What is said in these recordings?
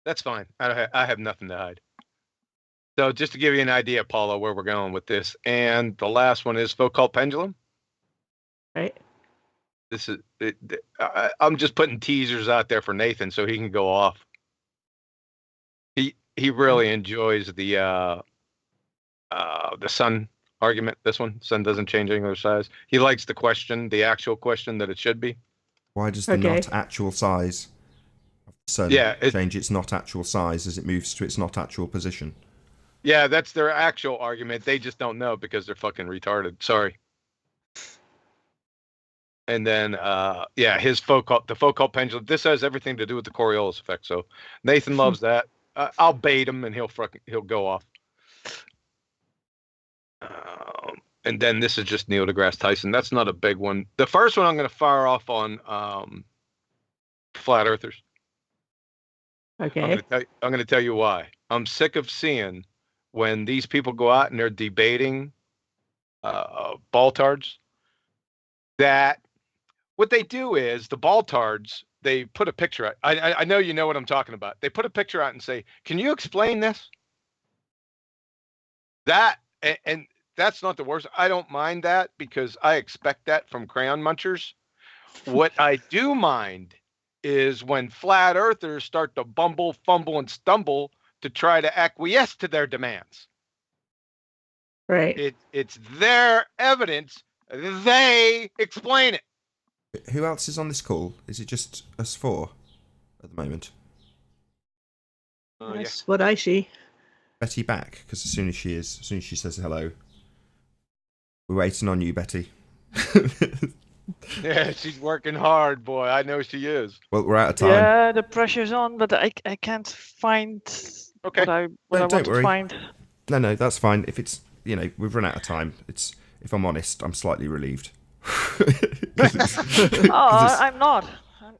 That's fine. I have nothing to hide. So just to give you an idea, Paula, where we're going with this, and the last one is Foucault pendulum. Right. This is I'm just putting teasers out there for Nathan so he can go off. He really enjoys the sun argument. This one, sun doesn't change angular size. He likes the question, the actual question that it should be. Why does the not actual size of the sun change its not actual size as it moves to its not actual position? Yeah, that's their actual argument. They just don't know because they're fucking retarded. Sorry. And then, his the Foucault pendulum. This has everything to do with the Coriolis effect. So Nathan loves that. I'll bait him, and he'll go off. And then this is just Neil deGrasse Tyson. That's not a big one. The first one I'm going to fire off on flat earthers. Okay. I'm going to tell you why. I'm sick of seeing when these people go out and they're debating baltards that what they do is the baltards, they put a picture out. I know you know what I'm talking about. They put a picture out and say, can you explain this? That, and that's not the worst. I don't mind that because I expect that from crayon munchers. What I do mind is when flat earthers start to bumble, fumble, and stumble to try to acquiesce to their demands. Right. It's their evidence. They explain it. Who else is on this call? Is it just us four at the moment? That's what I see. Betty back, because as soon as she says hello, we're waiting on you, Betty. Yeah, she's working hard, boy. I know she is. Well, we're out of time. Yeah, the pressure's on, but I can't find what I want to find. No, that's fine. If it's, we've run out of time. If I'm honest, I'm slightly relieved. I'm not.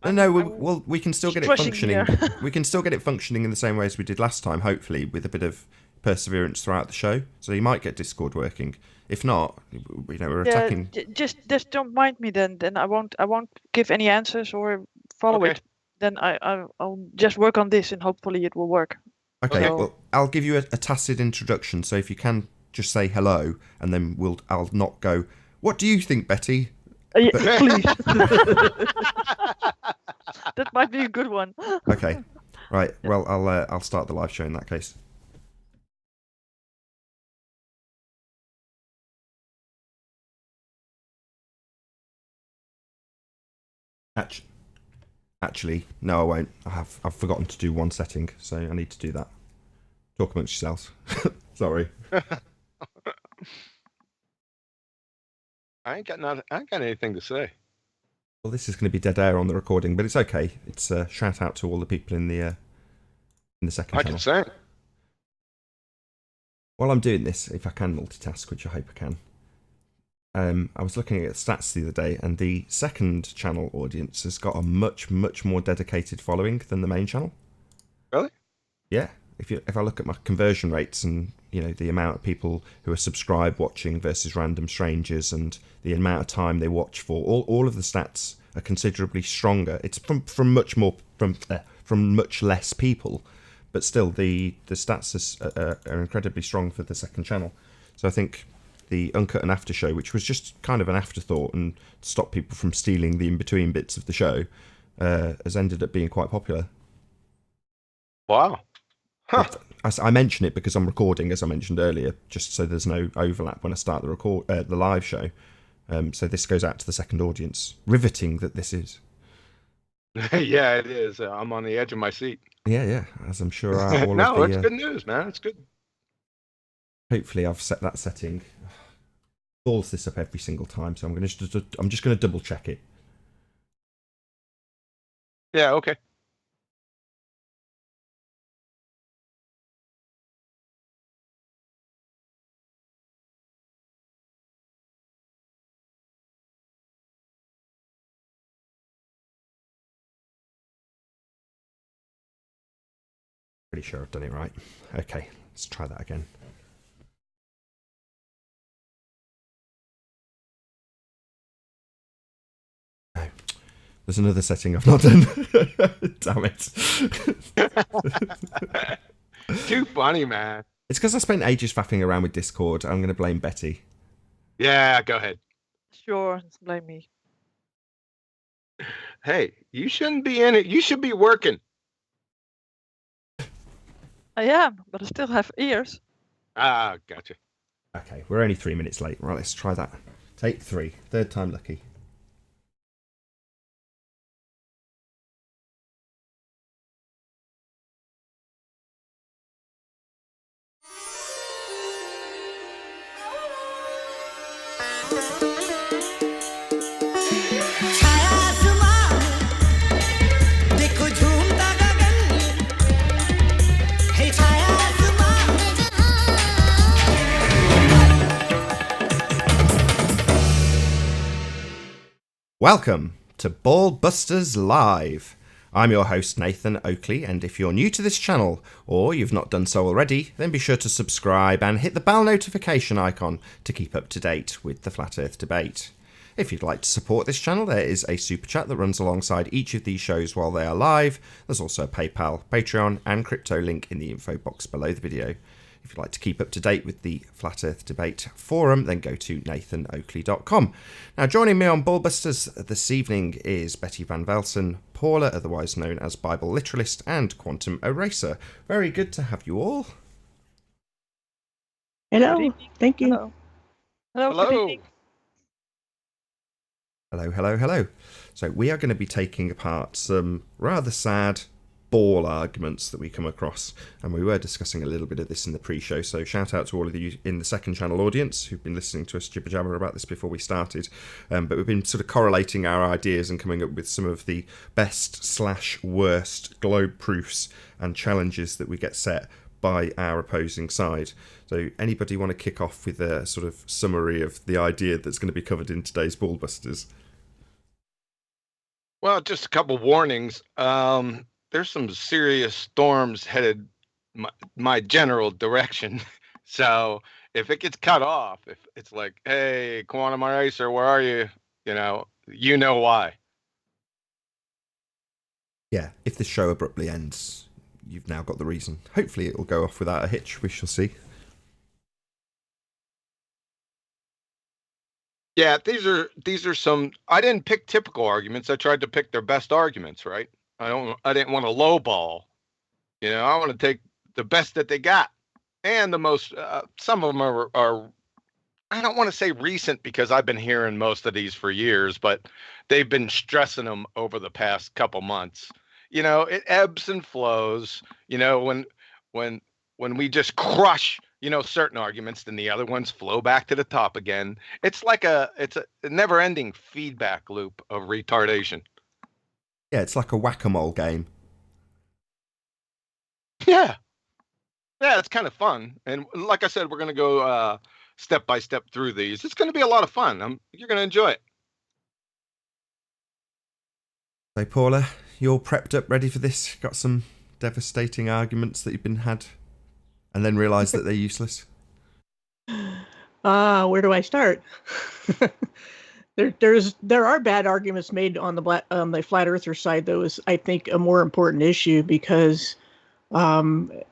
Well, we can still get it functioning. We can still get it functioning in the same way as we did last time, hopefully, with a bit of perseverance throughout the show. So you might get Discord working. If not, we're attacking. Just don't mind me then. Then I won't give any answers or follow it. Then I'll just work on this and hopefully it will work. Okay. Well, I'll give you a tacit introduction. So if you can just say hello, and then I'll not go. What do you think, Betty? Please. That might be a good one. Okay. Right. Well, I'll start the live show in that case. Actually, no, I won't. I've forgotten to do one setting, so I need to do that. Talk amongst yourselves. Sorry. I ain't got anything to say. Well, this is going to be dead air on the recording, but it's okay. It's a shout out to all the people in the second channel. I can say. While I'm doing this, if I can multitask, which I hope I can, I was looking at stats the other day, and the second channel audience has got a much, much more dedicated following than the main channel. Really? Yeah. If I look at my conversion rates and the amount of people who are subscribed watching versus random strangers and the amount of time they watch for, all of the stats are considerably stronger. It's from much less people, but still the stats are incredibly strong for the second channel. So I think the Uncut and After show, which was just kind of an afterthought and stopped people from stealing the in-between bits of the show, has ended up being quite popular. Wow. Huh. I mention it because I'm recording, as I mentioned earlier, just so there's no overlap when I start the live show. So this goes out to the second audience. Riveting that this is. Yeah, it is. I'm on the edge of my seat. Yeah, as I'm sure all no, it's good news, man. It's good. Hopefully I've set that setting. Balls this up every single time, so I'm just going to double check it. Yeah, okay. Pretty sure I've done it right. Okay, let's try that again. No. There's another setting I've not done. Damn it. Too funny, man. It's because I spent ages faffing around with Discord. I'm going to blame Betty. Yeah, go ahead. Sure, blame me. Hey, you shouldn't be in it. You should be working. I am, but I still have ears. Ah, gotcha. Okay, we're only 3 minutes late. Right, let's try that. Take 3. Third time lucky. Welcome to BALLBUSTERS Live. I'm your host Nathan Oakley, and if you're new to this channel, or you've not done so already, then be sure to subscribe and hit the bell notification icon to keep up to date with the Flat Earth debate. If you'd like to support this channel, there is a super chat that runs alongside each of these shows while they are live. There's also a PayPal, Patreon and crypto link in the info box below the video. If you'd like to keep up to date with the Flat Earth Debate Forum, then go to nathanoakley.com. Now, joining me on BALLBUSTERS this evening is Betty Van Velsen, Paula, otherwise known as Bible Literalist, and Quantum Eraser. Very good to have you all. Hello. Thank you. Hello. Hello. Good Hello. evening. Hello, hello, hello. So we are going to be taking apart some rather sad ball arguments that we come across, and we were discussing a little bit of this in the pre-show, so shout out to all of you in the second channel audience who've been listening to us jibber jabber about this before we started, but we've been sort of correlating our ideas and coming up with some of the best/worst globe proofs and challenges that we get set by our opposing side. So anybody want to kick off with a sort of summary of the idea that's going to be covered in today's BALLBUSTERS? Well, just a couple warnings. There's some serious storms headed my general direction. So if it gets cut off, if it's like, hey, Quantum Eraser, where are you? You know why. Yeah, if this show abruptly ends, you've now got the reason. Hopefully it will go off without a hitch, we shall see. Yeah, these are some. I didn't pick typical arguments. I tried to pick their best arguments, right? I didn't want to lowball. I want to take the best that they got, and the most. Some of them are. I don't want to say recent because I've been hearing most of these for years, but they've been stressing them over the past couple months. It ebbs and flows. When we just crush, certain arguments, then the other ones flow back to the top again. It's like it's a never-ending feedback loop of retardation. Yeah, it's like a whack-a-mole game. Yeah, it's kind of fun. And like I said, we're going to go step by step through these. It's going to be a lot of fun. You're going to enjoy it. So, Paula, you're prepped up, ready for this? Got some devastating arguments that you've been had, and then realised that they're useless? Where do I start? There are bad arguments made on the flat earther side, though, is I think a more important issue because, and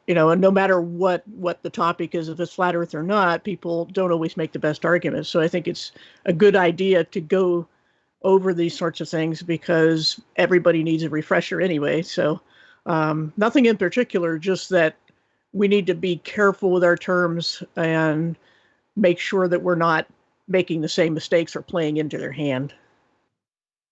no matter what the topic is, if it's flat earth or not, people don't always make the best arguments. So I think it's a good idea to go over these sorts of things because everybody needs a refresher anyway. So nothing in particular, just that we need to be careful with our terms and make sure that we're not making the same mistakes or playing into their hand.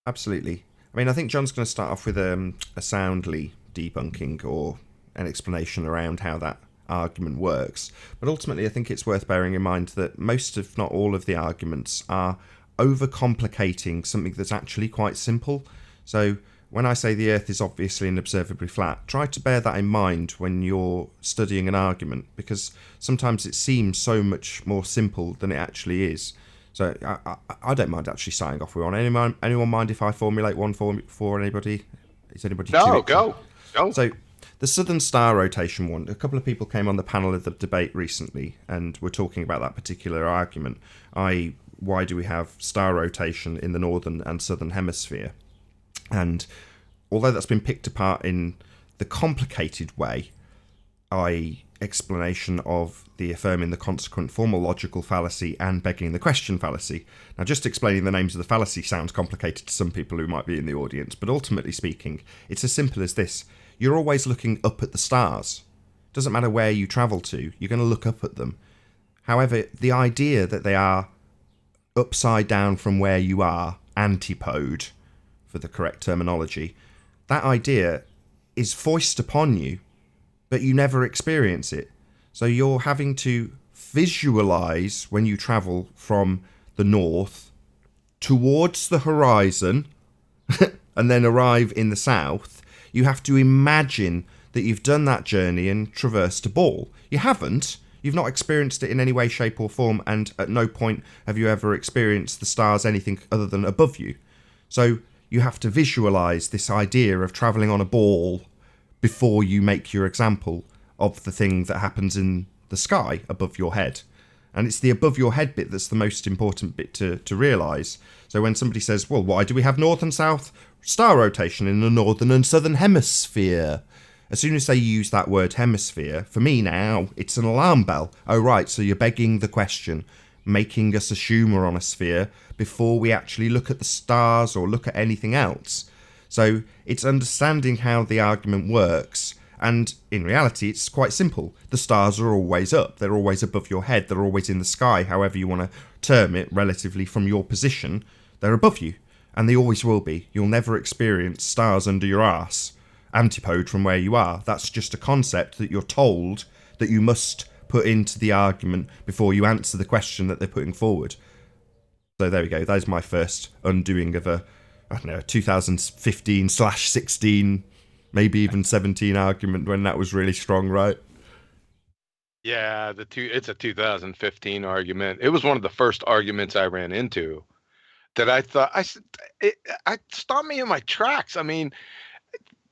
Absolutely. I mean, I think John's going to start off with a soundly debunking or an explanation around how that argument works. But ultimately, I think it's worth bearing in mind that most, if not all, of the arguments are overcomplicating something that's actually quite simple. So when I say the Earth is obviously and observably flat, try to bear that in mind when you're studying an argument, because sometimes it seems so much more simple than it actually is. So I don't mind actually starting off with one. Anyone mind if I formulate one for anybody? Is anybody? No, go. So the Southern Star rotation one, a couple of people came on the panel of the debate recently and were talking about that particular argument, i.e. why do we have star rotation in the northern and southern hemisphere? And although that's been picked apart in the complicated way, i.e. explanation of the affirming the consequent formal logical fallacy and begging the question fallacy. Now, just explaining the names of the fallacy sounds complicated to some people who might be in the audience, but ultimately speaking, it's as simple as this. You're always looking up at the stars. Doesn't matter where you travel to, you're going to look up at them. However, the idea that they are upside down from where you are, antipode, for the correct terminology, that idea is foisted upon you, but you never experience it. So you're having to visualize when you travel from the north towards the horizon and then arrive in the south. You have to imagine that you've done that journey and traversed a ball. You haven't. You've not experienced it in any way, shape or form, and at no point have you ever experienced the stars anything other than above you. So you have to visualize this idea of traveling on a ball before you make your example of the thing that happens in the sky above your head. And it's the above your head bit that's the most important bit to realise. So when somebody says, well, why do we have north and south star rotation in the northern and southern hemisphere? As soon as they use that word hemisphere, for me now, it's an alarm bell. Oh, right, so you're begging the question, making us assume we're on a sphere before we actually look at the stars or look at anything else. So it's understanding how the argument works, and in reality it's quite simple. The stars are always up, they're always above your head, they're always in the sky, however you want to term it, relatively from your position, they're above you, and they always will be. You'll never experience stars under your arse, antipode from where you are. That's just a concept that you're told that you must put into the argument before you answer the question that they're putting forward. So there we go, that is my first undoing of a 2015/16, maybe even 17 argument when that was really strong, right? Yeah, it's a 2015 argument. It was one of the first arguments I ran into that I thought it stopped me in my tracks. I mean,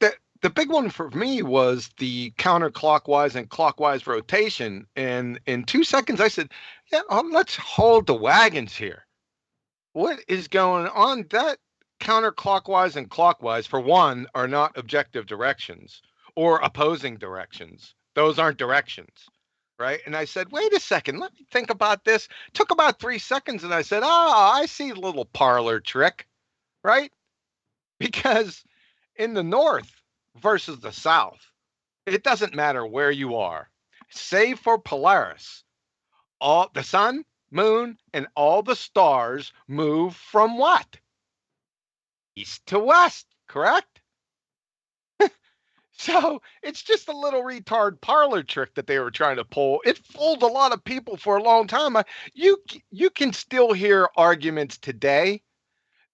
the big one for me was the counterclockwise and clockwise rotation. And in 2 seconds, I said, yeah, let's hold the wagons here. What is going on? That counterclockwise and clockwise, for one, are not objective directions or opposing directions. Those aren't directions, right? And I said, wait a second, let me think about this. Took about 3 seconds, and I said, I see a little parlor trick, right? Because in the north versus the south, it doesn't matter where you are, save for Polaris. All the sun, moon, and all the stars move from what? East to west, correct? So it's just a little retard parlor trick that they were trying to pull. It fooled a lot of people for a long time. You can still hear arguments today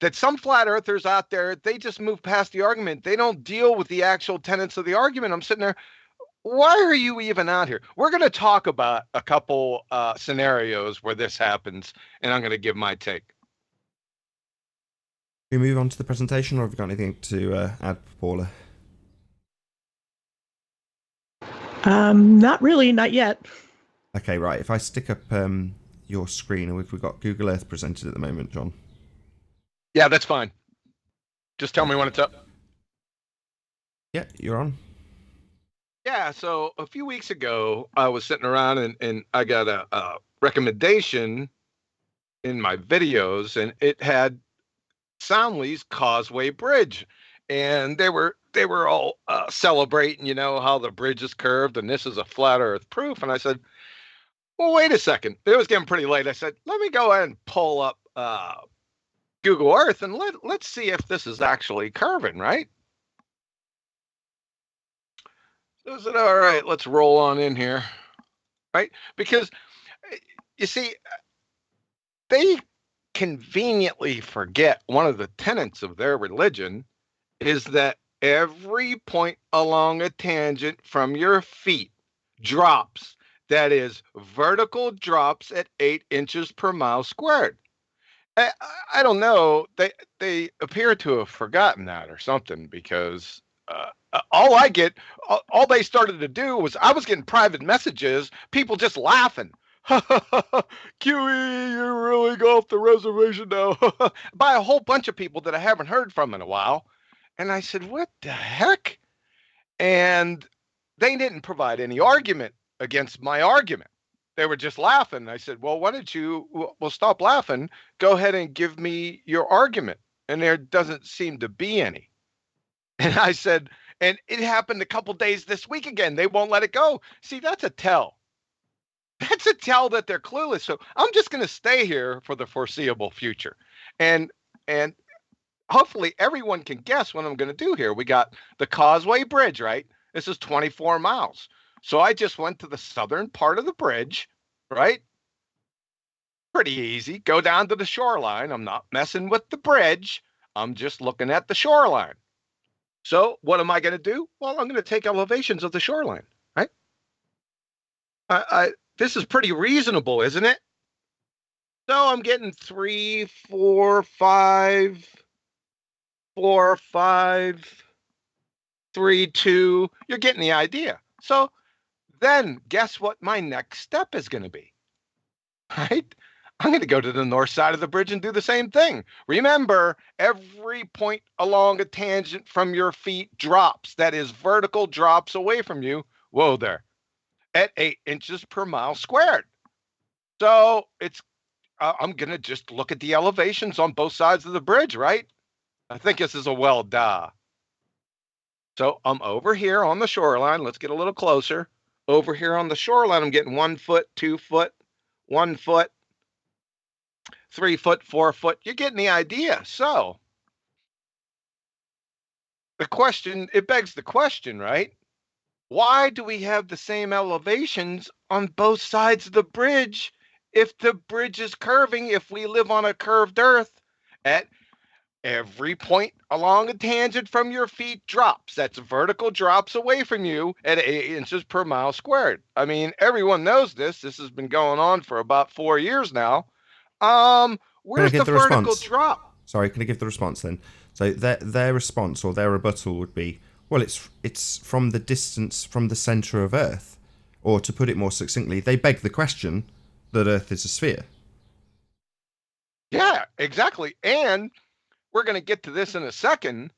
that some flat earthers out there, they just move past the argument. They don't deal with the actual tenets of the argument. I'm sitting there, why are you even out here? We're going to talk about a couple scenarios where this happens, and I'm going to give my take. We move on to the presentation, or have you got anything to add, Paula? Not really, not yet. Okay, right. If I stick up your screen, we've got Google Earth presented at the moment, John. Yeah, that's fine. Just tell me when it's up. Yeah, you're on. Yeah, so a few weeks ago, I was sitting around and I got a recommendation in my videos, and it had Soundly's Causeway Bridge. And they were all celebrating, how the bridge is curved and this is a flat earth proof. And I said, well, wait a second. It was getting pretty late. I said, let me go ahead and pull up Google Earth and let's see if this is actually curving, right? So I said, all right, let's roll on in here, right? Because you see, they conveniently forget one of the tenets of their religion is that every point along a tangent from your feet drops. That is, vertical drops at 8 inches per mile squared. I don't know. They appear to have forgotten that or something, because all they started to do was, I was getting private messages, people just laughing. QE, you're really off the reservation now. By a whole bunch of people that I haven't heard from in a while. And I said, what the heck? And they didn't provide any argument against my argument. They were just laughing. I said, well, why don't you, well, stop laughing. Go ahead and give me your argument. And there doesn't seem to be any. And I said, and it happened a couple days this week again. They won't let it go. See, that's a tell. That's a tell that they're clueless. So I'm just going to stay here for the foreseeable future. And hopefully everyone can guess what I'm going to do here. We got the Causeway Bridge, right? This is 24 miles. So I just went to the southern part of the bridge, right? Pretty easy. Go down to the shoreline. I'm not messing with the bridge. I'm just looking at the shoreline. So what am I going to do? Well, I'm going to take elevations of the shoreline, right? This is pretty reasonable, isn't it? So I'm getting 3, 4, 5, 4, 5, 3, 2. You're getting the idea. So then guess what my next step is going to be, right? I'm going to go to the north side of the bridge and do the same thing. Remember, every point along a tangent from your feet drops. That is, vertical drops away from you. Whoa there. At 8 inches per mile squared. So it's, I'm going to just look at the elevations on both sides of the bridge, right? I think this is a well duh. So I'm over here on the shoreline. Let's get a little closer. Over here on the shoreline, I'm getting 1 foot, 2 foot, 1 foot, 3 foot, 4 foot. You're getting the idea. So the question, it begs the question, right? Why do we have the same elevations on both sides of the bridge if the bridge is curving, if we live on a curved earth? At every point along a tangent from your feet drops. That's vertical drops away from you at 8 inches per mile squared. I mean, everyone knows this. This has been going on for about 4 years now. Where's the vertical drop? Sorry, can I give the response then? So their response or their rebuttal would be, well, it's from the distance from the center of Earth. Or to put it more succinctly, they beg the question that Earth is a sphere. Yeah, exactly. And we're going to get to this in a second,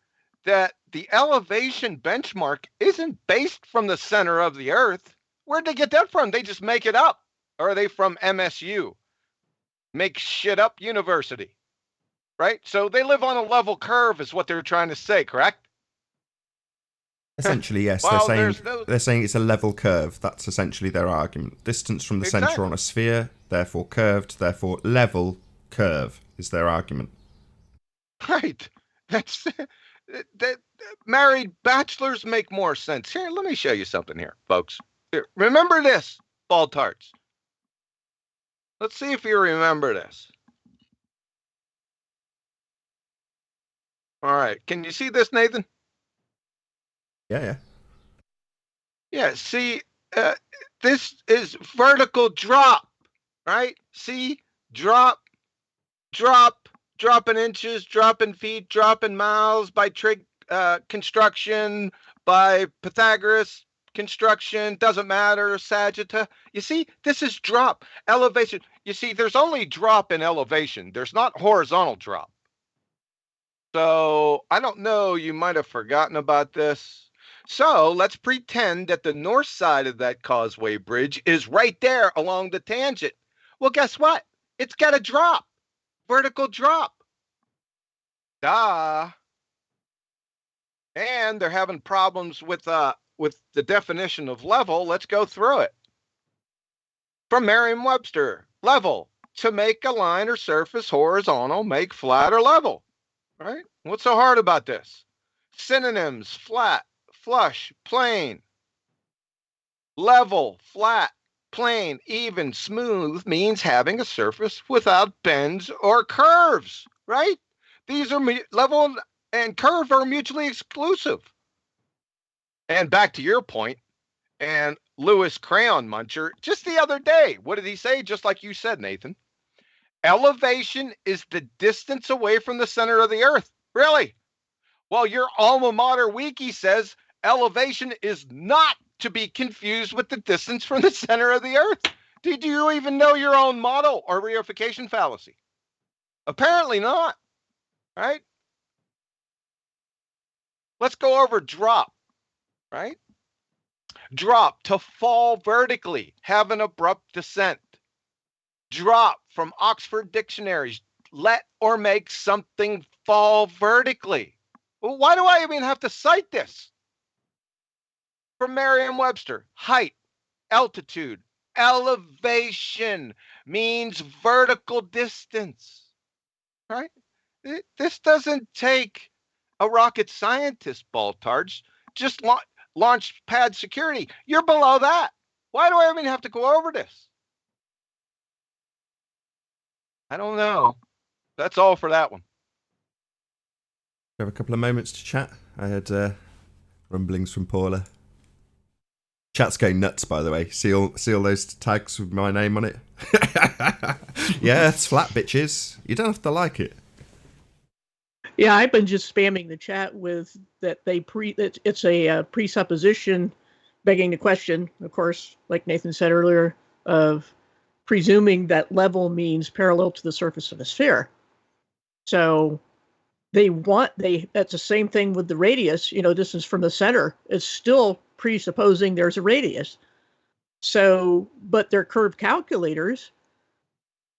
that the elevation benchmark isn't based from the center of the Earth. Where'd they get that from? They just make it up. Or are they from MSU? Make shit up university, right? So they live on a level curve is what they're trying to say, correct? Essentially, yes. Well, they're saying it's a level curve. That's essentially their argument. Distance from the center on a sphere, therefore curved, therefore level curve is their argument. Right. That's that. Married bachelors make more sense. Here, let me show you something here, folks. Here, remember this, ball tarts. Let's see if you remember this. All right. Can you see this, Nathan? Yeah. Yeah. See, this is vertical drop, right? See, drop, drop in inches, drop in feet, drop in miles by trig construction, by Pythagoras construction, doesn't matter, sagitta. You see, this is drop, elevation. You see, there's only drop in elevation. There's not horizontal drop. So I don't know, you might have forgotten about this. So let's pretend that the north side of that Causeway Bridge is right there along the tangent. Well, guess what? It's got a drop. Vertical drop. Duh. And they're having problems with the definition of level. Let's go through it. From Merriam-Webster, level, to make a line or surface horizontal, make flat or level. Right? What's so hard about this? Synonyms: flat, flush, plane. Level, flat, plane, even, smooth means having a surface without bends or curves, right? These are level and curve are mutually exclusive. And back to your point, and Lewis Crayon Muncher, just the other day, what did he say? Just like you said, Nathan. Elevation is the distance away from the center of the Earth. Really? Well, your alma mater wiki says elevation is not to be confused with the distance from the center of the Earth. Did you even know your own model or reification fallacy? Apparently not, right? Let's go over drop, right? Drop, to fall vertically, have an abrupt descent. Drop from Oxford dictionaries, let or make something fall vertically. Well, why do I even have to cite this? From Merriam-Webster, height, altitude, elevation means vertical distance, right? This doesn't take a rocket scientist, Baltards. Just launch pad security. You're below that. Why do I even have to go over this? I don't know. That's all for that one. We have a couple of moments to chat. I had rumblings from Paula. Chat's going nuts, by the way. See all those tags with my name on it? Yeah, it's flat, bitches. You don't have to like it. Yeah, I've been just spamming the chat with that it's a presupposition begging the question, of course, like Nathan said earlier, of presuming that level means parallel to the surface of a sphere. So that's the same thing with the radius, distance from the center. It's still presupposing there's a radius. So, but their curve calculators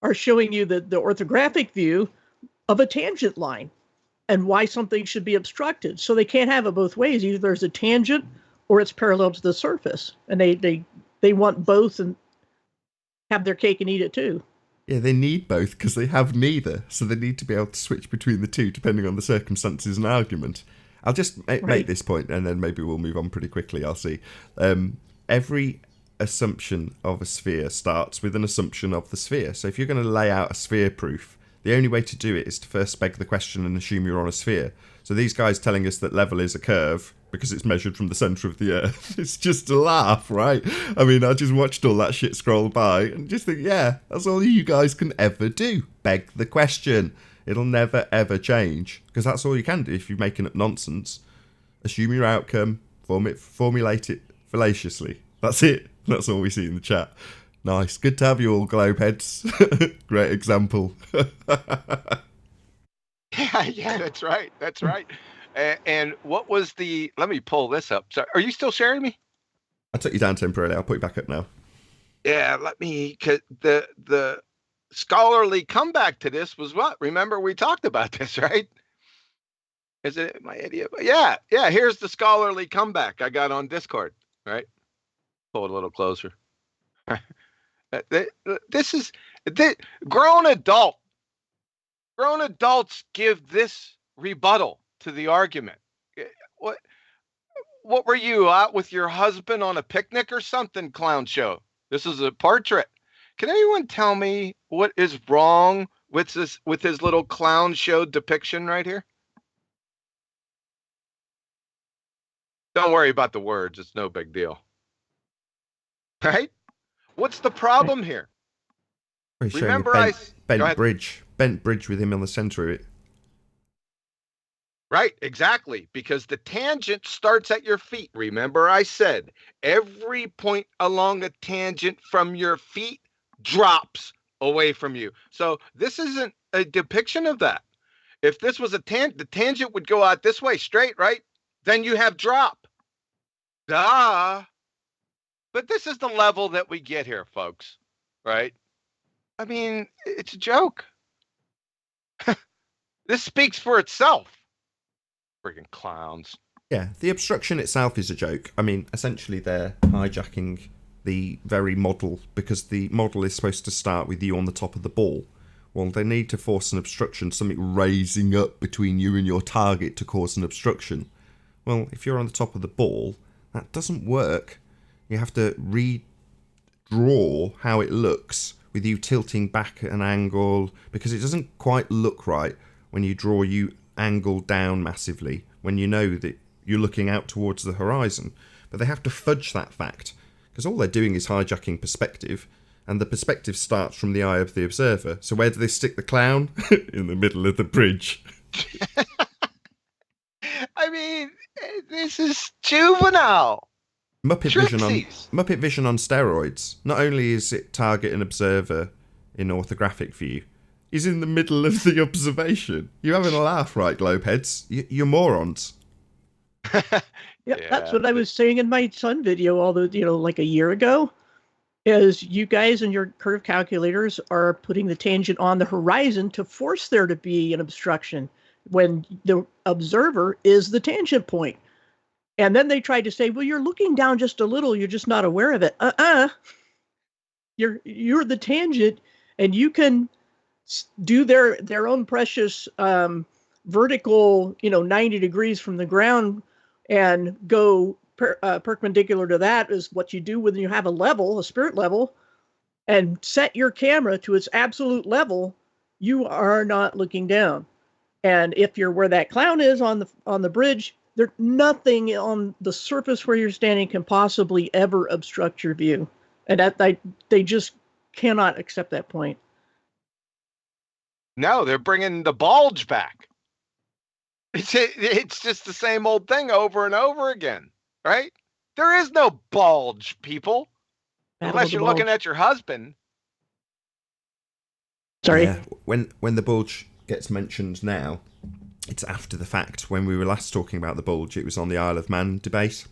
are showing you the orthographic view of a tangent line and why something should be obstructed. So they can't have it both ways. Either there's a tangent or it's parallel to the surface. And they want both and have their cake and eat it too. Yeah, they need both because they have neither. So they need to be able to switch between the two depending on the circumstances and argument. I'll just make this point and then maybe we'll move on pretty quickly. I'll see. Every assumption of a sphere starts with an assumption of the sphere. So if you're going to lay out a sphere proof, the only way to do it is to first beg the question and assume you're on a sphere. So these guys telling us that level is a curve because it's measured from the centre of the Earth, it's just a laugh, right? I mean, I just watched all that shit scroll by and just think, yeah, that's all you guys can ever do. Beg the question. It'll never, ever change because that's all you can do if you're making up nonsense. Assume your outcome, formulate it fallaciously. That's it. That's all we see in the chat. Nice. Good to have you all, Globeheads. Great example. Yeah, that's right. That's right. And what was let me pull this up. So, are you still sharing me? I took you down temporarily. I'll put you back up now. Yeah, cause the scholarly comeback to this was what? Remember we talked about this, right? Is it my idiot? Yeah. Here's the scholarly comeback I got on Discord, right? Pull it a little closer. This is grown adults give this rebuttal to the argument. What were you out with your husband on a picnic or something, clown show? This is a portrait. Can anyone tell me what is wrong with his little clown show depiction right here? Don't worry about the words. It's no big deal. Right? What's the problem here? Remember, bent bridge with him on the center of it. Right, exactly, because the tangent starts at your feet. Remember, I said every point along a tangent from your feet drops away from you. So this isn't a depiction of that. If this was the tangent would go out this way straight, right? Then you have drop. Duh. But this is the level that we get here, folks, right? I mean, it's a joke. This speaks for itself. Freaking clowns. Yeah, the obstruction itself is a joke. I mean, essentially they're hijacking the very model because the model is supposed to start with you on the top of the ball. Well, they need to force an obstruction, something raising up between you and your target to cause an obstruction. Well, if you're on the top of the ball, that doesn't work. You have to redraw how it looks with you tilting back at an angle because it doesn't quite look right when you draw you angled down massively when you know that you're looking out towards the horizon. But they have to fudge that fact because all they're doing is hijacking perspective, and the perspective starts from the eye of the observer. So where do they stick the clown? In the middle of the bridge. I mean, this is juvenile. Muppet Vision on steroids. Not only is it target and observer in orthographic view, he's in the middle of the observation. You're having a laugh, right, Globeheads? You're morons. Yeah, that's Yeah. what I was saying in my sun video, although, like a year ago, is you guys and your curve calculators are putting the tangent on the horizon to force there to be an obstruction when the observer is the tangent point. And then they tried to say, well, you're looking down just a little, you're just not aware of it. You're the tangent, and you can do their own precious vertical, 90 degrees from the ground and go perpendicular to that is what you do when you have a spirit level, and set your camera to its absolute level. You are not looking down. And if you're where that clown is on the bridge, there's nothing on the surface where you're standing can possibly ever obstruct your view. And they just cannot accept that point. No, they're bringing the bulge back. It's just the same old thing over and over again, right? There is no bulge, people, unless you're looking at your husband. Sorry. Yeah, when the bulge gets mentioned now, it's after the fact. When we were last talking about the bulge, it was on the Isle of Man debate.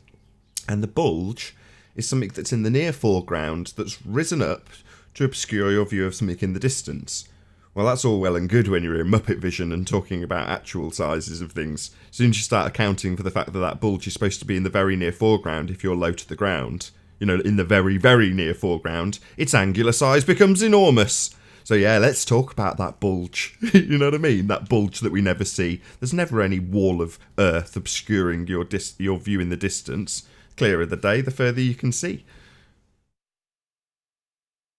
And the bulge is something that's in the near foreground that's risen up to obscure your view of something in the distance. Well, that's all well and good when you're in Muppet vision and talking about actual sizes of things. As soon as you start accounting for the fact that that bulge is supposed to be in the very near foreground if you're low to the ground, in the very, very near foreground, its angular size becomes enormous. So yeah, let's talk about that bulge. You know what I mean? That bulge that we never see. There's never any wall of earth obscuring your view in the distance. Clearer the day, the further you can see.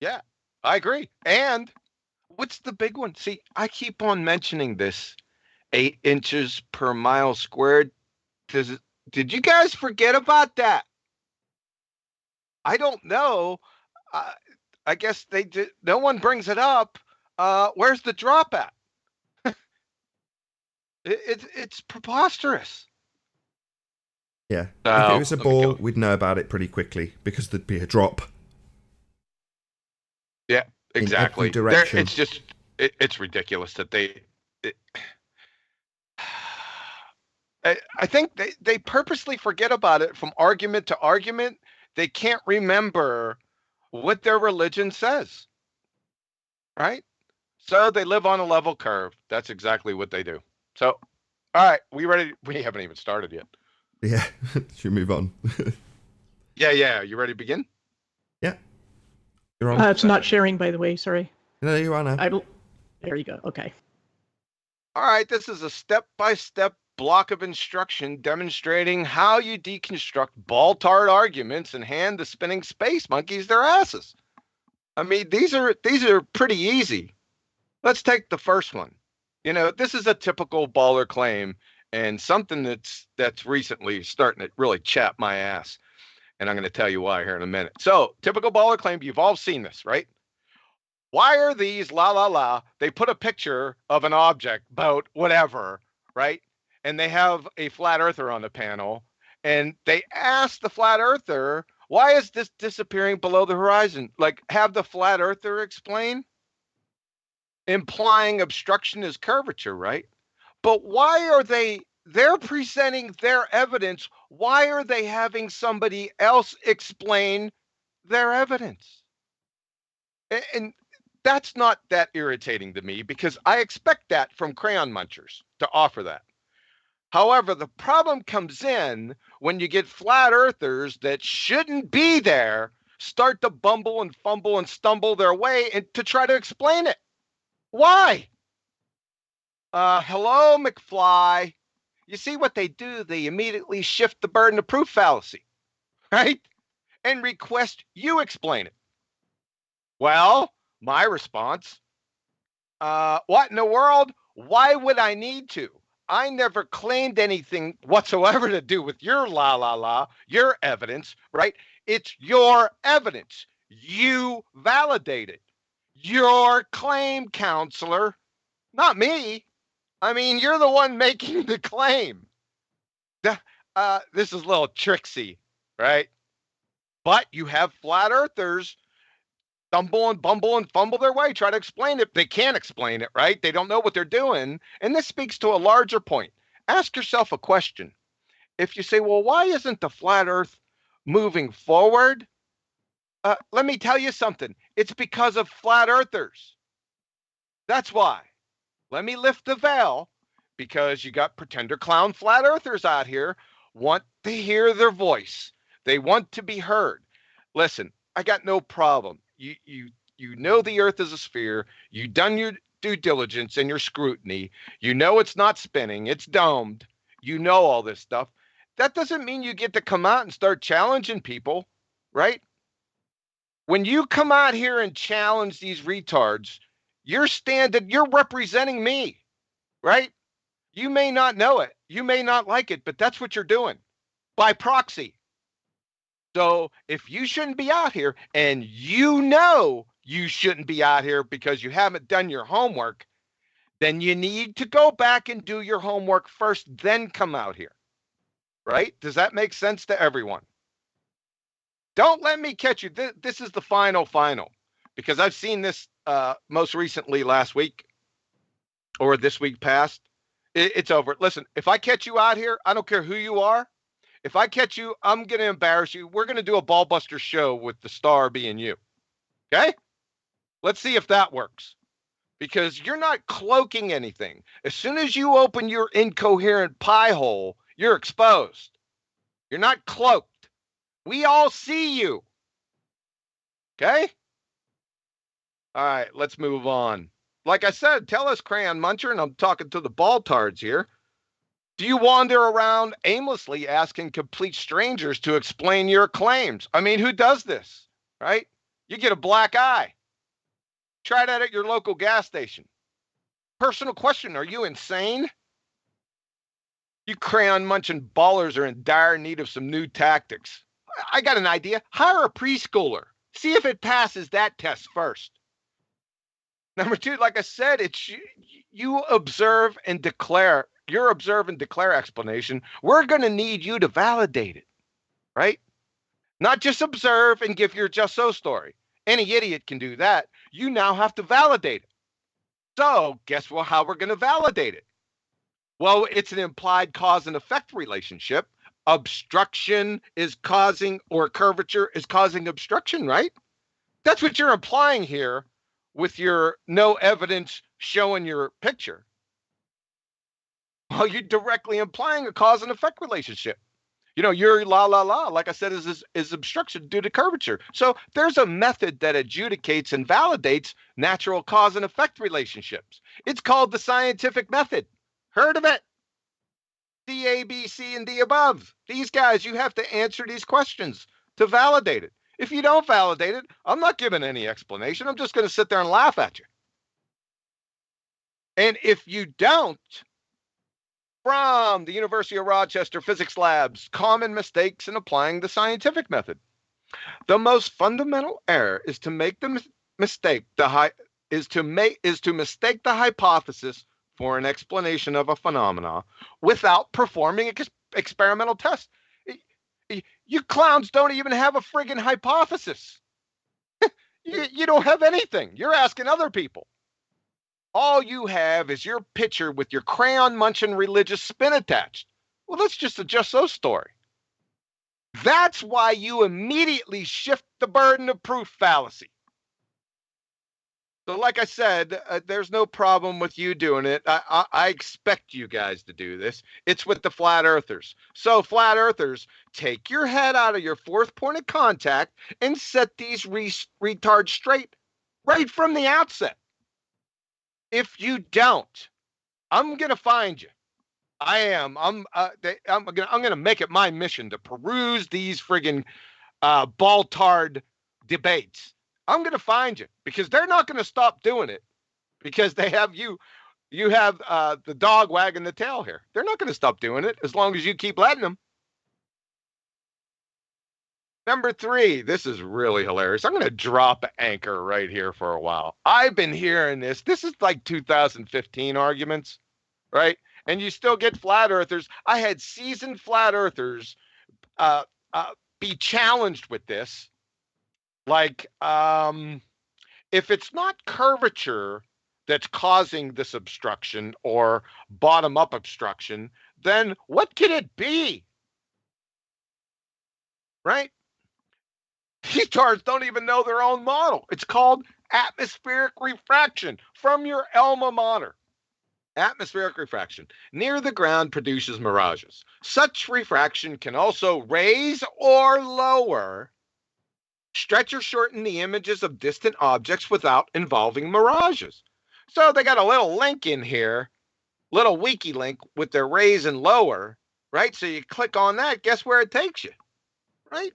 Yeah, I agree. And what's the big one? See, I keep on mentioning this 8 inches per mile squared. Did you guys forget about that? I don't know. I guess they did. No one brings it up. Where's the drop at? It's preposterous. Yeah. So, if it was a ball, we'd know about it pretty quickly because there'd be a drop. Yeah, exactly. In every direction. It's just, it's ridiculous that I think they purposely forget about it from argument to argument. They can't remember what their religion says, right? So they live on a level curve. That's exactly what they do. So, all right, we ready? We haven't even started yet. Yeah, should we move on? Yeah. You ready to begin? Yeah. You're on. It's not sharing, by the way. Sorry. No, you are now. There you go. Okay. All right, this is a step-by-step block of instruction demonstrating how you deconstruct ball-tard arguments and hand the spinning space monkeys their asses. I mean, these are pretty easy. Let's take the first one. This is a typical baller claim and something that's recently starting to really chap my ass. And I'm going to tell you why here in a minute. So, typical baller claim, you've all seen this, right? Why are these la la la? They put a picture of an object about whatever, right? And they have a flat earther on the panel. And they ask the flat earther, why is this disappearing below the horizon? Like, have the flat earther explain, implying obstruction is curvature, right? But why are they're presenting their evidence? Why are they having somebody else explain their evidence? And that's not that irritating to me because I expect that from crayon munchers to offer that. However, the problem comes in when you get flat earthers that shouldn't be there start to bumble and fumble and stumble their way to try to explain it. Why? Hello, McFly. You see what they do? They immediately shift the burden of proof fallacy, right? And request you explain it. Well, my response, what in the world? Why would I need to? I never claimed anything whatsoever to do with your your evidence, right? It's your evidence. You validate it. Your claim, counselor, not me. I mean, you're the one making the claim. This is a little tricksy, right? But you have flat earthers stumble and bumble and fumble their way, try to explain it. They can't explain it, right? They don't know what they're doing. And this speaks to a larger point. Ask yourself a question. if you say, well, why isn't the flat Earth moving forward? Let me tell you something. It's because of flat earthers. That's why. Let me lift the veil, because you got pretender clown flat earthers out here want to hear their voice. They want to be heard. Listen, I got no problem. You know the Earth is a sphere. You've done your due diligence and your scrutiny. You know it's not spinning. It's domed. You know all this stuff. That doesn't mean you get to come out and start challenging people, right? When you come out here and challenge these retards, you're representing me, right? You may not know it. You may not like it, but that's what you're doing by proxy. So if you shouldn't be out here, and you know you shouldn't be out here because you haven't done your homework, then you need to go back and do your homework first, then come out here, right? Does that make sense to everyone? Don't let me catch you. This is the final, because I've seen this most recently last week or this week past. It's over. Listen, if I catch you out here, I don't care who you are. If I catch you, I'm going to embarrass you. We're going to do a BALLBUSTERS show with the star being you. Okay? Let's see if that works. Because you're not cloaking anything. As soon as you open your incoherent pie hole, you're exposed. You're not cloaked. We all see you. Okay? All right, let's move on. Like I said, tell us, Crayon Muncher, and I'm talking to the balltards here. Do you wander around aimlessly asking complete strangers to explain your claims? I mean, who does this, right? You get a black eye. Try that at your local gas station. Personal question, are you insane? You crayon munching ballers are in dire need of some new tactics. I got an idea. Hire a preschooler. See if it passes that test first. Number two, like I said, it's you observe and declare. Your observe and declare explanation. We're going to need you to validate it, right? Not just observe and give your just so story. Any idiot can do that. You now have to validate it. So guess how we're going to validate it? Well, it's an implied cause and effect relationship. Obstruction is causing, or curvature is causing obstruction, right? That's what you're implying here with your no evidence showing your picture. Well, you're directly implying a cause and effect relationship. You know, your like I said, is obstruction due to curvature. So there's a method that adjudicates and validates natural cause and effect relationships. It's called the scientific method. Heard of it? D, A, B, C, and D above. These guys, you have to answer these questions to validate it. If you don't validate it, I'm not giving any explanation. I'm just going to sit there and laugh at you. And if you don't, from the University of Rochester Physics Labs, Common Mistakes in Applying the Scientific Method. The most fundamental error is to make the mistake to mistake the hypothesis for an explanation of a phenomena without performing experimental tests. You clowns don't even have a friggin' hypothesis. You don't have anything. You're asking other people. All you have is your picture with your crayon munching religious spin attached. Well, that's just a just so story. That's why you immediately shift the burden of proof fallacy. So like I said, there's no problem with you doing it. I expect you guys to do this. It's with the flat earthers. So flat earthers, take your head out of your fourth point of contact and set these retards straight right from the outset. If you don't, I'm going to find you. I am. I'm going to make it my mission to peruse these friggin' balltard debates. I'm going to find you, because they're not going to stop doing it, because they have you have the dog wagging the tail here. They're not going to stop doing it as long as you keep letting them. Number three, this is really hilarious. I'm going to drop anchor right here for a while. I've been hearing this. This is like 2015 arguments, right? And you still get flat earthers. I had seasoned flat earthers be challenged with this. Like, if it's not curvature that's causing this obstruction or bottom-up obstruction, then what could it be? right? Retards don't even know their own model. It's called atmospheric refraction from your alma mater. Atmospheric refraction near the ground produces mirages. Such refraction can also raise or lower, stretch or shorten the images of distant objects without involving mirages. So they got a little link in here, little wiki link with their raise and lower, right? So you click on that, guess where it takes you, right?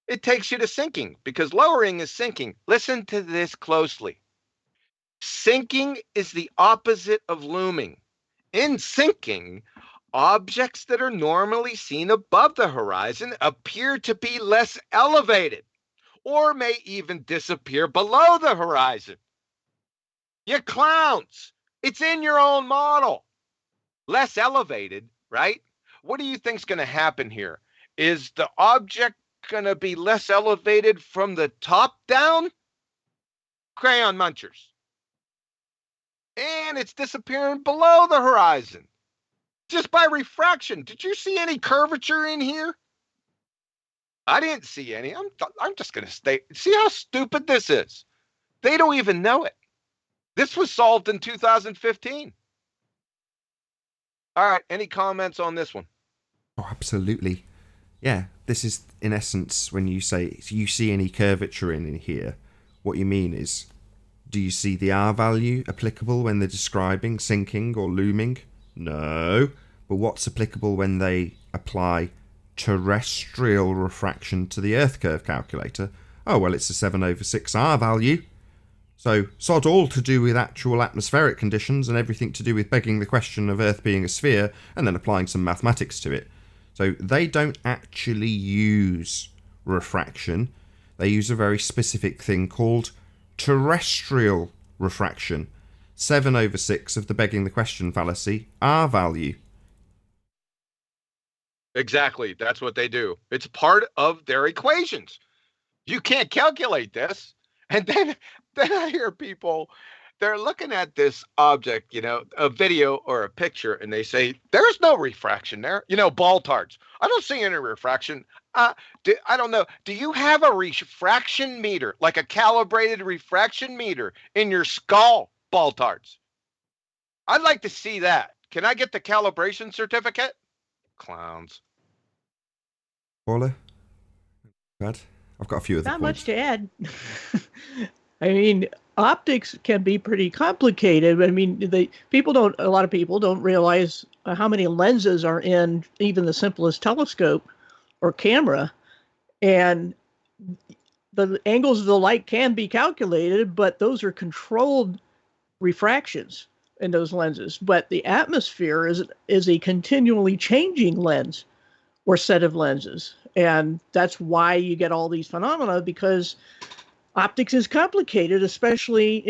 It takes you to sinking because lowering is sinking. Listen to this closely. Sinking is the opposite of looming. In sinking, objects that are normally seen above the horizon appear to be less elevated or may even disappear below the horizon. You clowns, it's in your own model. Less elevated, right? What do you think's going to happen here? Is the object going to be less elevated from the top down? Crayon munchers. And it's disappearing below the horizon just by refraction. Did you see any curvature in here? I didn't see any. I'm just going to stay. See how stupid this is? They don't even know it. This was solved in 2015. All right. Any comments on this one? Oh, absolutely. Yeah, this is in essence when you say you see any curvature in here. What you mean is, do you see the R value applicable when they're describing sinking or looming? No. But what's applicable when they apply terrestrial refraction to the Earth curve calculator? Oh, well, it's a 7/6 R value. So, sod all to do with actual atmospheric conditions and everything to do with begging the question of Earth being a sphere and then applying some mathematics to it. So, they don't actually use refraction. They use a very specific thing called terrestrial refraction. 7/6 of the begging the question fallacy, R value. Exactly. That's what they do. It's part of their equations. You can't calculate this. And then I hear people, they're looking at this object, a video or a picture, and they say, there's no refraction there. Baltards. I don't see any refraction. I don't know. Do you have a refraction meter, like a calibrated refraction meter in your skull, Baltards? I'd like to see that. Can I get the calibration certificate? Clowns. Paula? Brad? I've got a few other Not points. much to add. I mean, optics can be pretty complicated. I mean, a lot of people don't realize how many lenses are in even the simplest telescope or camera. And the angles of the light can be calculated, but those are controlled refractions in those lenses. But the atmosphere is a continually changing lens or set of lenses. And that's why you get all these phenomena, because optics is complicated, especially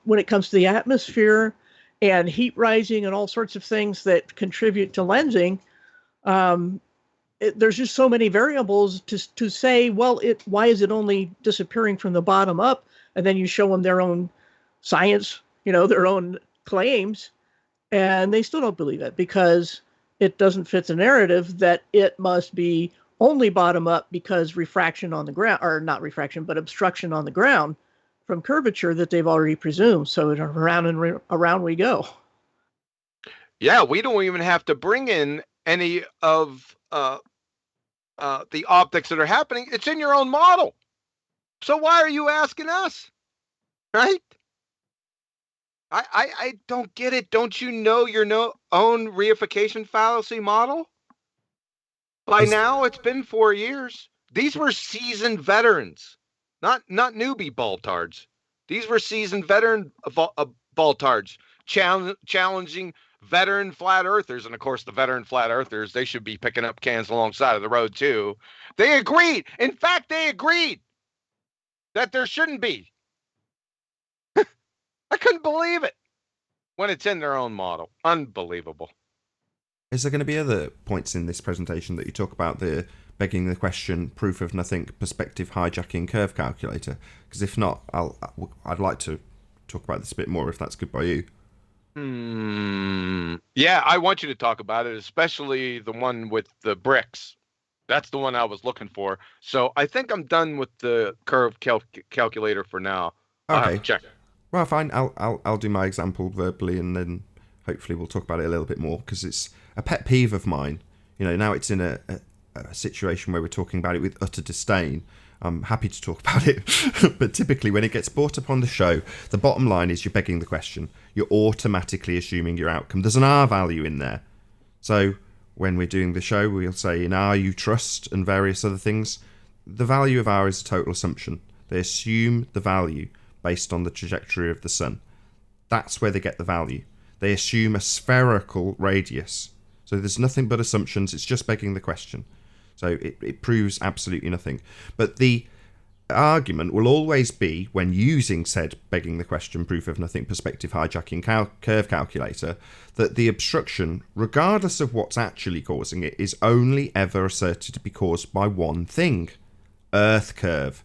when it comes to the atmosphere and heat rising and all sorts of things that contribute to lensing. There's just so many variables to say, well, why is it only disappearing from the bottom up? And then you show them their own science, their own claims, and they still don't believe it because it doesn't fit the narrative that it must be only bottom up because refraction on the ground, or not refraction, but obstruction on the ground from curvature that they've already presumed. So around and around we go. Yeah, we don't even have to bring in any of the optics that are happening. It's in your own model. So why are you asking us? Right? I don't get it. Don't you know your own reification fallacy model? By now, it's been 4 years. These were seasoned veterans, not newbie baltards. These were seasoned veteran baltards challenging veteran flat earthers. And of course, the veteran flat earthers, they should be picking up cans alongside of the road too. They agreed. In fact, they agreed that there shouldn't be. I couldn't believe it when it's in their own model. Unbelievable. Is there going to be other points in this presentation that you talk about the begging the question, proof of nothing, perspective hijacking curve calculator? Because if not, I'd like to talk about this a bit more if that's good by you. Yeah, I want you to talk about it, especially the one with the bricks. That's the one I was looking for. So I think I'm done with the curve calculator for now. I'll have to check. Well, fine. I'll do my example verbally, and then hopefully we'll talk about it a little bit more, because it's a pet peeve of mine. Now it's in a situation where we're talking about it with utter disdain. I'm happy to talk about it, but typically when it gets brought up on the show, the bottom line is you're begging the question. You're automatically assuming your outcome. There's an R value in there. So when we're doing the show, we'll say in R you trust and various other things. The value of R is a total assumption. They assume the value based on the trajectory of the sun. That's where they get the value. They assume a spherical radius. So there's nothing but assumptions. It's just begging the question. So it proves absolutely nothing. But the argument will always be, when using said begging the question, proof of nothing, perspective hijacking curve calculator, that the obstruction, regardless of what's actually causing it, is only ever asserted to be caused by one thing: Earth curve.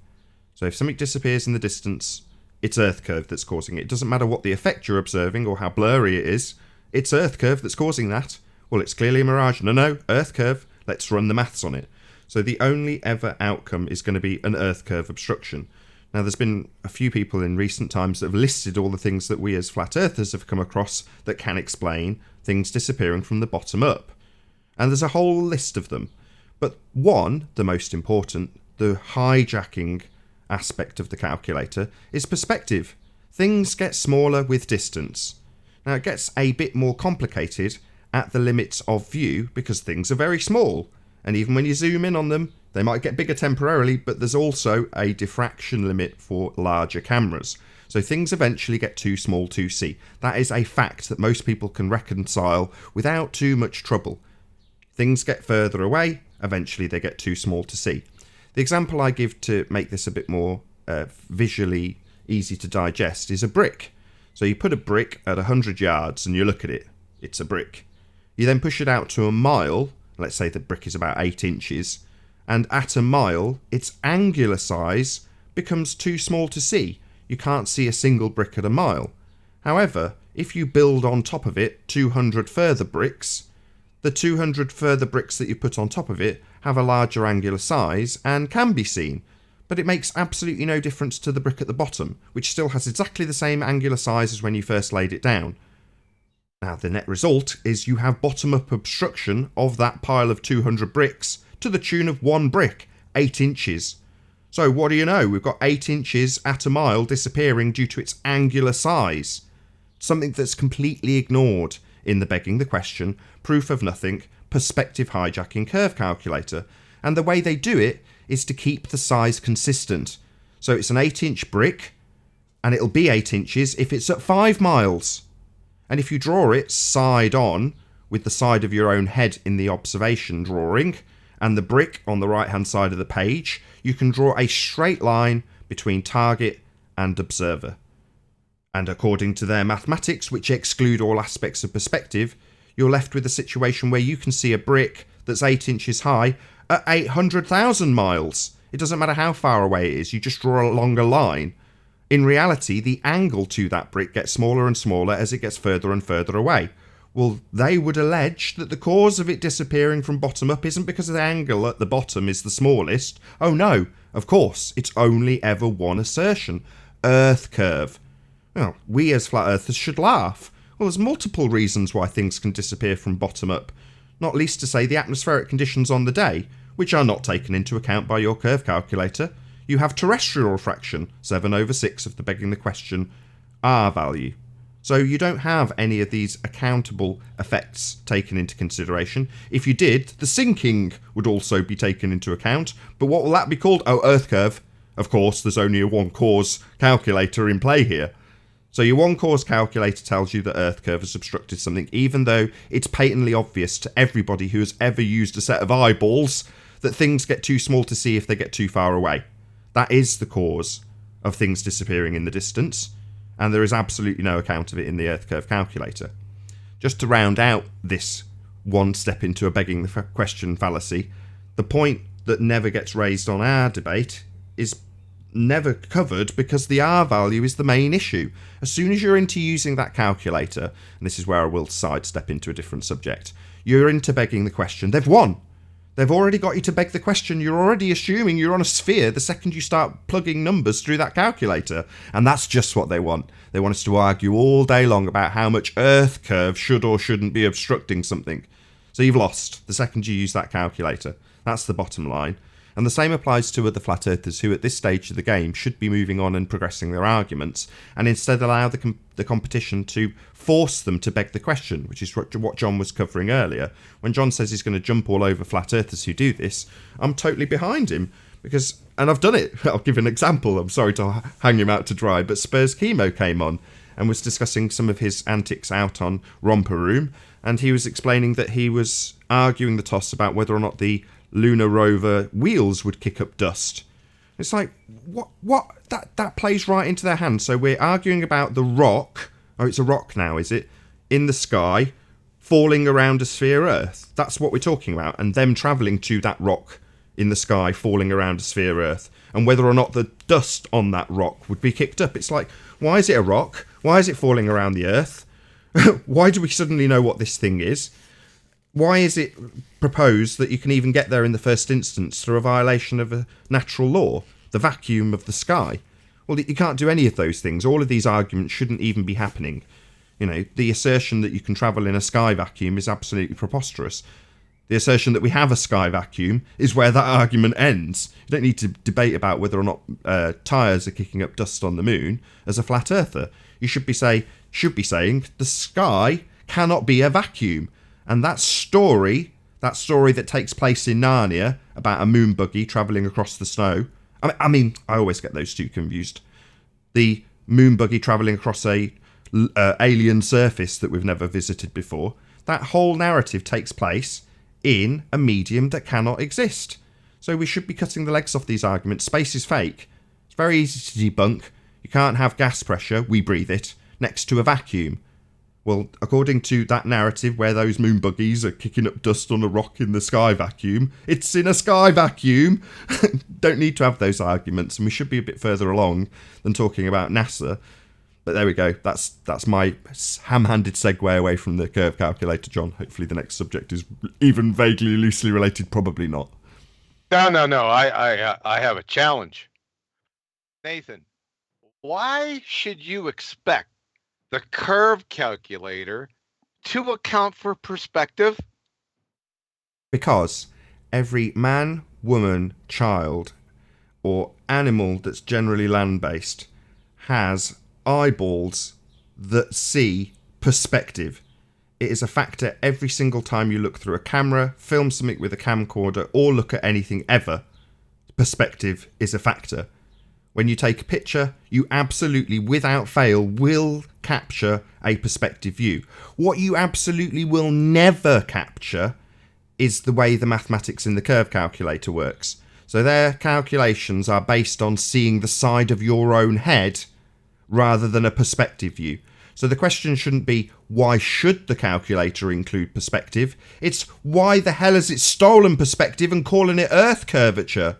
So if something disappears in the distance, it's Earth curve that's causing it. It doesn't matter what the effect you're observing or how blurry it is. It's Earth curve that's causing that. Well, it's clearly a mirage. No, Earth curve. Let's run the maths on it. So the only ever outcome is going to be an Earth curve obstruction. Now, there's been a few people in recent times that have listed all the things that we as flat earthers have come across that can explain things disappearing from the bottom up. And there's a whole list of them. But one, the most important, the hijacking aspect of the calculator, is perspective. Things get smaller with distance. Now, it gets a bit more complicated at the limits of view because things are very small. And even when you zoom in on them, they might get bigger temporarily, but there's also a diffraction limit for larger cameras. So things eventually get too small to see. That is a fact that most people can reconcile without too much trouble. Things get further away, eventually they get too small to see. The example I give to make this a bit more visually easy to digest is a brick. So you put a brick at 100 yards and you look at it, it's a brick. You then push it out to a mile, let's say the brick is about 8 inches, and at a mile, its angular size becomes too small to see. You can't see a single brick at a mile. However, if you build on top of it 200 further bricks, the 200 further bricks that you put on top of it have a larger angular size and can be seen. But it makes absolutely no difference to the brick at the bottom, which still has exactly the same angular size as when you first laid it down. Now, the net result is you have bottom-up obstruction of that pile of 200 bricks to the tune of one brick, 8 inches. So what do you know? We've got 8 inches at a mile disappearing due to its angular size. Something that's completely ignored in the begging the question, proof of nothing, perspective hijacking curve calculator. And the way they do it is to keep the size consistent. So it's an 8-inch brick, and it'll be 8 inches if it's at 5 miles. And if you draw it side on, with the side of your own head in the observation drawing, and the brick on the right hand side of the page, you can draw a straight line between target and observer. And according to their mathematics, which exclude all aspects of perspective, you're left with a situation where you can see a brick that's 8 inches high at 800,000 miles. It doesn't matter how far away it is, you just draw a longer line. In reality, the angle to that brick gets smaller and smaller as it gets further and further away. Well, they would allege that the cause of it disappearing from bottom up isn't because the angle at the bottom is the smallest. Oh no, of course, it's only ever one assertion: Earth curve. Well, we as flat earthers should laugh. Well, there's multiple reasons why things can disappear from bottom up, not least to say the atmospheric conditions on the day, which are not taken into account by your curve calculator. You have terrestrial refraction, 7/6 of the begging the question R value. So you don't have any of these accountable effects taken into consideration. If you did, the sinking would also be taken into account. But what will that be called? Oh, Earth curve. Of course, there's only a one cause calculator in play here. So your one cause calculator tells you that Earth curve has obstructed something, even though it's patently obvious to everybody who has ever used a set of eyeballs that things get too small to see if they get too far away. That is the cause of things disappearing in the distance, and there is absolutely no account of it in the Earth curve calculator. Just to round out this one step into a begging the question fallacy, the point that never gets raised on our debate is never covered because the R value is the main issue. As soon as you're into using that calculator, and this is where I will sidestep into a different subject, you're into begging the question. They've won. They've already got you to beg the question. You're already assuming you're on a sphere the second you start plugging numbers through that calculator. And that's just what they want. They want us to argue all day long about how much Earth curve should or shouldn't be obstructing something. So you've lost the second you use that calculator. That's the bottom line. And the same applies to other flat earthers who at this stage of the game should be moving on and progressing their arguments, and instead allow the competition to force them to beg the question, which is what John was covering earlier. When John says he's going to jump all over flat earthers who do this, I'm totally behind him, and I've done it. I'll give an example. I'm sorry to hang him out to dry, but Spurs Chemo came on and was discussing some of his antics out on Romper Room, and he was explaining that he was arguing the toss about whether or not the lunar rover wheels would kick up dust. It's like, what? That plays right into their hands. So we're arguing about the rock, it's a rock now, is it? In the sky, falling around a sphere Earth. That's what we're talking about. And them travelling to that rock in the sky, falling around a sphere Earth. And whether or not the dust on that rock would be kicked up. It's like, why is it a rock? Why is it falling around the Earth? Why do we suddenly know what this thing is? Why is it proposed that you can even get there in the first instance through a violation of a natural law, the vacuum of the sky? Well, you can't do any of those things. All of these arguments shouldn't even be happening. You know, the assertion that you can travel in a sky vacuum is absolutely preposterous. The assertion that we have a sky vacuum is where that argument ends. You don't need to debate about whether or not tyres are kicking up dust on the moon as a flat earther. You should be saying the sky cannot be a vacuum. And that story that takes place in Narnia about a moon buggy travelling across the snow. I mean, I always get those two confused. The moon buggy travelling across a alien surface that we've never visited before. That whole narrative takes place in a medium that cannot exist. So we should be cutting the legs off these arguments. Space is fake. It's very easy to debunk. You can't have gas pressure, we breathe it, next to a vacuum. Well, according to that narrative where those moon buggies are kicking up dust on a rock in the sky vacuum, it's in a sky vacuum. Don't need to have those arguments, and we should be a bit further along than talking about NASA. But there we go. That's my ham-handed segue away from the curve calculator, John. Hopefully the next subject is even vaguely loosely related. Probably not. No. I have a challenge. Nathan, why should you expect the curve calculator to account for perspective? Because every man, woman, child, or animal that's generally land-based has eyeballs that see perspective. It is a factor every single time you look through a camera, film something with a camcorder, or look at anything ever. Perspective is a factor. When you take a picture, you absolutely, without fail, will capture a perspective view. What you absolutely will never capture is the way the mathematics in the curve calculator works. So their calculations are based on seeing the side of your own head rather than a perspective view. So the question shouldn't be, why should the calculator include perspective? It's, why the hell has it stolen perspective and calling it Earth curvature?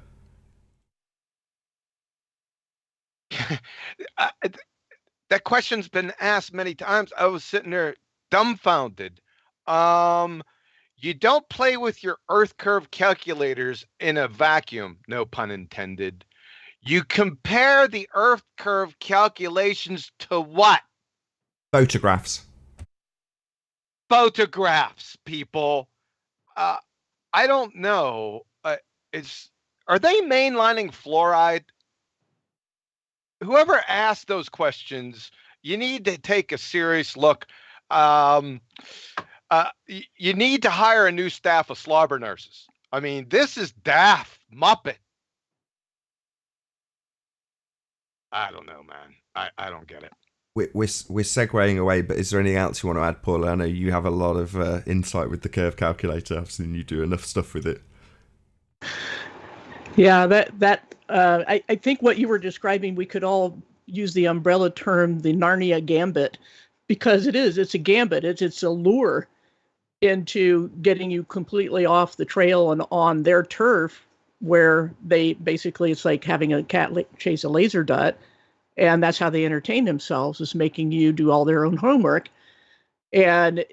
That question's been asked many times. I was sitting there dumbfounded. You don't play with your Earth curve calculators in a vacuum, no pun intended. You compare the Earth curve calculations to what? Photographs. Photographs, people. I don't know. Are they mainlining fluoride? Whoever asked those questions, you need to take a serious look. You need to hire a new staff of slobber nurses. I mean, this is daft, Muppet. I don't know, man. I don't get it. We're segueing away, but is there anything else you want to add, Paul? I know you have a lot of insight with the curve calculator. I've seen you do enough stuff with it. Yeah, I think what you were describing, we could all use the umbrella term, the Narnia gambit, because it's a gambit. It's a lure into getting you completely off the trail and on their turf, where they basically, it's like having a cat chase a laser dot, and that's how they entertain themselves, is making you do all their own homework. And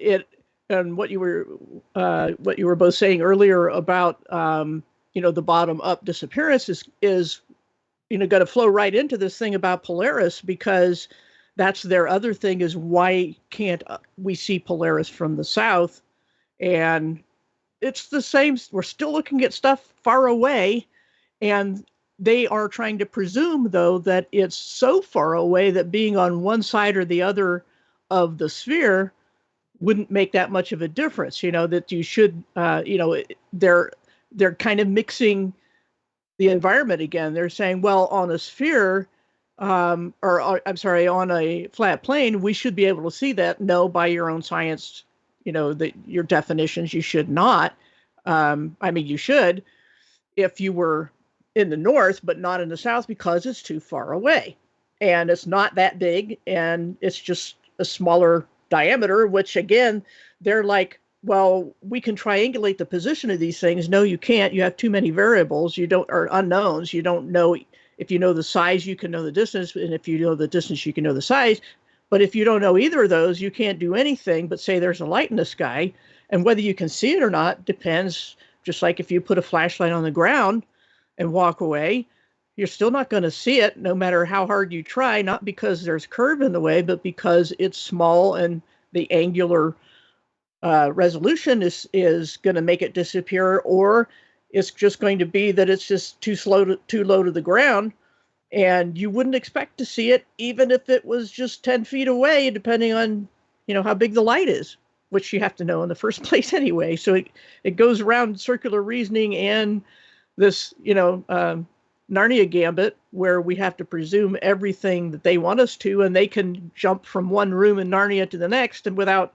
and what you were both saying earlier about the bottom up disappearance is going to flow right into this thing about Polaris, because that's their other thing, is why can't we see Polaris from the south? And it's the same. We're still looking at stuff far away, and they are trying to presume, though, that it's so far away that being on one side or the other of the sphere wouldn't make that much of a difference. That you should, they're kind of mixing the environment again. They're saying, well, on a sphere, on a flat plane, we should be able to see that. No, by your own science, your definitions, you should not. You should if you were in the north, but not in the south, because it's too far away. And it's not that big, and it's just a smaller diameter, which again, they're like, well, we can triangulate the position of these things. No, you can't. You have too many variables. Or unknowns. You don't know. If you know the size, you can know the distance. And if you know the distance, you can know the size. But if you don't know either of those, you can't do anything but say there's a light in the sky. And whether you can see it or not depends. Just like if you put a flashlight on the ground and walk away, you're still not going to see it, no matter how hard you try, not because there's curve in the way, but because it's small and the angular resolution is going to make it disappear, or it's just going to be that it's just too low to the ground, and you wouldn't expect to see it even if it was just 10 feet away, depending on how big the light is, which you have to know in the first place anyway. So it goes around circular reasoning and this Narnia gambit, where we have to presume everything that they want us to, and they can jump from one room in Narnia to the next and without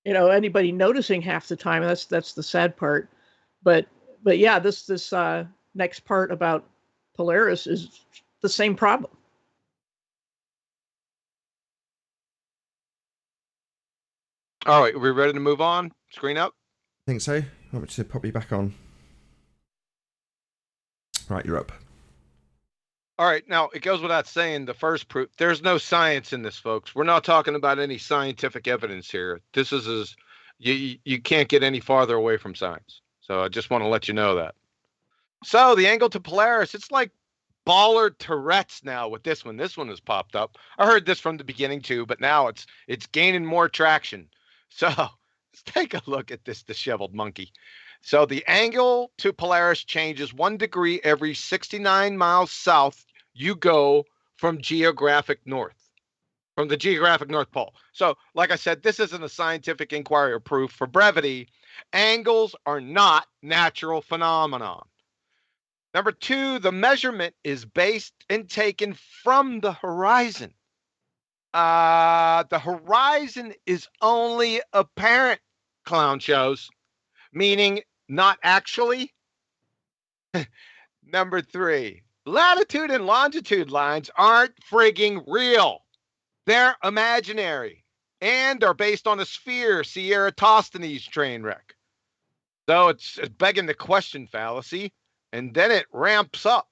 anybody noticing half the time. That's the sad part. But yeah, this next part about Polaris is the same problem. All right, are we ready to move on? Screen up? I think so. I want me to pop you back on. Right, you're up. All right, now it goes without saying, the first proof, there's no science in this, folks. We're not talking about any scientific evidence here. This is you can't get any farther away from science. So I just want to let you know that. So the angle to Polaris, it's like baller Tourette's now with this one. This one has popped up. I heard this from the beginning too, but now it's gaining more traction. So let's take a look at this disheveled monkey. So the angle to Polaris changes 1 degree every 69 miles south you go from geographic north, from the geographic North Pole. So like I said, this isn't a scientific inquiry or proof. For brevity, angles are not natural phenomenon. Number 2, the measurement is based and taken from the horizon. The horizon is only apparent, clown shows, meaning not actually. Number 3, latitude and longitude lines aren't frigging real. They're imaginary and are based on a sphere, see Eratosthenes train wreck. So it's begging the question fallacy, and then it ramps up.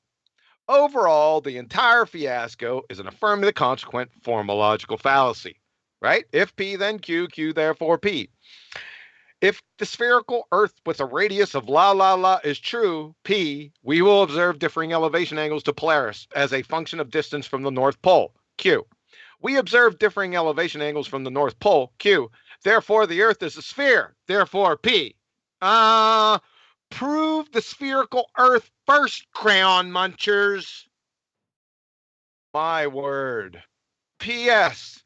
Overall, the entire fiasco is an affirmative consequent formological fallacy, right? If P, then Q, Q, therefore P. If the spherical Earth with a radius of la is true, P, we will observe differing elevation angles to Polaris as a function of distance from the North Pole, Q. We observe differing elevation angles from the North Pole, Q. Therefore, the Earth is a sphere, therefore P. Prove the spherical Earth first, crayon munchers. My word. P.S.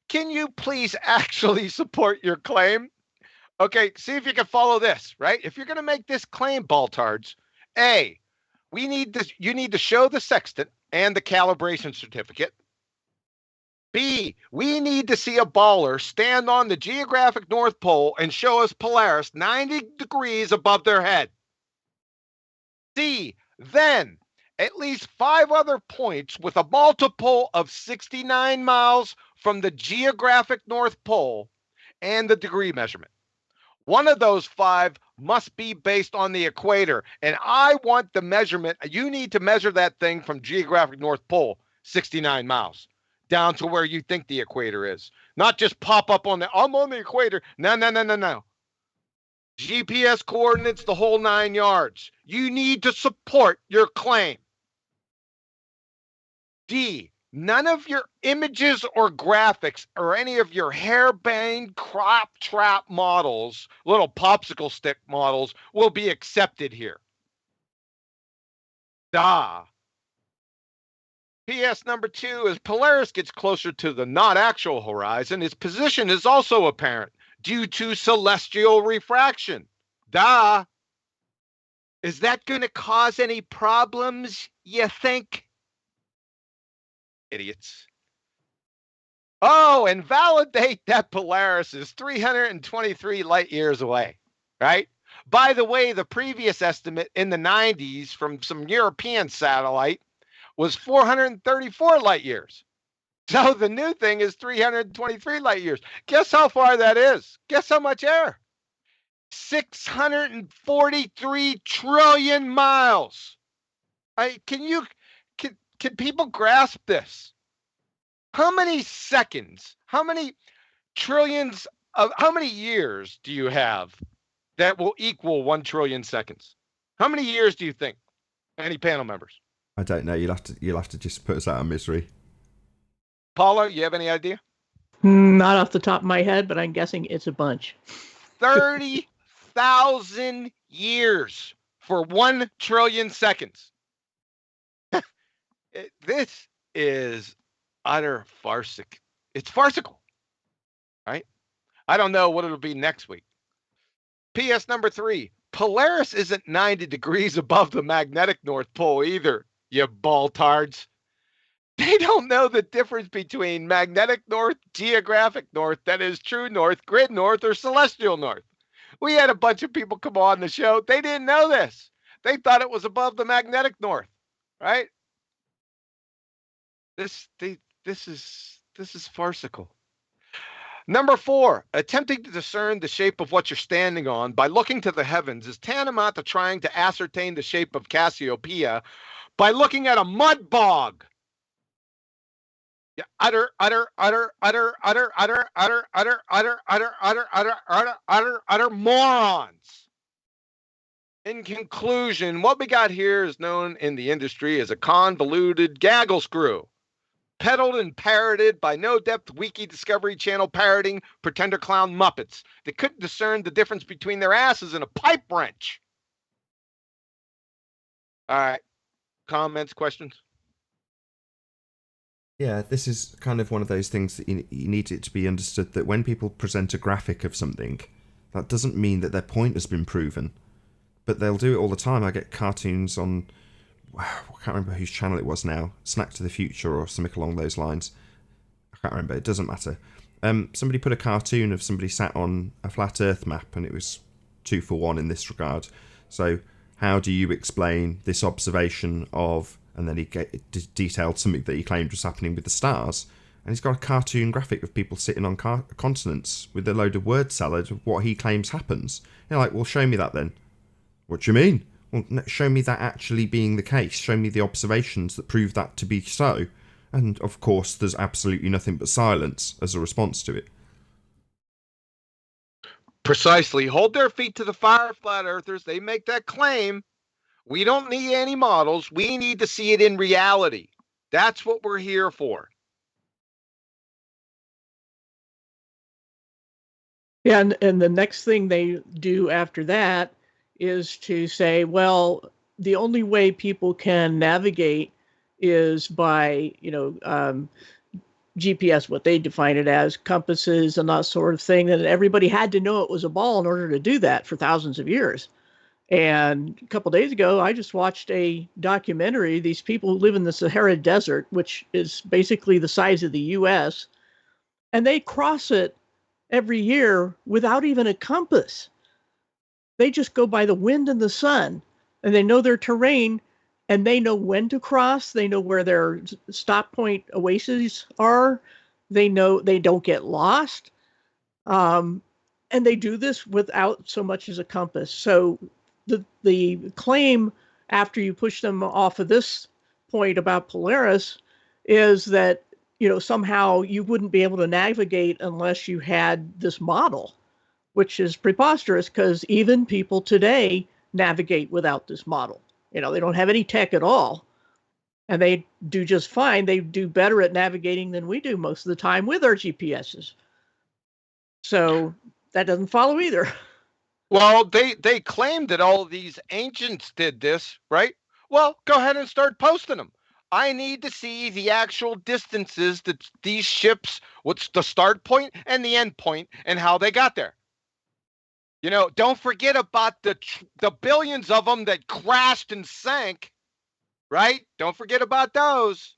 Can you please actually support your claim? Okay, see if you can follow this, right? If you're going to make this claim, Baltards, A, you need to show the sextant and the calibration certificate. B, we need to see a baller stand on the geographic North Pole and show us Polaris 90 degrees above their head. C, then at least 5 other points with a multiple of 69 miles from the geographic North Pole and the degree measurement. One of those 5 must be based on the equator, and I want the measurement. You need to measure that thing from geographic North Pole, 69 miles, down to where you think the equator is. Not just pop up on I'm on the equator. No. GPS coordinates, the whole 9 yards. You need to support your claim. D, none of your images or graphics or any of your harebrained crop trap models, little popsicle stick models, will be accepted here. PS number 2, as Polaris gets closer to the not actual horizon, its position is also apparent due to celestial refraction. Is that going to cause any problems, you think? Idiots. Oh, and validate that Polaris is 323 light years away, right? By the way, the previous estimate in the 90s from some European satellite was 434 light years. So the new thing is 323 light years. Guess how far that is? Guess how much air? 643 trillion miles. Can people grasp this? How many seconds, how many trillions of, how many years do you have that will equal 1 trillion seconds? How many years do you think? Any panel members? I don't know. You'll have to just put us out of misery. Paula, you have any idea? Not off the top of my head, but I'm guessing it's a bunch. 30,000 years for 1 trillion seconds. This is utter farcic. It's farcical, right? I don't know what it'll be next week. PS number 3, Polaris isn't 90 degrees above the magnetic North Pole either, you baltards. They don't know the difference between magnetic north, geographic north, that is true north, grid north, or celestial north. We had a bunch of people come on the show. They didn't know this. They thought it was above the magnetic north, right? This is farcical. Number 4, attempting to discern the shape of what you're standing on by looking to the heavens is tantamount to trying to ascertain the shape of Cassiopeia by looking at a mud bog. Yeah, utter morons. In conclusion, what we got here is known in the industry as a convoluted gaggle screw, peddled and parroted by no-depth wiki Discovery Channel parroting pretender clown Muppets that couldn't discern the difference between their asses and a pipe wrench. All right, comments, questions? Yeah, this is kind of one of those things that you need it to be understood that when people present a graphic of something, that doesn't mean that their point has been proven. But they'll do it all the time. I get cartoons on, I can't remember whose channel it was now, Snack to the Future or something along those lines. I can't remember, it doesn't matter. Somebody put a cartoon of somebody sat on a flat earth map and it was 2 for 1 in this regard. So how do you explain this observation of, and then he detailed something that he claimed was happening with the stars, and he's got a cartoon graphic of people sitting on continents with a load of word salad of what he claims happens. You're like, well, show me that then. What do you mean? Well, show me that actually being the case. Show me the observations that prove that to be so. And, of course, there's absolutely nothing but silence as a response to it. Precisely. Hold their feet to the fire, flat earthers. They make that claim. We don't need any models. We need to see it in reality. That's what we're here for. Yeah, and the next thing they do after that is to say, well, the only way people can navigate is by, GPS, what they define it as, compasses and that sort of thing. And everybody had to know it was a ball in order to do that for thousands of years. And a couple of days ago, I just watched a documentary. These people who live in the Sahara Desert, which is basically the size of the U.S., and they cross it every year without even a compass. They just go by the wind and the sun, and they know their terrain, and they know when to cross. They know where their stop point oases are. They know they don't get lost. And they do this without so much as a compass. So the claim after you push them off of this point about Polaris is that somehow you wouldn't be able to navigate unless you had this model, which is preposterous because even people today navigate without this model. They don't have any tech at all, and they do just fine. They do better at navigating than we do most of the time with our GPSs. So that doesn't follow either. Well, they claim that all of these ancients did this, right? Well, go ahead and start posting them. I need to see the actual distances that these ships, what's the start point and the end point, and how they got there. Don't forget about the billions of them that crashed and sank, right? Don't forget about those.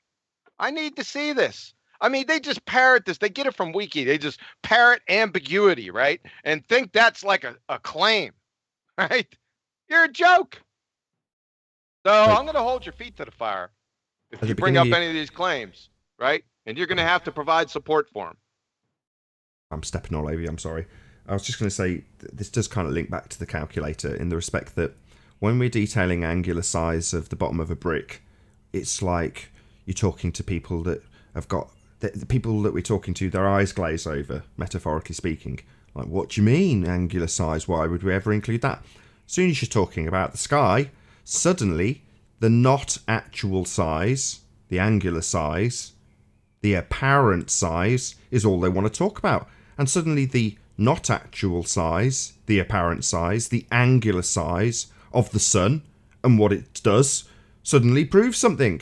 I need to see this. I mean, they just parrot this. They get it from Wiki. They just parrot ambiguity, right? And think that's like a claim, right? You're a joke. So I'm going to hold your feet to the fire if you bring up any of these claims, right? And you're going to have to provide support for them. I'm stepping all over you. I'm sorry. I was just going to say, this does kind of link back to the calculator in the respect that when we're detailing angular size of the bottom of a brick, it's like you're talking to people that have got, the people that we're talking to, their eyes glaze over, metaphorically speaking. Like, what do you mean, angular size? Why would we ever include that? As soon as you're talking about the sky, suddenly the not actual size, the angular size, the apparent size is all they want to talk about. And suddenly the not actual size, the apparent size, the angular size of the sun and what it does suddenly proves something.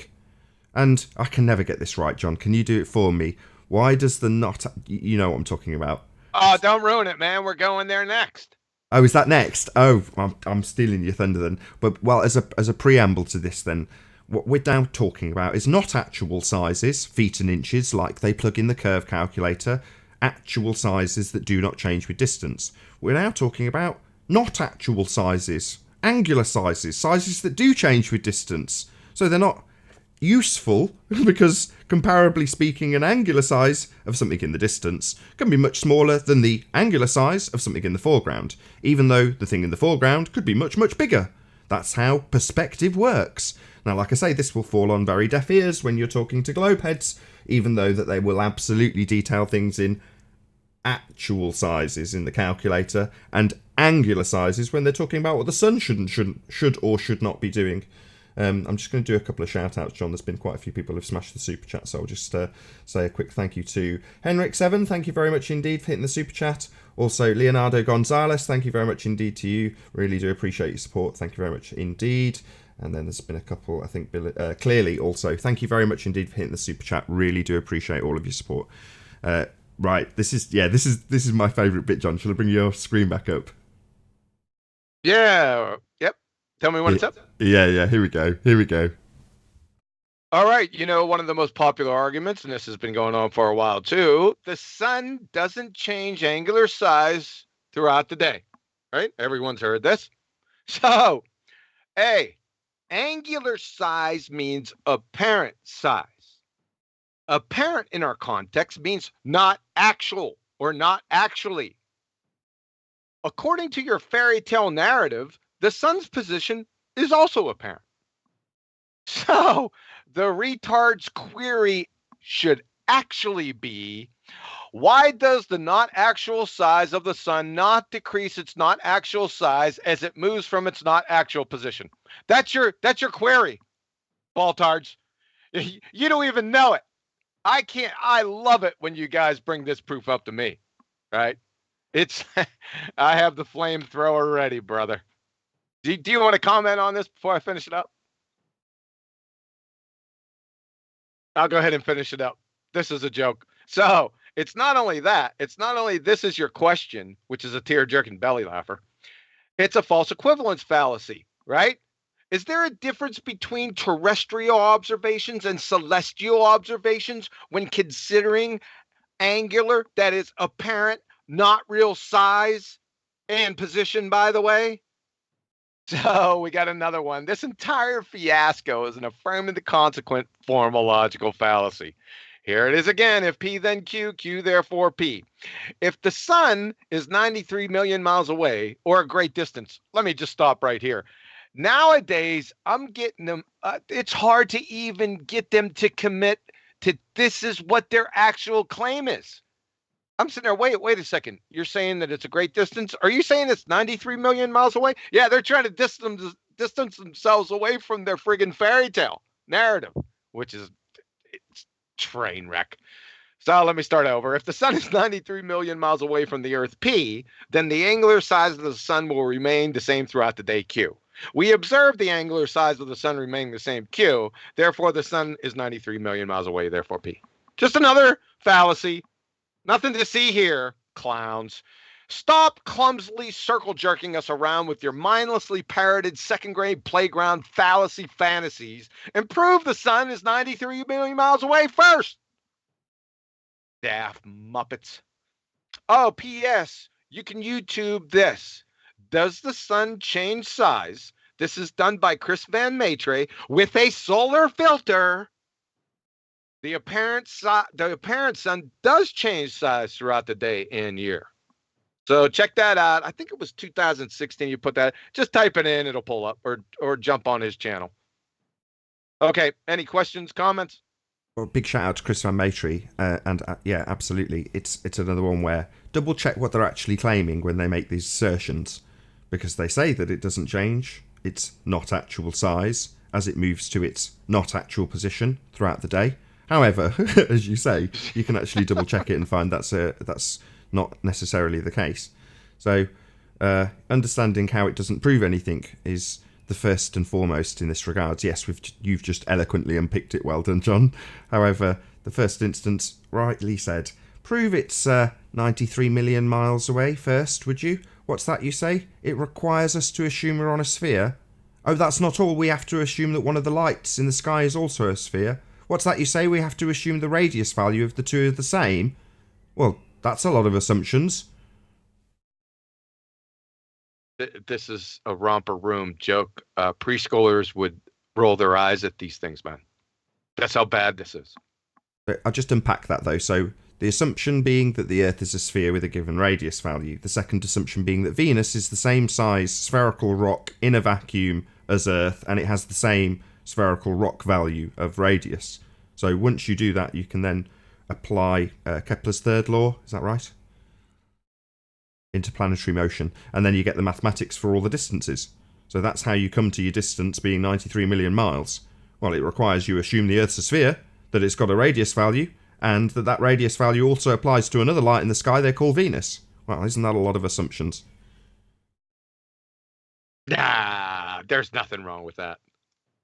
And I can never get this right, John. Can you do it for me? Why does the not... You know what I'm talking about. Oh, don't ruin it, man. We're going there next. Oh, is that next? Oh, I'm stealing your thunder then. But, well, as a preamble to this then, what we're now talking about is not actual sizes, feet and inches, like they plug in the curve calculator, actual sizes that do not change with distance. We're now talking about not actual sizes, angular sizes, sizes that do change with distance. So they're not useful because, comparably speaking, an angular size of something in the distance can be much smaller than the angular size of something in the foreground, even though the thing in the foreground could be much, much bigger. That's how perspective works. Now, like I say, this will fall on very deaf ears when you're talking to globeheads, even though that they will absolutely detail things in actual sizes in the calculator and angular sizes when they're talking about what the sun should or should not be doing. I'm just going to do a couple of shout outs, John. There's been quite a few people who've smashed the super chat, so I'll just say a quick thank you to Henrik7. Thank you very much indeed for hitting the super chat. Also, Leonardo Gonzalez, thank you very much indeed to you. Really do appreciate your support. Thank you very much indeed. And then there's been a couple, I think, Clearly also. Thank you very much indeed for hitting the super chat. Really do appreciate all of your support. Right, this is my favourite bit, John. Shall I bring your screen back up? Yeah. Yep. Tell me when it's up. Yeah. Here we go. All right. One of the most popular arguments, and this has been going on for a while too, the sun doesn't change angular size throughout the day. Right? Everyone's heard this. So, A, angular size means apparent size. Apparent in our context means not actual or not actually. According to your fairy tale narrative, the sun's position is also apparent. So the retard's query should actually be, why does the not actual size of the sun not decrease its not actual size as it moves from its not actual position? That's your query, baltards. You don't even know it. I love it when you guys bring this proof up to me, right? I have the flamethrower ready, brother. Do you want to comment on this before I finish it up? I'll go ahead and finish it up. This is a joke. So it's not only that, this is your question, which is a tear-jerking belly laugher. It's a false equivalence fallacy, right? Is there a difference between terrestrial observations and celestial observations when considering angular, that is apparent, not real size and position, by the way? So we got another one. This entire fiasco is an affirmative consequent formological fallacy. Here it is again. If P then Q, Q therefore P. If the sun is 93 million miles away or a great distance, let me just stop right here. Nowadays, I'm getting them. It's hard to even get them to commit this is what their actual claim is. I'm sitting there, wait a second. You're saying that it's a great distance? Are you saying it's 93 million miles away? Yeah, they're trying to distance themselves away from their friggin' fairy tale narrative, which is it's train wreck. So let me start over. If the sun is 93 million miles away from the Earth, P, then the angular size of the sun will remain the same throughout the day, Q. We observe the angular size of the sun remaining the same, Q. Therefore, the sun is 93 million miles away, therefore P. Just another fallacy. Nothing to see here, clowns. Stop clumsily circle jerking us around with your mindlessly parroted second grade playground fallacy fantasies and prove the sun is 93 million miles away first. Daft Muppets. Oh, P.S. You can YouTube this. Does the sun change size? This is done by Chris Van Maitre with a solar filter. The apparent sun does change size throughout the day and year. So check that out. I think it was 2016 you put that. Just type it in, it'll pull up, or jump on his channel. Okay, any questions, comments? Well, big shout out to Chris Van Maitre, and yeah, absolutely. It's another one where double check what they're actually claiming when they make these assertions, because they say that it doesn't change its not actual size as it moves to its not actual position throughout the day. However, as you say, you can actually double check it and find that's not necessarily the case. So understanding how it doesn't prove anything is the first and foremost in this regard. Yes, you've just eloquently unpicked it. Well done, John. However, the first instance rightly said, prove it's 93 million miles away first, would you? What's that you say? It requires us to assume we're on a sphere? Oh, that's not all. We have to assume that one of the lights in the sky is also a sphere. What's that you say? We have to assume the radius value of the two are the same? Well, that's a lot of assumptions. This is a romper room joke. Preschoolers would roll their eyes at these things, man. That's how bad this is. I'll just unpack that, though. So the assumption being that the Earth is a sphere with a given radius value. The second assumption being that Venus is the same size spherical rock in a vacuum as Earth, and it has the same spherical rock value of radius. So once you do that, you can then apply Kepler's third law, is that right? Interplanetary motion, and then you get the mathematics for all the distances. So that's how you come to your distance being 93 million miles. Well, it requires you assume the Earth's a sphere, that it's got a radius value, and that radius value also applies to another light in the sky they call Venus. Well, isn't that a lot of assumptions? Nah, there's nothing wrong with that.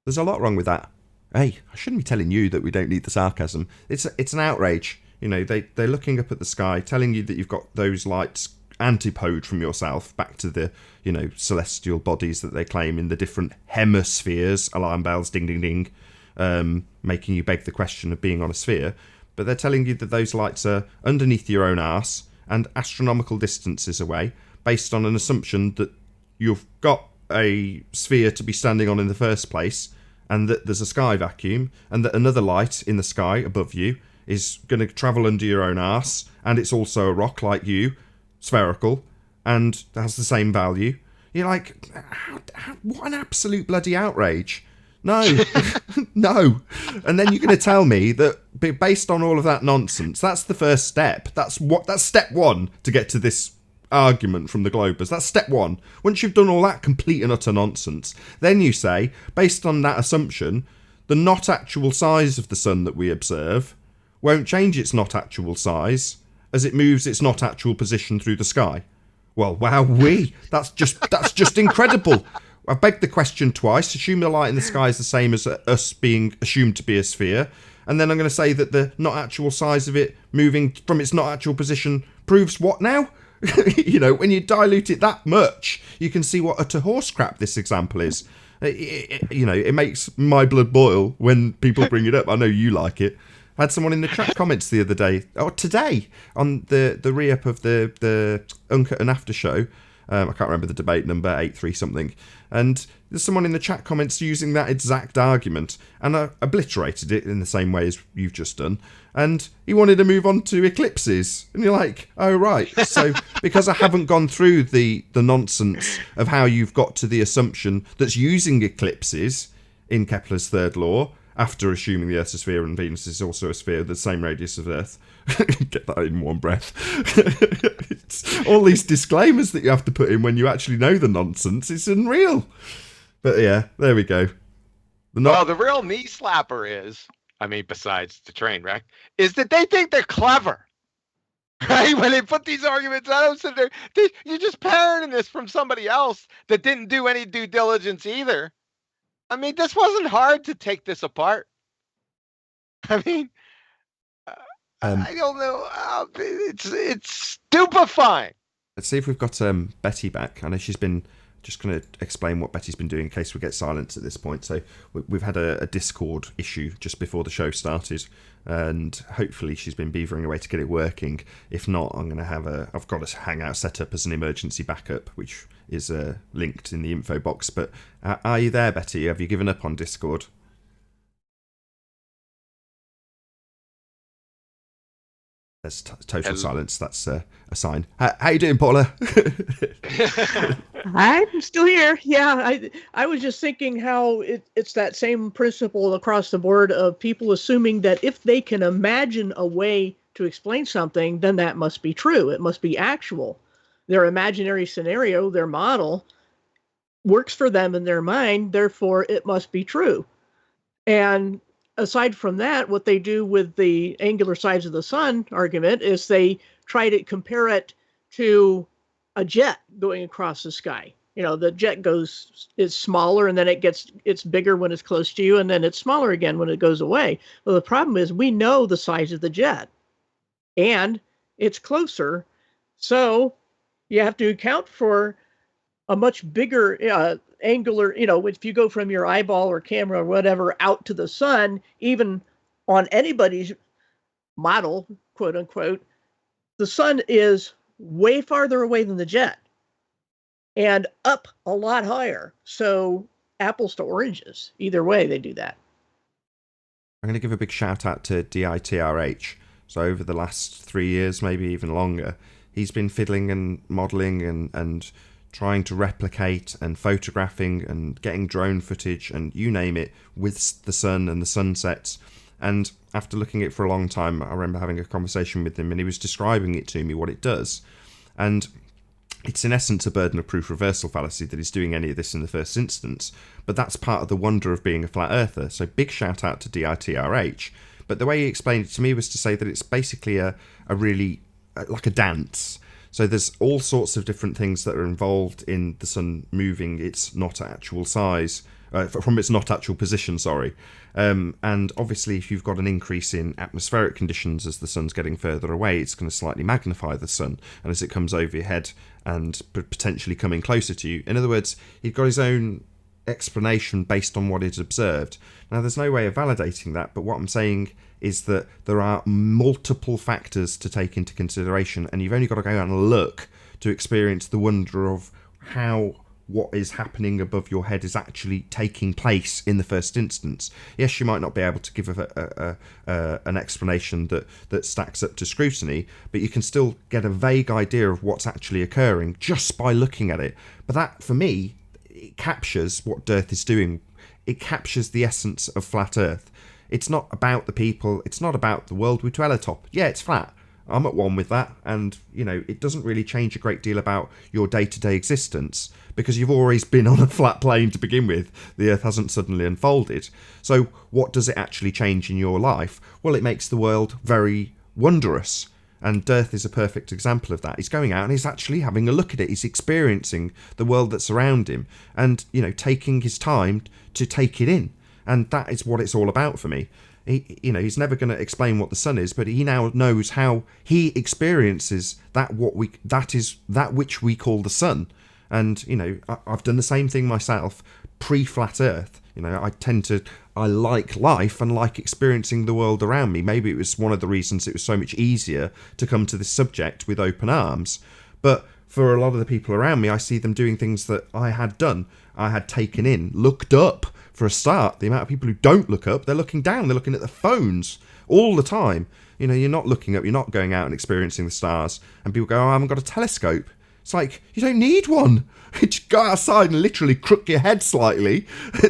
There's a lot wrong with that. Hey, I shouldn't be telling you that we don't need the sarcasm. It's an outrage. You know, they're looking up at the sky, telling you that you've got those lights antipode from yourself back to the, you know, celestial bodies that they claim in the different hemispheres. Alarm bells, ding, ding, ding, making you beg the question of being on a sphere. But they're telling you that those lights are underneath your own arse and astronomical distances away, based on an assumption that you've got a sphere to be standing on in the first place, and that there's a sky vacuum, and that another light in the sky above you is going to travel under your own arse, and it's also a rock like you, spherical, and has the same value. You're like, what an absolute bloody outrage. No, no. And then you're going to tell me that based on all of that nonsense, that's the first step. That's step one to get to this argument from the Globers. That's step one. Once you've done all that complete and utter nonsense, then you say, based on that assumption, the not actual size of the sun that we observe won't change its not actual size as it moves its not actual position through the sky. Well, wowee, that's just incredible. I begged the question twice. Assume the light in the sky is the same as us being assumed to be a sphere, and then I'm going to say that the not actual size of it moving from its not actual position proves what now? You know, when you dilute it that much, you can see what utter horse crap this example is. You know, it makes my blood boil when people bring it up. I know you like it. I had someone in the chat comments the other day, or today, on the re-up of the Uncut and After show. I can't remember the debate number, 83 something. And there's someone in the chat comments using that exact argument, and I obliterated it in the same way as you've just done. And he wanted to move on to eclipses. And you're like, oh, right. So because I haven't gone through the nonsense of how you've got to the assumption that's using eclipses in Kepler's third law, after assuming the Earth's a sphere and Venus is also a sphere, the same radius of Earth. Get that in one breath. It's all these disclaimers that you have to put in when you actually know the nonsense. It's unreal. But yeah, there we go. Well, the real knee slapper is, I mean, besides the train wreck, is that they think they're clever. Right? When they put these arguments out, so you're just parroting this from somebody else that didn't do any due diligence either. I mean, this wasn't hard to take this apart. I mean, I don't know. It's stupefying. Let's see if we've got Betty back. I know she's been just going to explain what Betty's been doing in case we get silence at this point. So we've had a Discord issue just before the show started, and hopefully she's been beavering away to get it working. If not, I'm going to have I've got a Hangout set up as an emergency backup, which is linked in the info box. But are you there, Betty? Have you given up on Discord? There's total silence. That's a sign. How you doing, Paula? I'm still here. Yeah, I was just thinking how it's that same principle across the board of people assuming that if they can imagine a way to explain something, then that must be true. It must be actual. Their imaginary scenario, their model, works for them in their mind, therefore it must be true. And aside from that, what they do with the angular size of the sun argument is they try to compare it to a jet going across the sky. You know, the jet is smaller, and then it's bigger when it's close to you, and then it's smaller again when it goes away. Well, the problem is we know the size of the jet, and it's closer, so you have to account for a much bigger angular, if you go from your eyeball or camera or whatever out to the sun, even on anybody's model, quote unquote, the sun is way farther away than the jet and up a lot higher. So apples to oranges. Either way, they do that. I'm going to give a big shout out to DITRH. So over the last 3 years, maybe even longer, he's been fiddling and modelling and trying to replicate and photographing and getting drone footage and you name it with the sun and the sunsets. And after looking at it for a long time, I remember having a conversation with him and he was describing it to me, what it does. And it's in essence a burden of proof reversal fallacy that he's doing any of this in the first instance. But that's part of the wonder of being a flat earther. So big shout out to DITRH. But the way he explained it to me was to say that it's basically a really like a dance. So there's all sorts of different things that are involved in the sun moving its not actual size, from its not actual position, sorry. And obviously if you've got an increase in atmospheric conditions as the sun's getting further away, it's going to slightly magnify the sun. And as it comes over your head and potentially coming closer to you. In other words, he's got his own explanation based on what he's observed. Now there's no way of validating that, but what I'm saying is that there are multiple factors to take into consideration, and you've only got to go out and look to experience the wonder of how what is happening above your head is actually taking place in the first instance. Yes, you might not be able to give an explanation that stacks up to scrutiny, but you can still get a vague idea of what's actually occurring just by looking at it. But that, for me, it captures what Dearth is doing. It captures the essence of flat Earth. It's not about the people. It's not about the world we dwell atop. Yeah, it's flat. I'm at one with that. And, it doesn't really change a great deal about your day-to-day existence because you've always been on a flat plane to begin with. The Earth hasn't suddenly unfolded. So what does it actually change in your life? Well, it makes the world very wondrous. And Dearth is a perfect example of that. He's going out and he's actually having a look at it. He's experiencing the world that's around him and, taking his time to take it in. And that is what it's all about for me. He's never going to explain what the sun is, but he now knows how he experiences that which we call the sun. And, I've done the same thing myself pre-flat Earth. I like life and like experiencing the world around me. Maybe it was one of the reasons it was so much easier to come to this subject with open arms. But for a lot of the people around me, I see them doing things that I had done. I had taken in, looked up. For a start, the amount of people who don't look up, they're looking down, they're looking at their phones all the time. You're not looking up, you're not going out and experiencing the stars. And people go, I haven't got a telescope. It's like, you don't need one. Just go outside and literally crook your head slightly.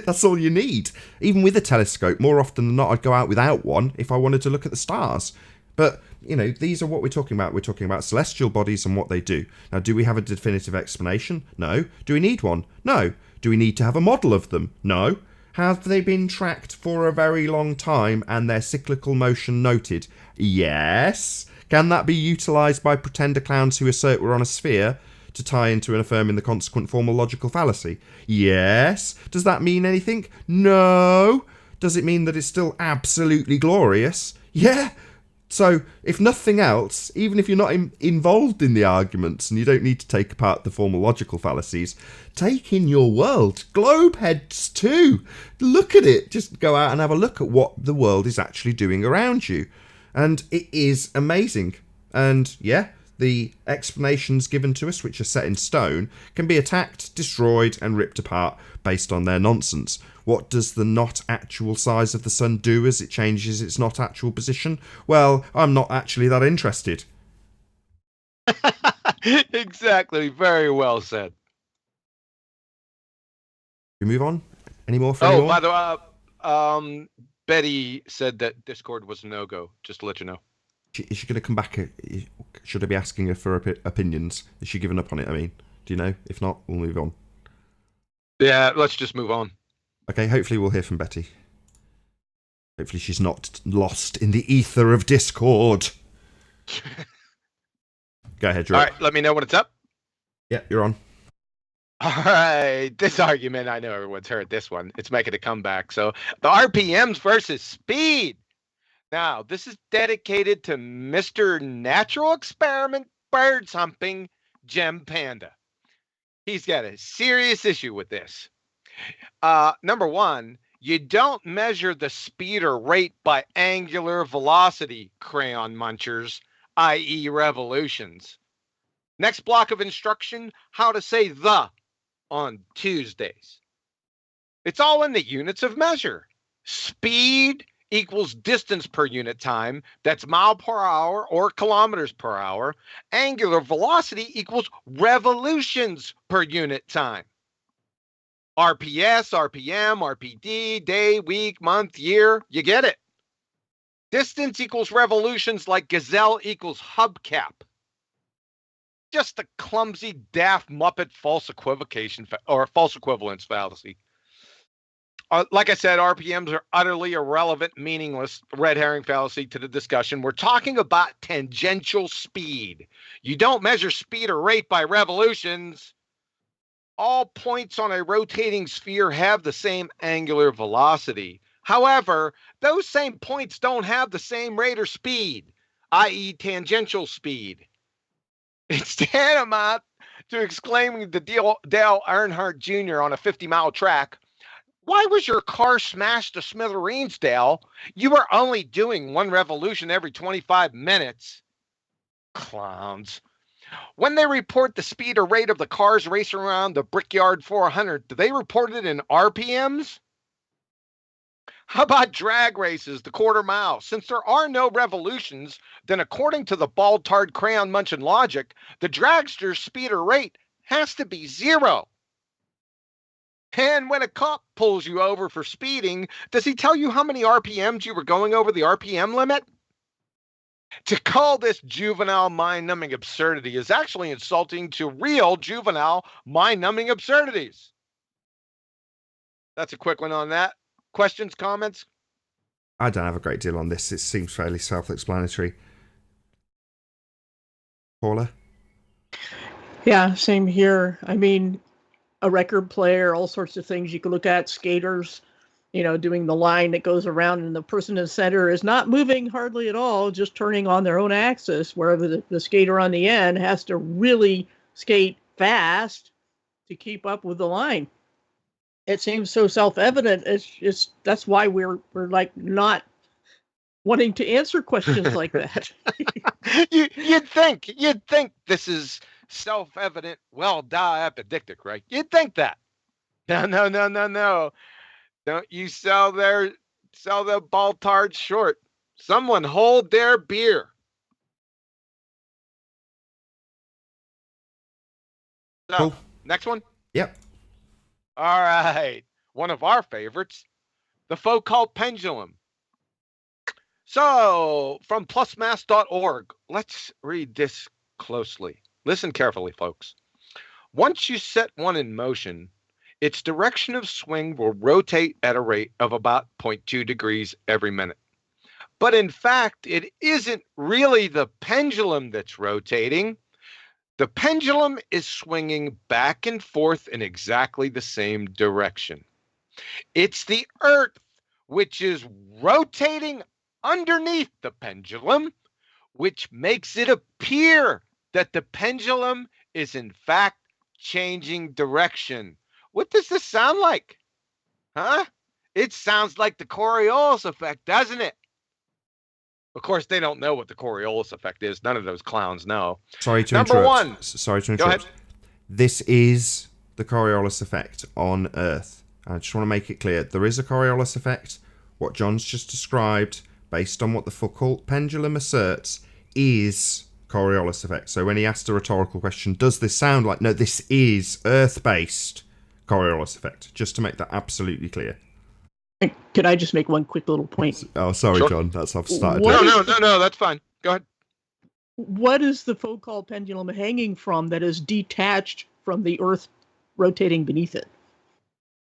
That's all you need. Even with a telescope, more often than not, I'd go out without one if I wanted to look at the stars. But, you know, these are what we're talking about. We're talking about celestial bodies and what they do. Now, do we have a definitive explanation? No. Do we need one? No. Do we need to have a model of them? No. Have they been tracked for a very long time and their cyclical motion noted? Yes. Can that be utilised by pretender clowns who assert we're on a sphere to tie into and affirming the consequent formal logical fallacy? Yes. Does that mean anything? No. Does it mean that it's still absolutely glorious? Yeah. So, if nothing else, even if you're not involved in the arguments and you don't need to take apart the formal logical fallacies, take in your world. Globe heads too. Look at it. Just go out and have a look at what the world is actually doing around you. And it is amazing. And yeah, the explanations given to us, which are set in stone, can be attacked, destroyed, and ripped apart based on their nonsense. What does the not actual size of the sun do as it changes its not actual position? Well, I'm not actually that interested. Exactly. Very well said. We move on? Any more for anyone? By the way, Betty said that Discord was a no-go, just to let you know. Is she going to come back? Should I be asking her for opinions? Is she giving up on it, I mean? Do you know? If not, we'll move on. Yeah, let's just move on. Okay, hopefully we'll hear from Betty. Hopefully she's not lost in the ether of Discord. Go ahead, Drew. All right, let me know when it's up. Yeah, you're on. All right, this argument, I know everyone's heard this one. It's making a comeback. So the RPMs versus speed. Now, this is dedicated to Mr. Natural Experiment Bird Humping Gem Panda. He's got a serious issue with this. Number one, you don't measure the speed or rate by angular velocity, crayon munchers, i.e. revolutions. Next block of instruction, how to say the on Tuesdays. It's all in the units of measure. Speed equals distance per unit time. That's mile per hour or kilometers per hour. Angular velocity equals revolutions per unit time. RPS, RPM, RPD, day, week, month, year. You get it. Distance equals revolutions like gazelle equals hubcap. Just a clumsy, daft, muppet false equivocation or false equivalence fallacy. Like I said, RPMs are utterly irrelevant, meaningless red herring fallacy to the discussion. We're talking about tangential speed. You don't measure speed or rate by revolutions. All points on a rotating sphere have the same angular velocity. However, those same points don't have the same rate or speed, i.e. tangential speed. It's tantamount to exclaiming to Dale Earnhardt Jr. on a 50-mile track, "Why was your car smashed to smithereens, Dale? You were only doing one revolution every 25 minutes. Clowns. When they report the speed or rate of the cars racing around the Brickyard 400, do they report it in RPMs? How about drag races, the quarter mile? Since there are no revolutions, then according to the bald-tard crayon munching logic, the dragster's speed or rate has to be 0. And when a cop pulls you over for speeding, does he tell you how many RPMs you were going over the RPM limit? To call this juvenile mind-numbing absurdity is actually insulting to real juvenile mind-numbing absurdities. That's a quick one on that. Questions, comments? I don't have a great deal on this. It seems fairly self-explanatory. Paula? Yeah, same here. I mean, a record player, all sorts of things you could look at, skaters, doing the line that goes around and the person in the center is not moving hardly at all, just turning on their own axis, wherever the skater on the end has to really skate fast to keep up with the line. It seems so self-evident. That's why we're like not wanting to answer questions like that. You'd think this is self-evident, epidictic, right? You'd think that. No. Don't you sell the bald-tard short. Someone hold their beer. So, Cool. next one. Yep. All right. One of our favorites, the Foucault pendulum. So, from plusmass.org, let's read this closely. Listen carefully, folks. Once you set one in motion, its direction of swing will rotate at a rate of about 0.2 degrees every minute. But in fact, it isn't really the pendulum that's rotating. The pendulum is swinging back and forth in exactly the same direction. It's the Earth which is rotating underneath the pendulum, which makes it appear that the pendulum is in fact changing direction. What does this sound like? Huh? It sounds like the Coriolis effect, doesn't it? Of course, they don't know what the Coriolis effect is. None of those clowns know. Sorry to Number interrupt. one. Sorry to Go interrupt. ahead. This is the Coriolis effect on Earth. I just want to make it clear. There is a Coriolis effect. What John's just described, based on what the Foucault pendulum asserts, is Coriolis effect. So when he asked a rhetorical question, does this sound like... No, this is Earth-based Coriolis effect. Just to make that absolutely clear. Could I just make one quick little point? Oh, sorry, Sure. John. I've started. What- No, that's fine. Go ahead. What is the Foucault pendulum hanging from that is detached from the Earth rotating beneath it?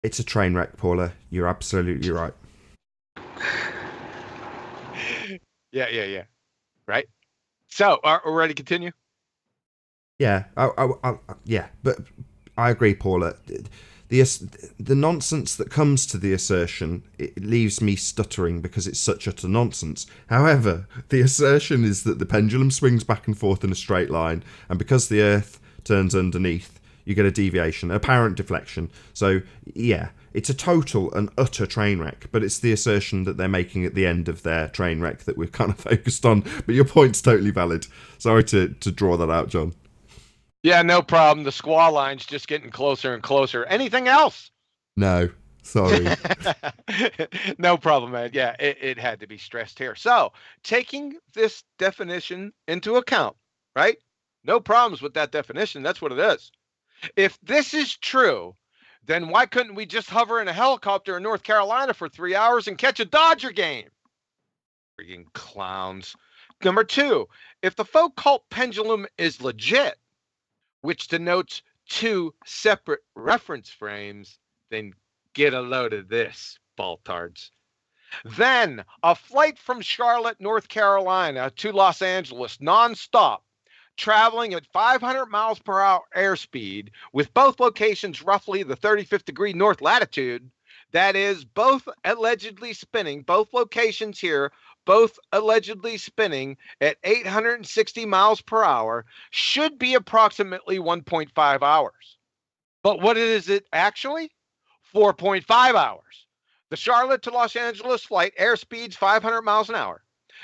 It's a train wreck, Paula. You're absolutely right. Yeah. Right? So, are we ready to continue? Yeah, yeah, but I agree, Paula. The nonsense that comes to the assertion, it leaves me stuttering because it's such utter nonsense. However, the assertion is that the pendulum swings back and forth in a straight line, and because the Earth turns underneath, you get a deviation, apparent deflection. So, yeah, it's a total and utter train wreck, but it's the assertion that they're making at the end of their train wreck that we've kind of focused on. But your point's totally valid. Sorry to draw that out, John. Yeah, no problem. The squaw line's just getting closer and closer. Anything else? No, sorry. No problem, man. Yeah, it had to be stressed here. So, taking this definition into account, right? No problems with that definition. That's what it is. If this is true, then why couldn't we just hover in a helicopter in North Carolina for 3 hours and catch a Dodger game? Freaking clowns. Number two, if the Foucault pendulum is legit, which denotes two separate reference frames, then get a load of this, baltards. Then a flight from Charlotte, North Carolina to Los Angeles nonstop, traveling at 500 miles per hour airspeed with both locations roughly the 35th degree north latitude, that is, both allegedly spinning, both locations here, both allegedly spinning at 860 miles per hour, should be approximately 1.5 hours. But what is it actually? 4.5 hours. The Charlotte to Los Angeles flight, airspeed's 500 miles an hour.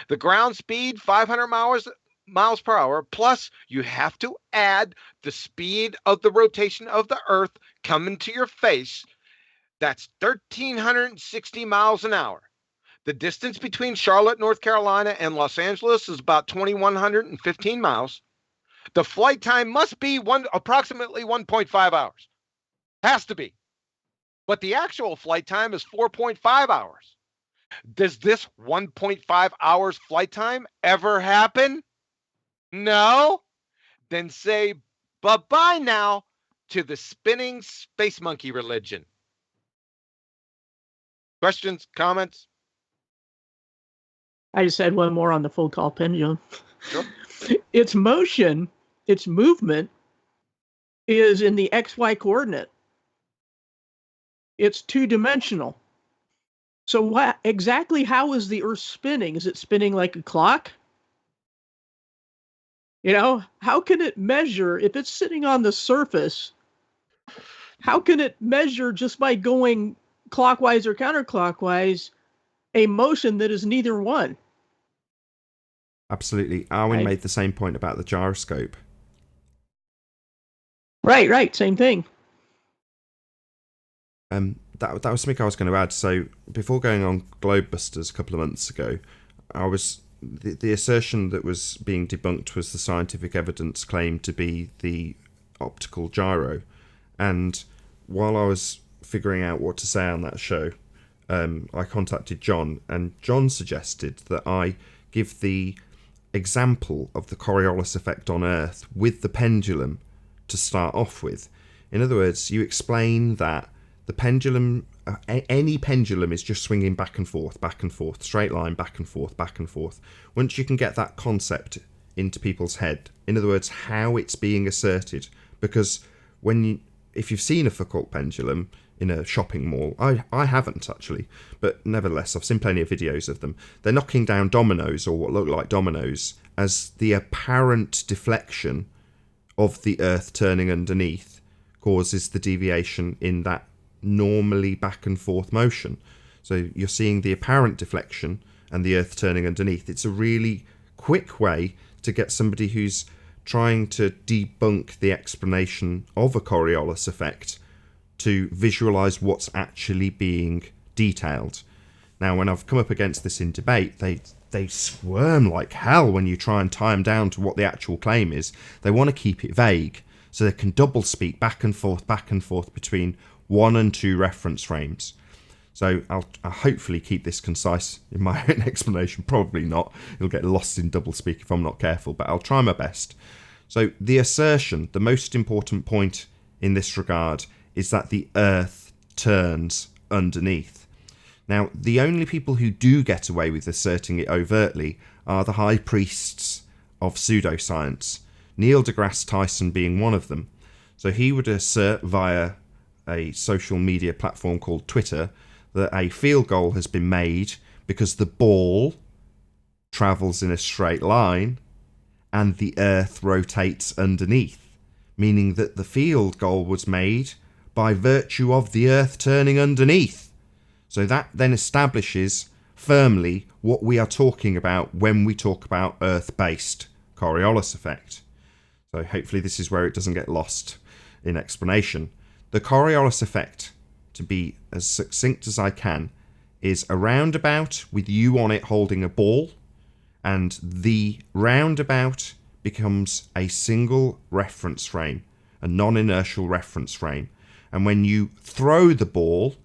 The ground speed, 500 miles per hour, plus you have to add the speed of the rotation of the Earth coming to your face. That's 1,360 miles an hour. The distance between Charlotte, North Carolina and Los Angeles is about 2,115 miles. The flight time must be approximately 1.5 hours. Has to be. But the actual flight time is 4.5 hours. Does this 1.5 hours flight time ever happen? No? Then say bye-bye now to the spinning space monkey religion. Questions, comments? I just had one more on the Foucault pendulum. Sure. Its motion, its movement, is in the XY coordinate. It's two-dimensional. So exactly how is the Earth spinning? Is it spinning like a clock? You know, how can it measure, if it's sitting on the surface, how can it measure just by going clockwise or counterclockwise a motion that is neither one? Absolutely. Arwen made the same point about the gyroscope. Right, same thing. That was something I was going to add. So before going on BALLBUSTERS a couple of months ago, the assertion that was being debunked was the scientific evidence claimed to be the optical gyro. And while I was figuring out what to say on that show, I contacted John, and John suggested that I give the example of the Coriolis effect on Earth with the pendulum to start off with. In other words, you explain that the pendulum, any pendulum is just swinging back and forth, straight line, back and forth, back and forth. Once you can get that concept into people's head, in other words, how it's being asserted, because if you've seen a Foucault pendulum in a shopping mall, I haven't actually, but nevertheless, I've seen plenty of videos of them. They're knocking down dominoes, or what look like dominoes, as the apparent deflection of the Earth turning underneath causes the deviation in that normally back and forth motion. So you're seeing the apparent deflection and the Earth turning underneath. It's a really quick way to get somebody who's trying to debunk the explanation of a Coriolis effect to visualize what's actually being detailed. Now, when I've come up against this in debate, they squirm like hell when you try and tie them down to what the actual claim is. They want to keep it vague, so they can double speak back and forth between 1 and 2 reference frames. So I'll hopefully keep this concise in my own explanation. Probably not. It'll get lost in double speak if I'm not careful, but I'll try my best. So the assertion, the most important point in this regard, is that the Earth turns underneath. Now, the only people who do get away with asserting it overtly are the high priests of pseudoscience, Neil deGrasse Tyson being one of them. So he would assert via a social media platform called Twitter that a field goal has been made because the ball travels in a straight line and the Earth rotates underneath, meaning that the field goal was made by virtue of the Earth turning underneath. So that then establishes firmly what we are talking about when we talk about Earth-based Coriolis effect. So hopefully this is where it doesn't get lost in explanation. The Coriolis effect, to be as succinct as I can, is a roundabout with you on it holding a ball, and the roundabout becomes a single reference frame, a non-inertial reference frame. And when you throw the ball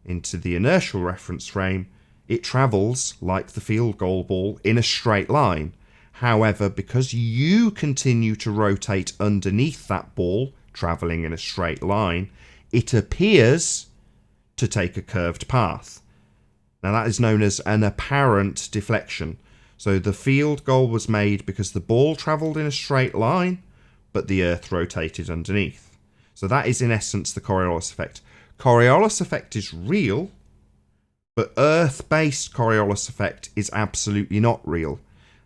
into the inertial reference frame, it travels like the field goal ball in a straight line. However, because you continue to rotate underneath that ball, travelling in a straight line, it appears to take a curved path. Now that is known as an apparent deflection. So the field goal was made because the ball travelled in a straight line, but the Earth rotated underneath. So that is in essence the Coriolis effect. Coriolis effect is real, but Earth-based Coriolis effect is absolutely not real.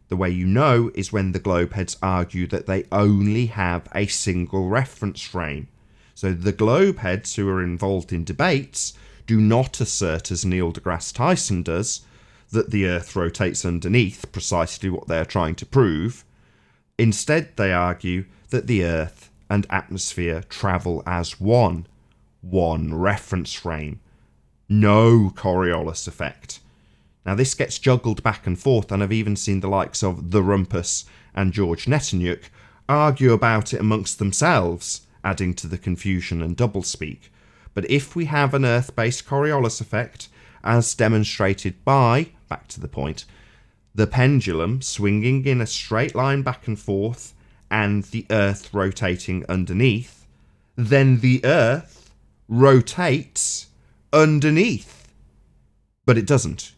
The way you know is when the globeheads argue that they only have a single reference frame. So the globeheads who are involved in debates do not assert, as Neil deGrasse Tyson does, that the Earth rotates underneath, precisely what they're trying to prove. Instead, they argue that the Earth and atmosphere travel as one reference frame. No Coriolis effect. Now this gets juggled back and forth, and I've even seen the likes of The Rumpus and George Netanyuk argue about it amongst themselves, adding to the confusion and doublespeak. But if we have an Earth-based Coriolis effect, as demonstrated by, back to the point, the pendulum swinging in a straight line back and forth and the Earth rotating underneath, then the Earth rotates underneath. But it doesn't.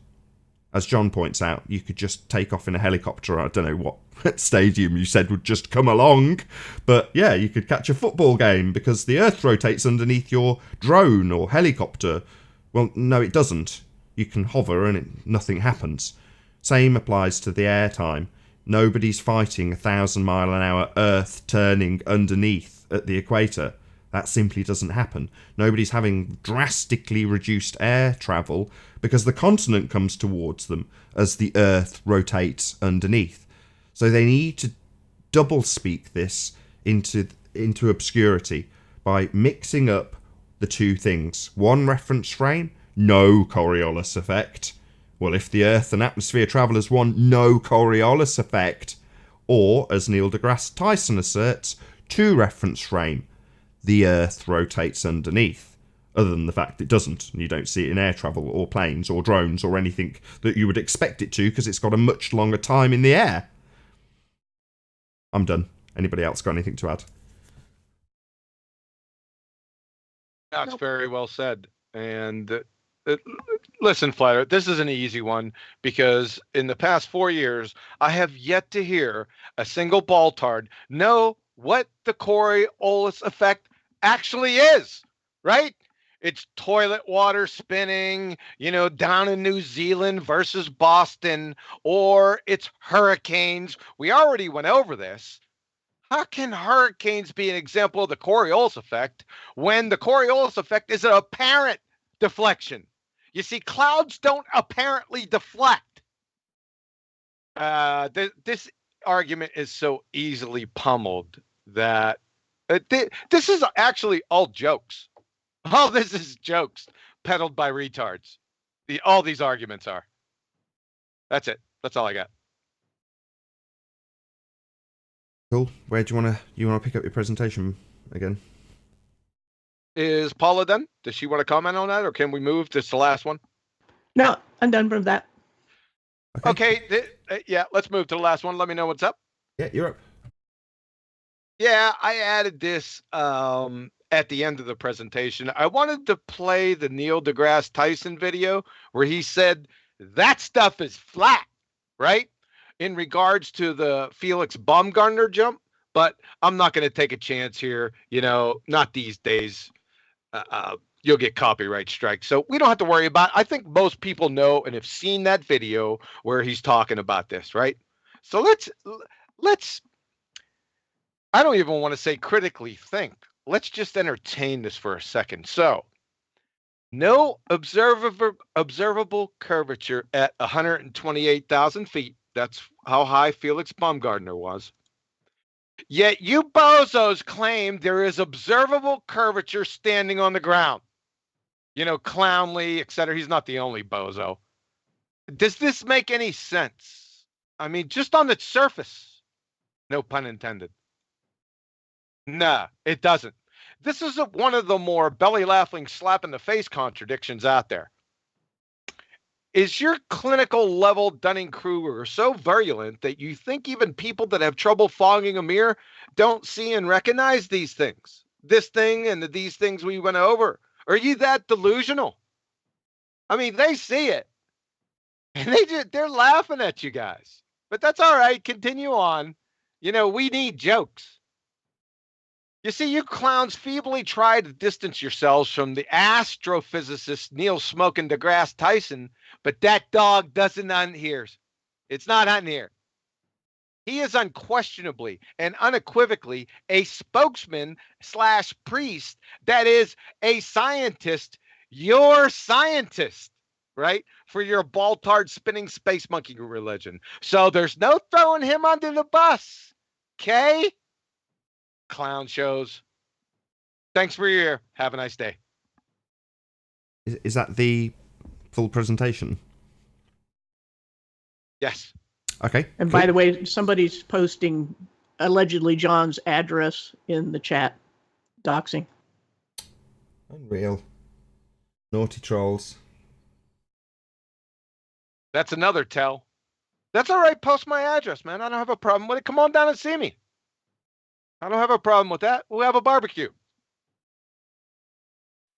As John points out, you could just take off in a helicopter. I don't know what stadium you said would just come along. But yeah, you could catch a football game because the Earth rotates underneath your drone or helicopter. Well, no, it doesn't. You can hover and nothing happens. Same applies to the airtime. Nobody's fighting 1,000-mile-an-hour Earth turning underneath at the equator. That simply doesn't happen. Nobody's having drastically reduced air travel because the continent comes towards them as the Earth rotates underneath. So they need to double speak this into obscurity by mixing up the two things. One reference frame, no Coriolis effect. Well, if the Earth and atmosphere travel as one, no Coriolis effect. Or, as Neil deGrasse Tyson asserts, to reference frame the Earth rotates underneath, other than the fact it doesn't, and you don't see it in air travel or planes or drones or anything that you would expect it to, because it's got a much longer time in the air. I'm done. Anybody else got anything to add? That's very well said. And listen, Flat Earth, this is an easy one, because in the past 4 years, I have yet to hear a single ball-tard know what the Coriolis effect actually is, right? It's toilet water spinning, down in New Zealand versus Boston, or it's hurricanes. We already went over this. How can hurricanes be an example of the Coriolis effect when the Coriolis effect is an apparent deflection? You see, clouds don't apparently deflect. This argument is so easily pummeled that this is actually all jokes. All this is jokes peddled by retards. All these arguments are. That's it. That's all I got. Cool. Where do you want to pick up your presentation again? Is Paula done? Does she want to comment on that, or can we move to the last one? No, I'm done from that. Okay. Yeah, let's move to the last one. Let me know what's up. Yeah, you're up. Yeah, I added this at the end of the presentation. I wanted to play the Neil deGrasse Tyson video where he said that stuff is flat, right? In regards to the Felix Baumgartner jump, but I'm not going to take a chance here. Not these days. You'll get copyright strikes. So we don't have to worry about it. I think most people know and have seen that video where he's talking about this, right? So let's I don't even want to say critically think. Let's just entertain this for a second. So no observable curvature at 128,000 feet. That's how high Felix Baumgartner was. Yet you bozos claim there is observable curvature standing on the ground. Clowney, etc. He's not the only bozo. Does this make any sense? I mean, just on the surface. No pun intended. Nah, it doesn't. This is one of the more belly-laughing, slap-in-the-face contradictions out there. Is your clinical level Dunning-Kruger so virulent that you think even people that have trouble fogging a mirror don't see and recognize these things? This thing and these things we went over? Are you that delusional? I mean, they see it. And they're laughing at you guys. But that's all right. Continue on. We need jokes. You see, you clowns feebly try to distance yourselves from the astrophysicist Neil Smoking deGrasse Tyson, but that dog doesn't hunt here. It's not hunting here. He is unquestionably and unequivocally a spokesman / priest, that is, a scientist, your scientist, right? For your ball-tard spinning space monkey religion. So there's no throwing him under the bus, okay? Clown shows. Thanks for your ear. Have a nice day. Is that the full presentation? Yes. Okay. And cool. by the way, somebody's posting allegedly John's address in the chat. Doxing. Unreal. Naughty trolls. That's another tell. That's all right. Post my address, man. I don't have a problem with it. Come on down and see me. I don't have a problem with that. We'll have a barbecue.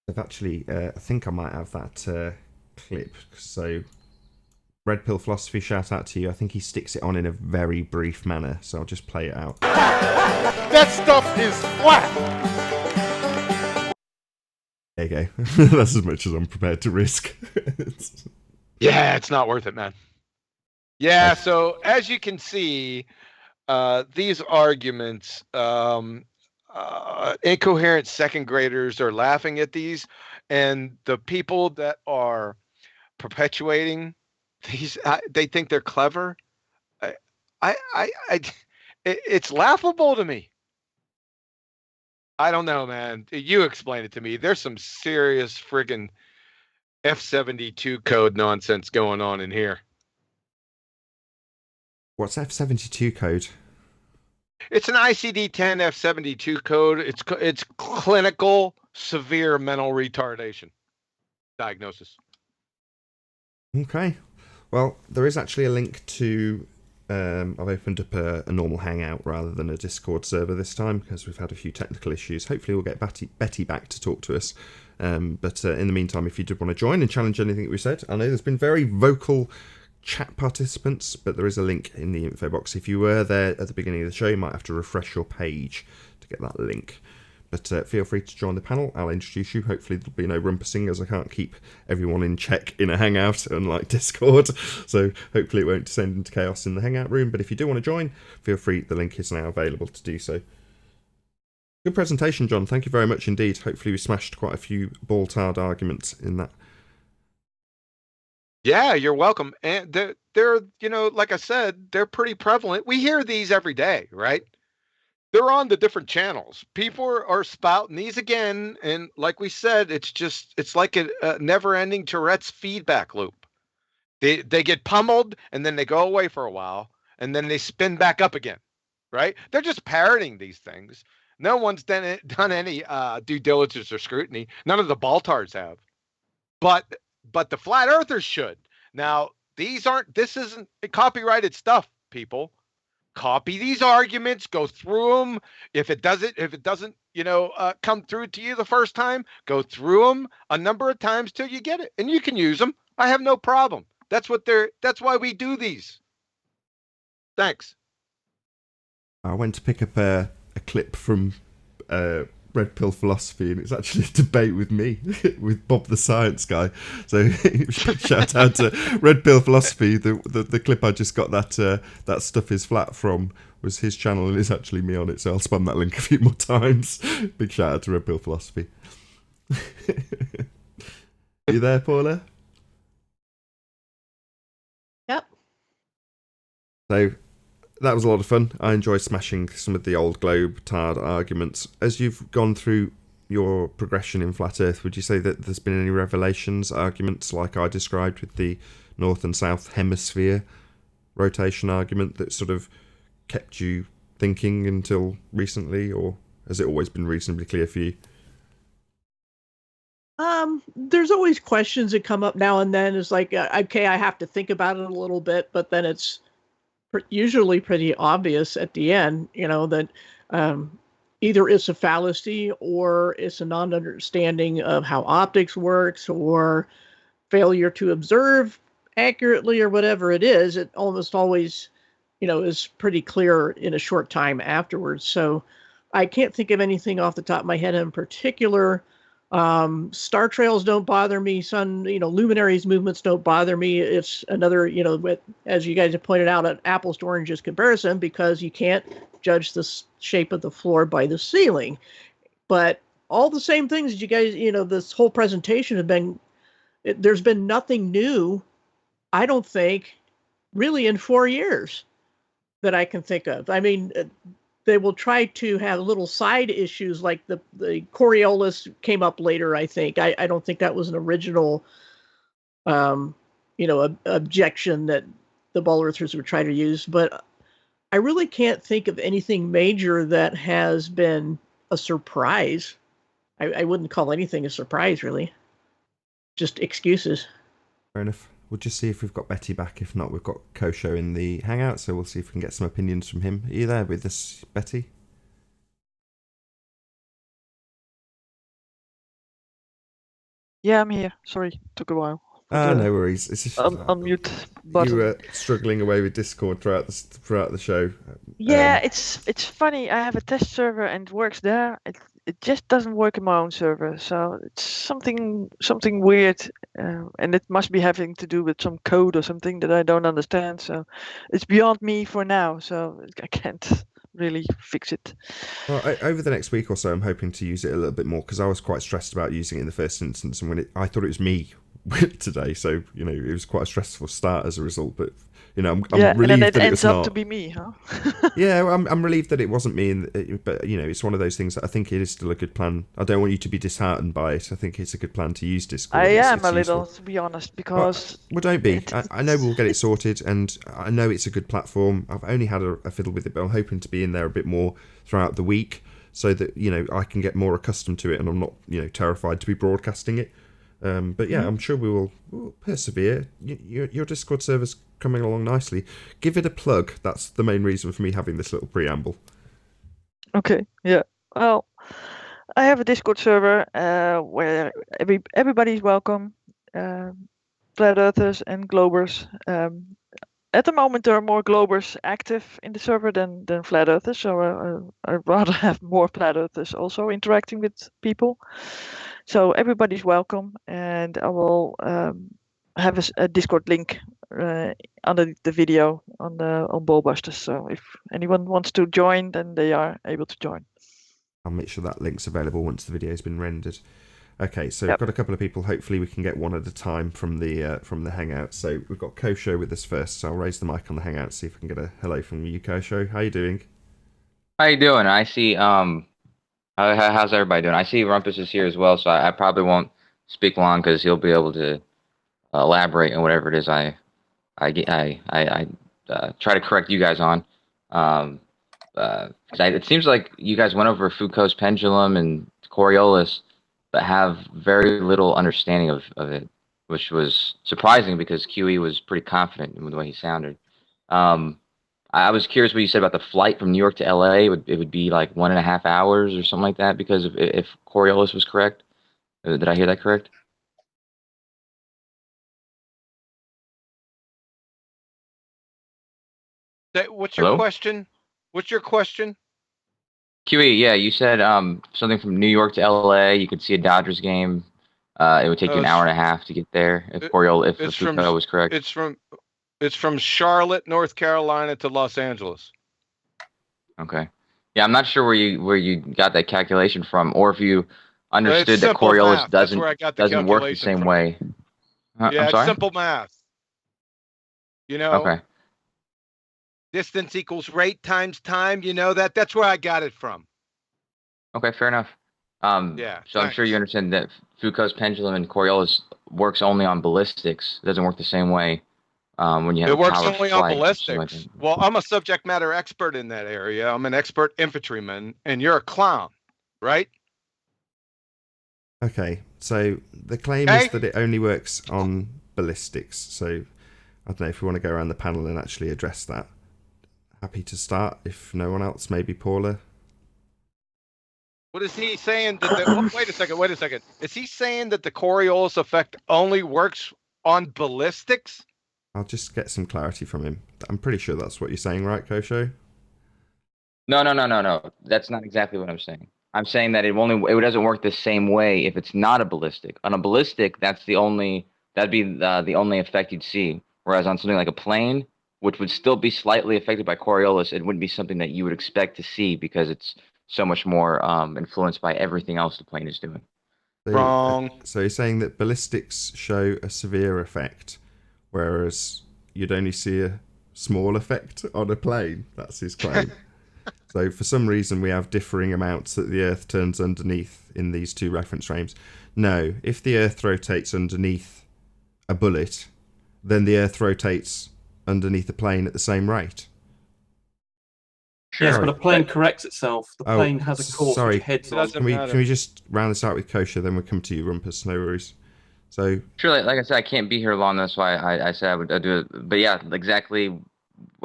I've actually, I think I might have that clip. So, Red Pill Philosophy, shout out to you. I think he sticks it on in a very brief manner, so I'll just play it out. That stuff is flat. There you go. That's as much as I'm prepared to risk. Yeah, it's not worth it, man. Yeah, so as you can see, these arguments, incoherent second graders are laughing at these, and the people that are perpetuating these, they think they're clever. It's laughable to me. I don't know, man. You explain it to me. There's some serious friggin' F-72 code nonsense going on in here. What's F-72 code? It's an ICD-10 F72 code. It's clinical severe mental retardation diagnosis. Okay. Well, there is actually a link to. I've opened up a normal Hangout rather than a Discord server this time because we've had a few technical issues. Hopefully, we'll get Betty back to talk to us. But in the meantime, if you did want to join and challenge anything that we said, I know there's been very vocal chat participants, but there is a link in the info box. If you were there at the beginning of the show, you might have to refresh your page to get that link. But feel free to join the panel. I'll introduce you. Hopefully there'll be no rumpusing, as I can't keep everyone in check in a Hangout, unlike Discord. So hopefully it won't descend into chaos in the Hangout room. But if you do want to join, feel free. The link is now available to do so. Good presentation, John. Thank you very much indeed. Hopefully we smashed quite a few ball-tarred arguments in that. Yeah, you're welcome. And they're, you know, like I said, they're pretty prevalent. We hear these every day, right? They're on the different channels. People are spouting these again. And like we said, it's like a never-ending Tourette's feedback loop. They get pummeled and then they go away for a while and then they spin back up again, right? They're just parroting these things. No one's done any due diligence or scrutiny. None of the Baltards have. But the flat earthers should. Now, this isn't copyrighted stuff, people. Copy these arguments, go through them. If it doesn't, you know, come through to you the first time, go through them a number of times till you get it, and you can use them. I have no problem. That's why we do these. Thanks. I went to pick up a clip from Red Pill Philosophy, and it's actually a debate with me, with Bob the Science Guy. So shout out to Red Pill Philosophy. The clip I just got that stuff is flat from was his channel, and it's actually me on it. So I'll spam that link a few more times. Big shout out to Red Pill Philosophy. Are you there, Paula? Yep. So that was a lot of fun. I enjoyed smashing some of the old globe-tarred arguments. As you've gone through your progression in Flat Earth, would you say that there's been any revelations, arguments like I described with the North and South Hemisphere rotation argument that sort of kept you thinking until recently, or has it always been reasonably clear for you? There's always questions that come up now and then. It's like, okay, I have to think about it a little bit, but then it's usually pretty obvious at the end, you know, that either it's a fallacy or it's a non-understanding of how optics works or failure to observe accurately or whatever it is. It almost always, you know, is pretty clear in a short time afterwards. So I can't think of anything off the top of my head in particular. Star trails don't bother me. Luminaries movements don't bother me. It's another, you know, as you guys have pointed out, an apples to oranges comparison, because you can't judge the shape of the floor by the ceiling. But all the same things that you guys, you know, this whole presentation have been, there's been nothing new, I don't think, really in 4 years that I can think of. I mean, they will try to have little side issues like the Coriolis came up later, I think. I don't think that was an original, objection that the ball earthers would try to use. But I really can't think of anything major that has been a surprise. I wouldn't call anything a surprise, really. Just excuses. Fair enough. We'll just see if we've got Betty back. If not, we've got Kosho in the Hangout, so we'll see if we can get some opinions from him. Are you there with us, Betty? Yeah, I'm here. Sorry, took a while. No worries. It's just unmute button. You were struggling away with Discord throughout the show. Yeah, it's funny. I have a test server and it works there. It just doesn't work in my own server, so it's something weird, and it must be having to do with some code or something that I don't understand. So it's beyond me for now. So I can't really fix it. Well, over the next week or so, I'm hoping to use it a little bit more, because I was quite stressed about using it in the first instance, and I thought it was me today, so you know it was quite a stressful start as a result. But I'm Yeah, and then relieved it that it ends was up not. to be me, huh? Yeah, I'm relieved that it wasn't me, but it's one of those things that I think it is still a good plan. I don't want you to be disheartened by it. I think it's a good plan to use Discord. I am It's a little, useful. to be honest, Well, because don't be. it, I know we'll get it sorted, and I know it's a good platform. I've only had a fiddle with it, but I'm hoping to be in there a bit more throughout the week, so that I can get more accustomed to it, and I'm not terrified to be broadcasting it. But yeah, I'm sure we'll persevere. Your Discord server's coming along nicely. Give it a plug. That's the main reason for me having this little preamble. Okay, yeah. Well, I have a Discord server where everybody's welcome, flat earthers and globers. At the moment, there are more globers active in the server than flat earthers, so I'd rather have more flat earthers also interacting with people. So everybody's welcome, and I will have a Discord link under the video on BALLBUSTERS. So if anyone wants to join, then they are able to join. I'll make sure that link's available once the video's been rendered. Okay, so Yep. we've got a couple of people. Hopefully we can get one at a time from the Hangout. So we've got Kosho with us first. So I'll raise the mic on the Hangout, see if I can get a hello from you, Kosho. How you doing? How you doing? I see. How's everybody doing? I see Rumpus is here as well, so I probably won't speak long because he'll be able to elaborate on whatever it is I try to correct you guys on. 'Cause it seems like you guys went over Foucault's pendulum and Coriolis, but have very little understanding of it, which was surprising because QE was pretty confident in the way he sounded. I was curious what you said about the flight from New York to LA. It would be like 1.5 hours or something like that because if Coriolis was correct. Did I hear that correct? What's your Hello? question? What's your question? QE, yeah, you said something from New York to LA. You could see a Dodgers game. It would take you an hour and a half to get there if Foucault was correct. It's from Charlotte, North Carolina to Los Angeles. Okay. Yeah, I'm not sure where you got that calculation from, or if you understood that simple Coriolis math. That's where I got the doesn't work the calculation same from. way. Yeah, I'm it's sorry? simple math. Okay. Distance equals rate times time. That's where I got it from. Okay, fair enough. Yeah. So I'm sure you understand that Foucault's pendulum and Coriolis works only on ballistics. It doesn't work the same way when you have It works power only on flight or something like ballistics. that. Well, I'm a subject matter expert in that area. I'm an expert infantryman, and you're a clown, right? Okay, so the claim is that it only works on ballistics. So I don't know if we want to go around the panel and actually address that. Happy to start if no one else, maybe Paula. What is he saying? Wait a second. Is he saying that the Coriolis effect only works on ballistics? I'll just get some clarity from him. I'm pretty sure that's what you're saying, right, Kosho? No. That's not exactly what I'm saying. I'm saying that it doesn't work the same way if it's not a ballistic. On a ballistic, that'd be the only effect you'd see. Whereas on something like a plane, which would still be slightly affected by Coriolis, it wouldn't be something that you would expect to see because it's so much more influenced by everything else the plane is doing. Wrong. So you're saying that ballistics show a severe effect, whereas you'd only see a small effect on a plane. That's his claim. So for some reason we have differing amounts that the Earth turns underneath in these two reference frames. No, if the Earth rotates underneath a bullet, then the Earth rotates underneath a plane at the same rate. Sure. Yes, but a plane corrects itself. The plane has a course sorry. which heads It on. doesn't Can we just round this out with Kosher, then we'll come to you, Rumpus, no worries. So Sure, like I said, I can't be here long, that's why I said I would do it. But yeah, exactly.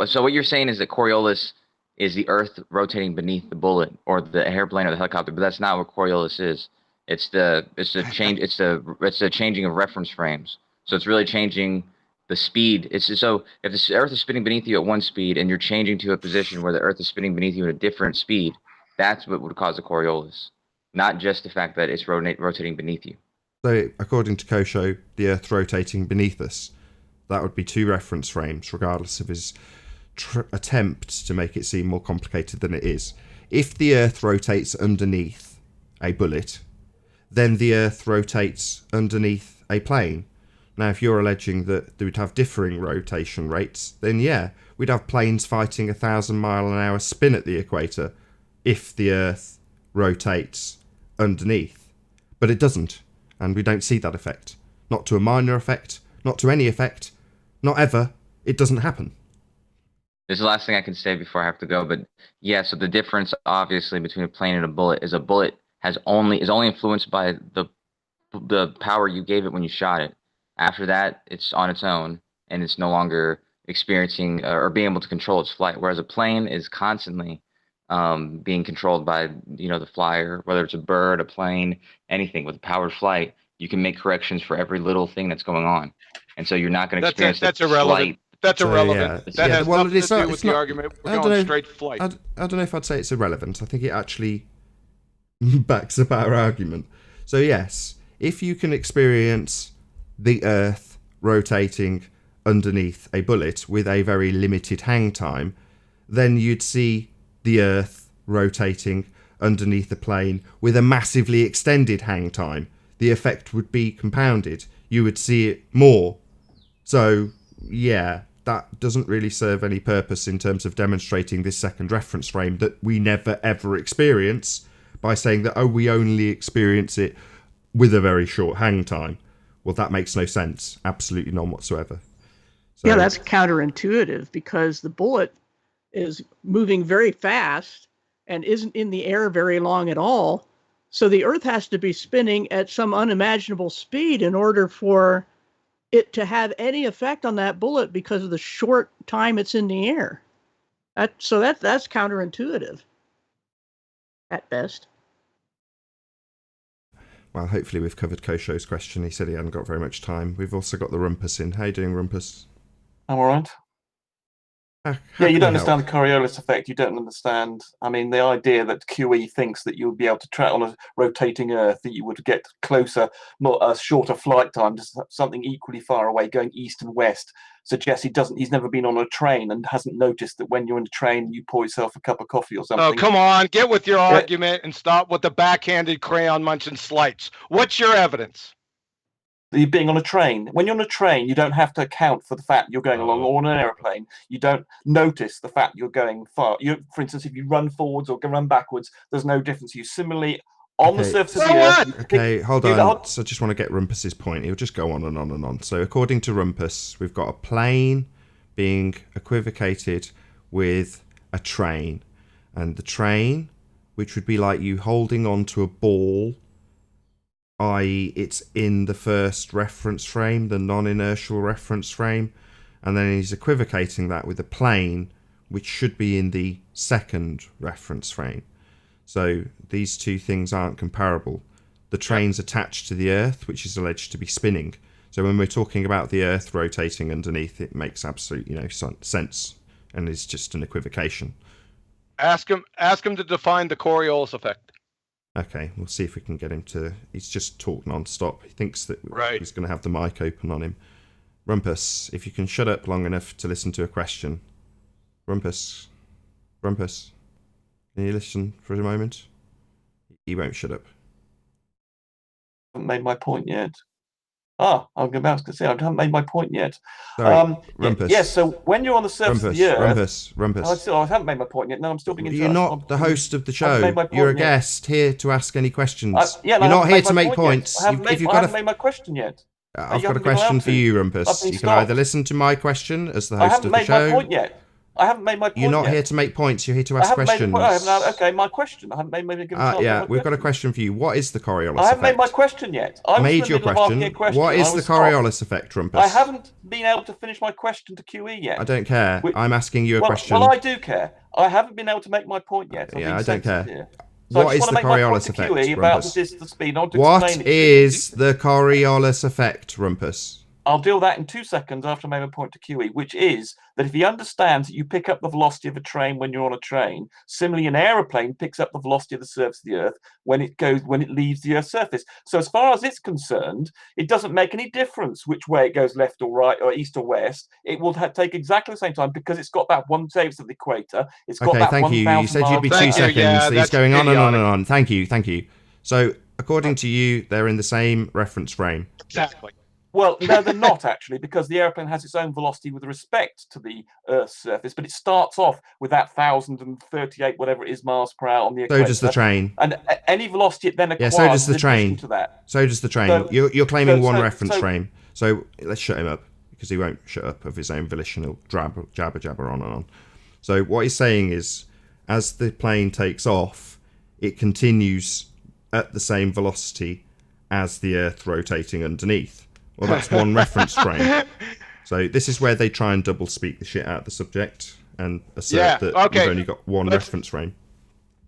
So what you're saying is that Coriolis is the Earth rotating beneath the bullet or the airplane or the helicopter, but that's not what Coriolis is. It's the changing of reference frames. So it's really changing the speed. So if the Earth is spinning beneath you at one speed and you're changing to a position where the Earth is spinning beneath you at a different speed, that's what would cause a Coriolis, not just the fact that it's rotating beneath you. So, according to Kosho, the Earth rotating beneath us, that would be two reference frames, regardless of his attempt to make it seem more complicated than it is. If the Earth rotates underneath a bullet, then the Earth rotates underneath a plane. Now, if you're alleging that they would have differing rotation rates, then yeah, we'd have planes fighting 1,000-mile-an-hour spin at the equator if the Earth rotates underneath. But it doesn't, and we don't see that effect. Not to a minor effect, not to any effect, not ever. It doesn't happen. This is the last thing I can say before I have to go, but yeah, so the difference obviously between a plane and a bullet is a bullet is only influenced by the power you gave it when you shot it. After that, it's on its own, and it's no longer experiencing or being able to control its flight. Whereas a plane is constantly being controlled by the flyer, whether it's a bird, a plane, anything with a powered flight. You can make corrections for every little thing that's going on, and so you're not going to experience that's irrelevant. flight. That's irrelevant. Yeah. That has well, nothing it's to not, do with it's the not, argument. We're I don't going know, straight flight. I don't know if I'd say it's irrelevant. I think it actually backs up our argument. So yes, if you can experience the Earth rotating underneath a bullet with a very limited hang time, then you'd see the Earth rotating underneath a plane with a massively extended hang time. The effect would be compounded. You would see it more. So, yeah, that doesn't really serve any purpose in terms of demonstrating this second reference frame that we never ever experience by saying that, we only experience it with a very short hang time. Well, that makes no sense. Absolutely none whatsoever. So, yeah, that's counterintuitive because the bullet is moving very fast and isn't in the air very long at all. So the Earth has to be spinning at some unimaginable speed in order for it to have any effect on that bullet because of the short time it's in the air. That's counterintuitive at best. Well, hopefully we've covered Kosho's question. He said he hadn't got very much time. We've also got the Rumpus in. How you doing, Rumpus? I'm all right. How you can don't we help? understand the Coriolis effect. You don't understand. I mean, the idea that QE thinks that you would be able to track on a rotating Earth, that you would get closer, not a shorter flight time, just something equally far away, going east and west, suggests he's never been on a train and hasn't noticed that when you're in a train, you pour yourself a cup of coffee or something. Oh, come on. Get with your argument and stop with the backhanded crayon munching slights. What's your evidence? Being on a train. When you're on a train, you don't have to account for the fact you're going along, or on an aeroplane. You don't notice the fact you're going far. For instance, if you run forwards or run backwards, there's no difference. You similarly, on the surface of the Earth... Okay, hold on. So I just want to get Rumpus's point. He'll just go on and on and on. So according to Rumpus, we've got a plane being equivocated with a train. And the train, which would be like you holding on to a ball, i.e. it's in the first reference frame, the non-inertial reference frame, and then he's equivocating that with a plane, which should be in the second reference frame. So these two things aren't comparable. The train's attached to the Earth, which is alleged to be spinning. So when we're talking about the Earth rotating underneath, it makes absolute sense, and it's just an equivocation. Ask him to define the Coriolis effect. Okay, we'll see if we can get him to... He's just talked non-stop. He thinks that he's going to have the mic open on him. Rumpus, if you can shut up long enough to listen to a question. Rumpus, can you listen for a moment? He won't shut up. I haven't made my point yet. I'm about to say I haven't made my point yet. Sorry, Rumpus. Yes, so when you're on the surface of the Earth... Rumpus. I haven't made my point yet. No, I'm still being You're not the host of the show. You're a guest here to ask any questions. You're not here to make points. I haven't made my question yet. I've got a question for you, Rumpus. You can either listen to my question as the host of the show... I haven't made my point yet. I haven't made my point You're not yet. here to make points. You're here to ask questions. Okay, my question. I haven't made my we've got a question for you. What is the Coriolis effect? I haven't made my question yet. I made your question. What is the Coriolis effect, Rumpus? I haven't been able to finish my question to QE yet. I don't care. I'm asking you a question. Well, I do care. I haven't been able to make my point yet. I don't care. Here. So what is the Coriolis effect, Rumpus? What is the Coriolis effect, Rumpus? I'll deal that in 2 seconds after I make my point to QE, which is that if he understands that you pick up the velocity of a train when you're on a train, similarly an aeroplane picks up the velocity of the surface of the Earth when it leaves the Earth's surface. So as far as it's concerned, it doesn't make any difference which way it goes, left or right or east or west. It will take exactly the same time because it's got that one surface of the equator. It's got that thank you. You said you'd be 2 seconds. Yeah, he's going on and on and on. Thank you. So according to you, they're in the same reference frame. Exactly. Well, no, they're not actually, because the airplane has its own velocity with respect to the Earth's surface, but it starts off with that 1,038 whatever it is miles per hour on the So equator. does the train. And any velocity it then Yeah, acquires so does the in addition train. to that. So does the train. So- You're claiming one so- reference so- frame. So let's shut him up, because he won't shut up of his own volition. He'll jabber on and on. So what he's saying is, as the plane takes off, it continues at the same velocity as the Earth rotating underneath. Well, that's one reference frame. So this is where they try and double speak the shit out of the subject and assert that okay. you've only got one reference frame.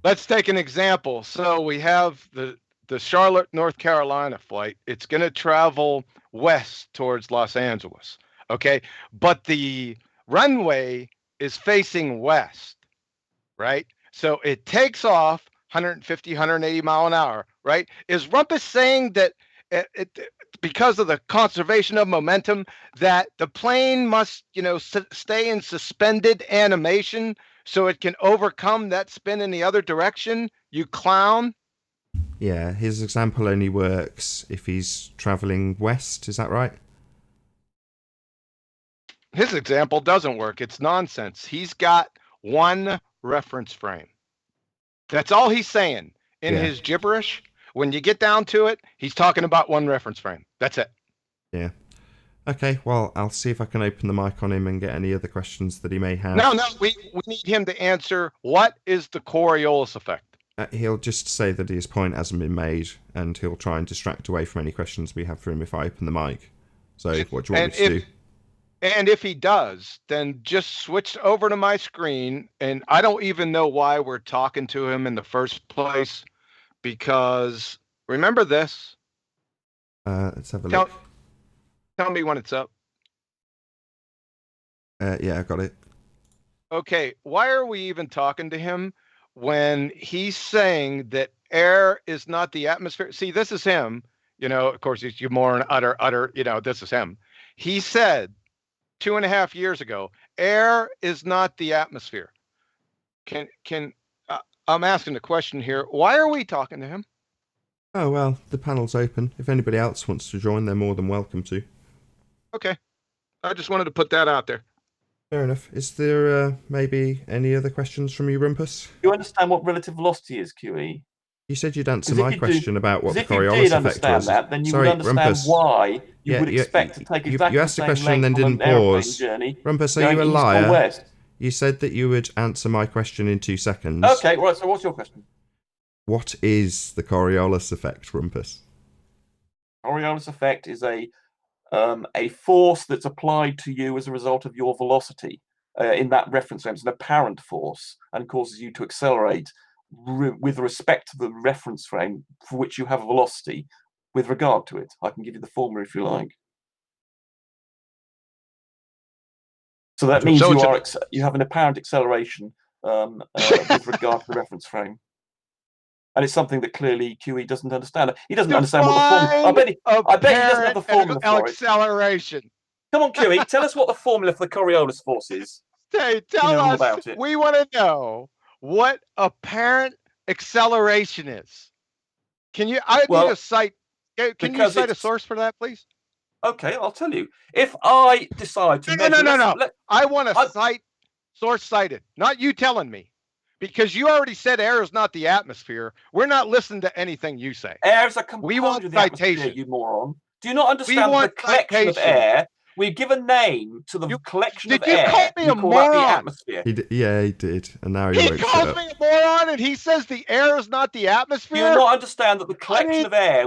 Let's take an example. So we have the Charlotte, North Carolina flight. It's going to travel west towards Los Angeles. Okay. But the runway is facing west, right? So it takes off 150, 180 mile an hour, right? Is Rumpus saying that because of the conservation of momentum, that the plane must, stay in suspended animation so it can overcome that spin in the other direction? You clown. Yeah, his example only works if he's travelling west, is that right? His example doesn't work. It's nonsense. He's got one reference frame. That's all he's saying in his gibberish. When you get down to it, he's talking about one reference frame. That's it. Yeah. Okay, well, I'll see if I can open the mic on him and get any other questions that he may have. No, we need him to answer, what is the Coriolis effect? He'll just say that his point hasn't been made, and he'll try and distract away from any questions we have for him if I open the mic. So what do you want me to do? And if he does, then just switch over to my screen, and I don't even know why we're talking to him in the first place, because remember this. Let's have a look. Tell me when it's up. Yeah, I got it. Okay, why are we even talking to him when he's saying that air is not the atmosphere? See, this is him. Of course, he's more an utter, this is him. He said 2.5 years ago, air is not the atmosphere. I'm asking the question here. Why are we talking to him? Oh, well, the panel's open. If anybody else wants to join, they're more than welcome to. Okay. I just wanted to put that out there. Fair enough. Is there maybe any other questions from you, Rumpus? Do you understand what relative velocity is, QE? You said you'd answer my question about what the if you Coriolis did effect understand was. that, then you Sorry, would understand Rumpus. why you would expect to take exactly you asked the the same question and then length on didn't an aeroplane pause. journey. Rumpus, are going you a east or liar? west. You said that you would answer my question in 2 seconds. Okay, right, so what's your question? What is the Coriolis effect, Rumpus? Coriolis effect is a force that's applied to you as a result of your velocity in that reference frame. It's an apparent force and causes you to accelerate with respect to the reference frame for which you have a velocity with regard to it. I can give you the formula if you like. So that means you have an apparent acceleration with regard to the reference frame. And it's something that clearly QE doesn't understand. He doesn't understand what the formula. I bet he doesn't have the formula for it. Acceleration. Come on, QE, tell us what the formula for the Coriolis force is. Hey, tell us. About it. We want to know what apparent acceleration is. Can you? I need a cite. Can you cite a source for that, please? Okay, I'll tell you. If I decide to measure, no. I want a cite, source cited, not you telling me. Because you already said air is not the atmosphere. We're not listening to anything you say. Air is a component of the atmosphere, you moron. Do you not understand the collection of air? We give a name to the collection of air. Did you call me a moron? The atmosphere. He did. And now he calls me a moron and he says the air is not the atmosphere? Do you not understand that the collection of air...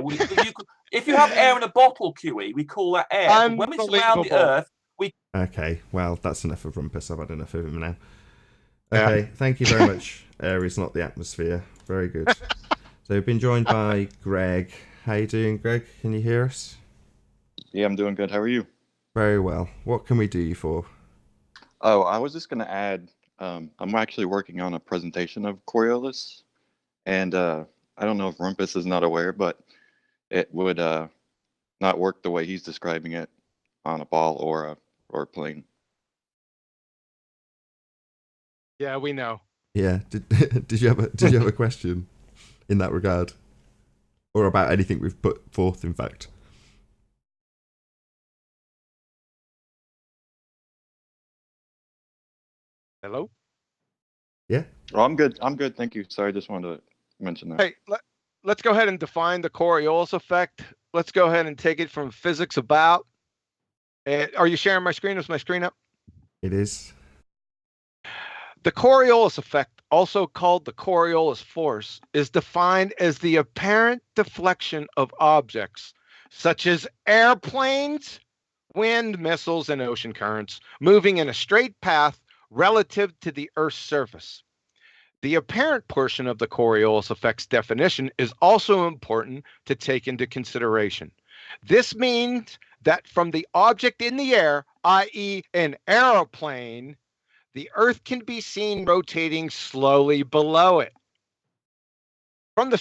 if you have air in a bottle, QE, we call that air. But when it's around the Earth, we... Okay, well, that's enough of Rumpus. I've had enough of him now. Okay, thank you very much. Air is not the atmosphere. Very good. So we've been joined by Greg. How you doing, Greg? Can you hear us? Yeah, I'm doing good. How are you? Very well. What can we do you for? Oh, I was just going to add, I'm actually working on a presentation of Coriolis, and I don't know if Rumpus is not aware, but it would not work the way he's describing it on a ball or a plane. Yeah, we know. Yeah. Did you have a question in that regard, or about anything we've put forth? In fact. Hello? Yeah. Oh, I'm good. I'm good. Thank you. Sorry, just wanted to mention that. Hey, let's go ahead and define the Coriolis effect. Let's go ahead and take it from physics about. Are you sharing my screen? Is my screen up? It is. The Coriolis effect, also called the Coriolis force, is defined as the apparent deflection of objects, such as airplanes, wind, missiles, and ocean currents, moving in a straight path relative to the Earth's surface. The apparent portion of the Coriolis effect's definition is also important to take into consideration. This means that from the object in the air, i.e., an aeroplane, the Earth can be seen rotating slowly below it. From the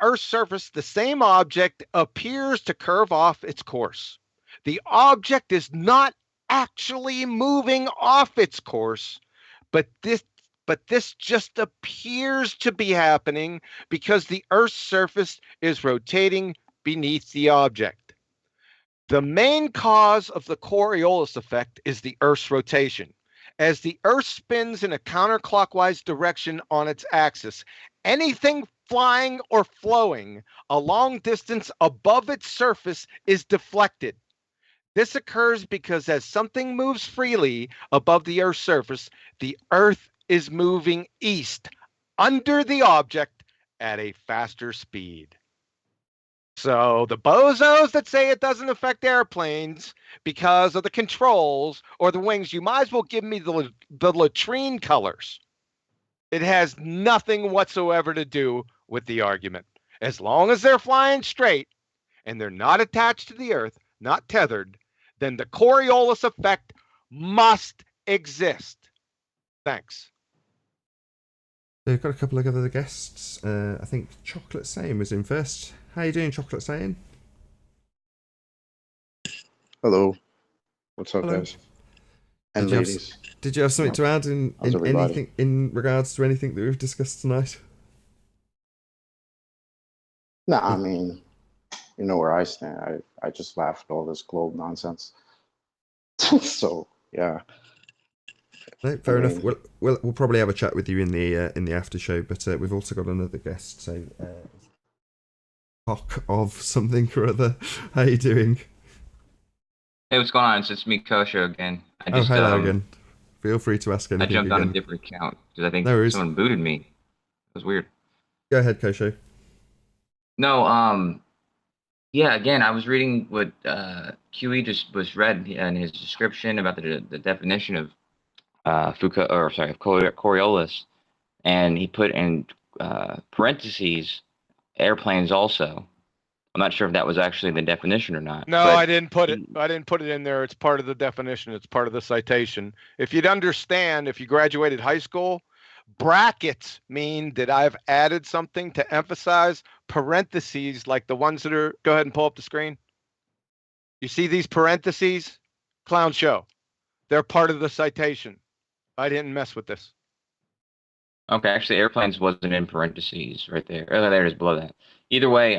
Earth's surface, the same object appears to curve off its course. The object is not actually moving off its course, but this just appears to be happening because the Earth's surface is rotating beneath the object. The main cause of the Coriolis effect is the Earth's rotation. As the Earth spins in a counterclockwise direction on its axis, anything flying or flowing a long distance above its surface is deflected. This occurs because as something moves freely above the Earth's surface, the Earth is moving east under the object at a faster speed. So the bozos that say it doesn't affect airplanes because of the controls or the wings, you might as well give me the latrine colors. It has nothing whatsoever to do with the argument. As long as they're flying straight and they're not attached to the Earth, not tethered, then the Coriolis effect must exist. Thanks. So we've got a couple of other guests. I think Chocolate Saying was in first. How you doing, Chocolate Saying? Hello. What's up, Hello. guys? And Did you have ladies. Did you have something to add in How's everybody? anything in regards to anything that we've discussed tonight? No, I mean, you know where I stand. I just laughed at all this globe nonsense. So yeah. No, fair I enough. mean- We'll probably have a chat with you in the after show, but we've also got another guest. So, Cock of something or other. How you doing? Hey, what's going on? It's me, Kosho, again. I just, hello again. Feel free to ask I anything jumped again. on a different account because I think No worries. someone booted me. It was weird. Go ahead, Kosho. No, yeah, again, I was reading what QE just was read in his description about the definition of Foucault, or sorry, of Coriolis, and he put in parentheses airplanes also. I'm not sure if that was actually the definition or not. No, but I didn't put it. I didn't put it in there. It's part of the definition. It's part of the citation. If you'd understand, if you graduated high school, brackets mean that I've added something to emphasize. Parentheses, like the ones that are. Go ahead and pull up the screen. You see these parentheses? Clown show. They're part of the citation. I didn't mess with this. Okay, actually, airplanes wasn't in parentheses right there. Oh, there it is below that. Either way,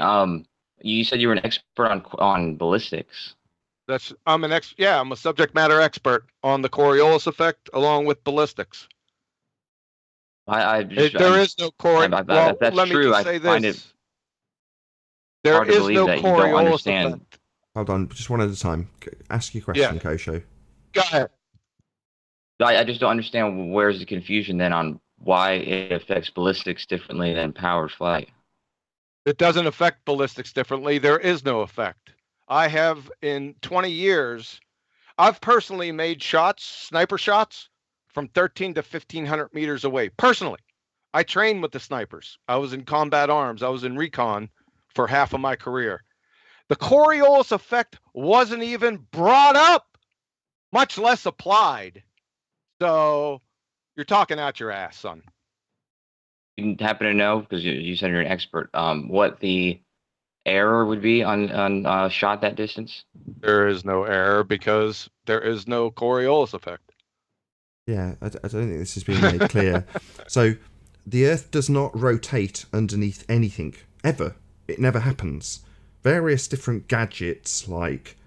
you said you were an expert on ballistics. I'm a subject matter expert on the Coriolis effect along with ballistics. There is no Coriolis. Well, if that's let me true, just I say find this. it There hard to is believe no that you don't Coriolis understand. effect. Hold on, just one at a time. Ask your question, Yeah. Kosho. Go ahead. I just don't understand where's the confusion then on why it affects ballistics differently than powered flight. It doesn't affect ballistics differently. There is no effect. I have in 20 years, I've personally made shots, sniper shots, from 13 to 1,500 meters away. Personally, I trained with the snipers. I was in combat arms. I was in recon for half of my career. The Coriolis effect wasn't even brought up, much less applied. So you're talking out your ass, son. You happen to know, because you said you're an expert, what the error would be on a shot that distance? There is no error because there is no Coriolis effect. Yeah, I don't think this has been made clear. So, the Earth does not rotate underneath anything, ever. It never happens. Various different gadgets, like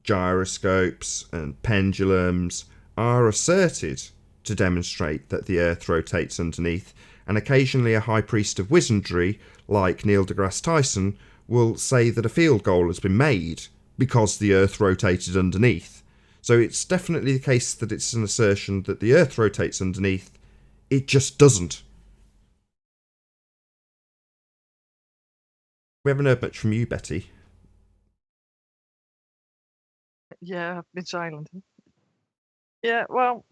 gyroscopes and pendulums, are asserted to demonstrate that the Earth rotates underneath, and occasionally a high priest of wizardry, like Neil deGrasse Tyson, will say that a field goal has been made because the Earth rotated underneath. So it's definitely the case that it's an assertion that the Earth rotates underneath. It just doesn't. We haven't heard much from you, Betty. Yeah, I've been silent. Yeah, well,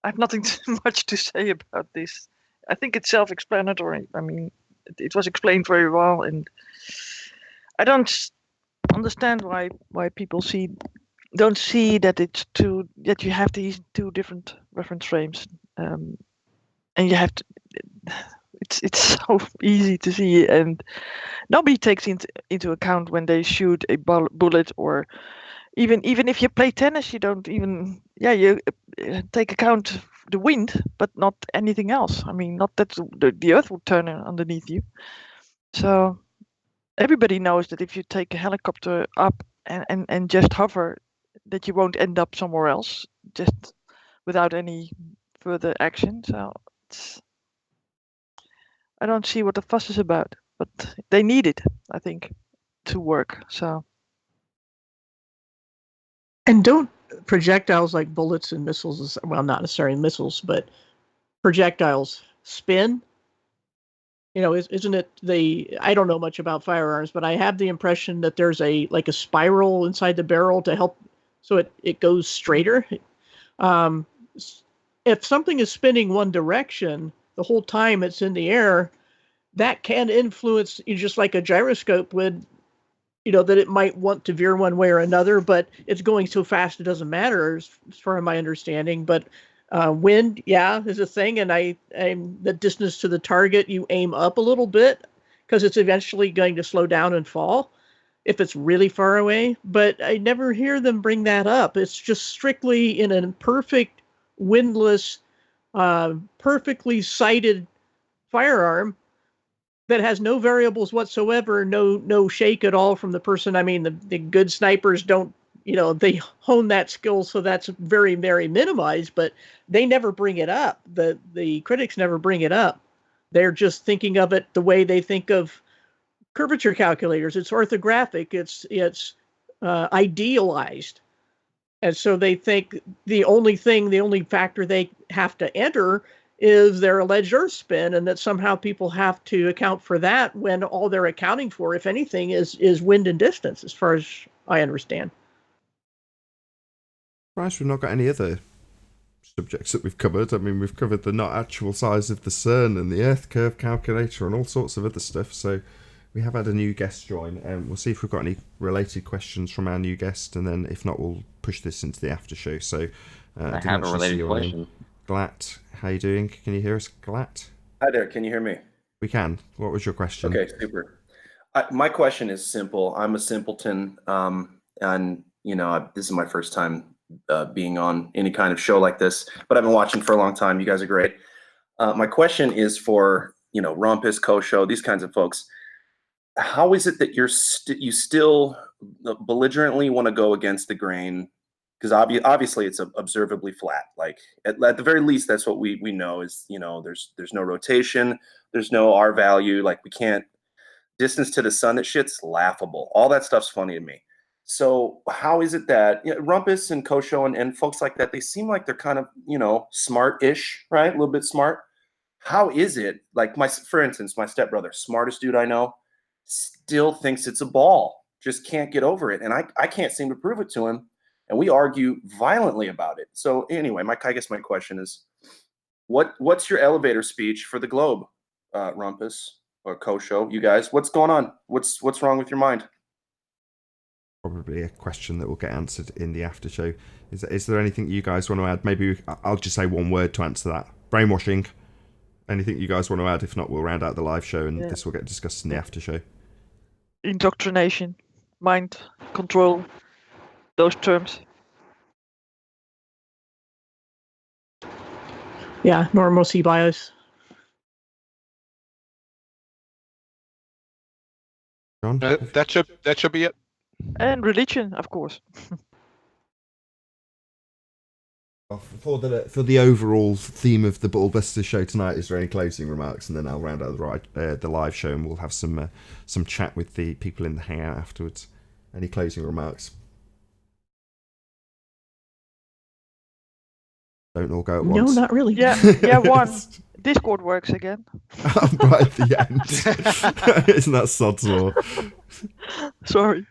I have nothing too much to say about this. I think it's self-explanatory. I mean, it was explained very well, and I don't understand why people don't see that that you have these two different reference frames, and you have to. It's so easy to see, and nobody takes into account when they shoot a bullet, or even if you play tennis, you don't even you take account the wind, but not anything else. I mean, not that the earth will turn underneath you. So everybody knows that if you take a helicopter up and just hover, that you won't end up somewhere else just without any further action. So I don't see what the fuss is about, but they need it, I think, to work. So. And don't projectiles like bullets and missiles, well, not necessarily missiles, but projectiles spin? You know, isn't it I don't know much about firearms, but I have the impression that there's a spiral inside the barrel to help so it goes straighter. If something is spinning one direction the whole time it's in the air, that can influence, just like a gyroscope would, that it might want to veer one way or another, but it's going so fast it doesn't matter, as far as my understanding. But wind, is a thing, and I'm the distance to the target, you aim up a little bit because it's eventually going to slow down and fall if it's really far away. But I never hear them bring that up. It's just strictly in a perfect, windless, perfectly sighted firearm that has no variables whatsoever, no shake at all from the person. I mean, the good snipers don't, they hone that skill, so that's very, very minimized, but they never bring it up. The critics never bring it up. They're just thinking of it the way they think of curvature calculators. It's orthographic. It's idealized. And so they think the only factor they have to enter is their alleged Earth spin, and that somehow people have to account for that when all they're accounting for, if anything, is wind and distance, as far as I understand. Surprised we've not got any other subjects that we've covered. I mean, we've covered the not actual size of the CERN and the Earth curve calculator and all sorts of other stuff. So we have had a new guest join, and we'll see if we've got any related questions from our new guest, and then if not, we'll push this into the after show. So I have a related question. Glat, how you doing? Can you hear us, Glat? Hi there. Can you hear me? We can. What was your question? Okay, super. My question is simple. I'm a simpleton, and this is my first time being on any kind of show like this, but I've been watching for a long time. You guys are great. My question is for Rumpus, Kosho, these kinds of folks. How is it that you still belligerently want to go against the grain? Because obviously it's observably flat. Like at the very least, that's what we know is, there's no rotation, there's no R value. Like we can't distance to the sun. That shit's laughable. All that stuff's funny to me. So how is it that Rumpus and Kosho and folks like that, they seem like they're kind of, smart-ish, right? A little bit smart. How is it, like for instance, my stepbrother, smartest dude I know, still thinks it's a ball, just can't get over it. And I can't seem to prove it to him. And we argue violently about it. So anyway, I guess my question is, what's your elevator speech for the globe, Rumpus or Kosho? You guys, what's going on? What's wrong with your mind? Probably a question that will get answered in the after show. Is there anything you guys want to add? Maybe I'll just say one word to answer that. Brainwashing. Anything you guys want to add? If not, we'll round out the live show, and this will get discussed in the after show. Indoctrination, mind control, those terms. Yeah, normalcy bias. John? That should be it. And religion, of course. For the overall theme of the Ballbusters show tonight, is there any closing remarks? And then I'll round out the live show, and we'll have some chat with the people in the hangout afterwards. Any closing remarks? Don't all go at No, once. not really. Yeah, one. Discord works again. Right at the end. Isn't that sod's law? Sorry.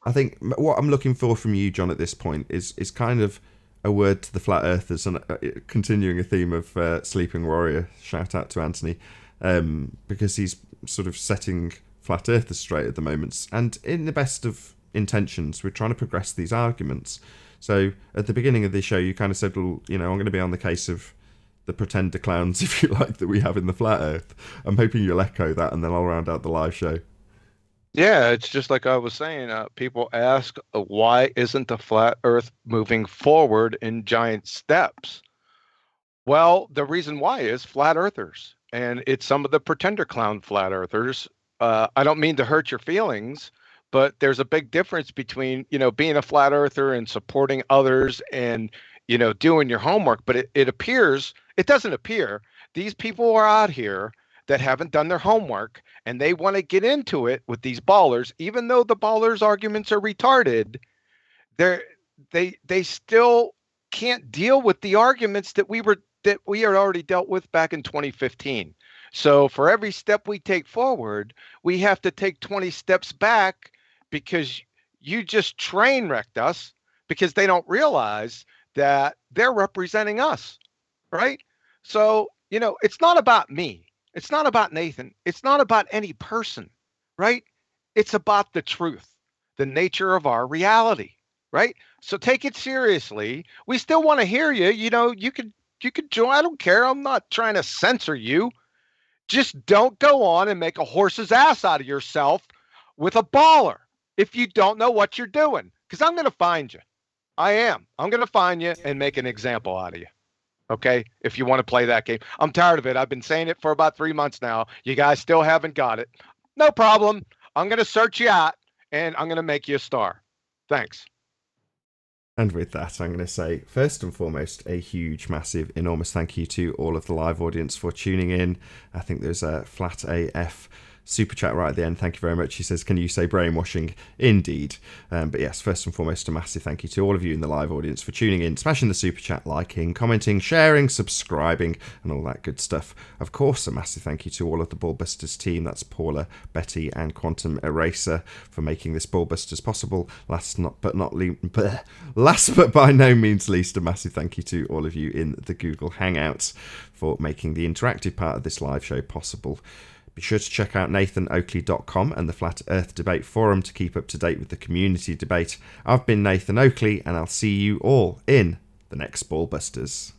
I think what I'm looking for from you, John, at this point is kind of a word to the flat earthers, and continuing a theme of Sleeping Warrior. Shout out to Anthony, because he's sort of setting flat earthers straight at the moment. And in the best of intentions, we're trying to progress these arguments. So at the beginning of this show, you kind of said, well, I'm going to be on the case of the pretender clowns, if you like, that we have in the flat earth. I'm hoping you'll echo that, and then I'll round out the live show. Yeah, it's just like I was saying. People ask, why isn't the flat earth moving forward in giant steps? Well, the reason why is flat earthers, and it's some of the pretender clown flat earthers. I don't mean to hurt your feelings, but there's a big difference between, being a flat earther and supporting others and, doing your homework. But it doesn't appear these people are out here that haven't done their homework, and they want to get into it with these ballers, even though the ballers' arguments are retarded. They still can't deal with the arguments that we had already dealt with back in 2015. So for every step we take forward, we have to take 20 steps back, because you just train wrecked us, because they don't realize that they're representing us, right? So, it's not about me. It's not about Nathan. It's not about any person, right? It's about the truth, the nature of our reality, right? So take it seriously. We still want to hear you. You could join. I don't care. I'm not trying to censor you. Just don't go on and make a horse's ass out of yourself with a baller if you don't know what you're doing, because I'm going to find you. I am. I'm going to find you and make an example out of you. Okay, if you want to play that game. I'm tired of it. I've been saying it for about 3 months now. You guys still haven't got it. No problem. I'm going to search you out, and I'm going to make you a star. Thanks. And with that, I'm going to say, first and foremost, a huge, massive, enormous thank you to all of the live audience for tuning in. I think there's a Flat AF super chat right at the end. Thank you very much. He says, can you say brainwashing? Indeed. But yes, first and foremost, a massive thank you to all of you in the live audience for tuning in, smashing the super chat, liking, commenting, sharing, subscribing, and all that good stuff. Of course, a massive thank you to all of the Ballbusters team. That's Paula, Betty, and Quantum Eraser for making this Ballbusters possible. Last but by no means least, a massive thank you to all of you in the Google Hangouts for making the interactive part of this live show possible. Be sure to check out nathanoakley.com and the Flat Earth Debate Forum to keep up to date with the community debate. I've been Nathan Oakley, and I'll see you all in the next Ballbusters.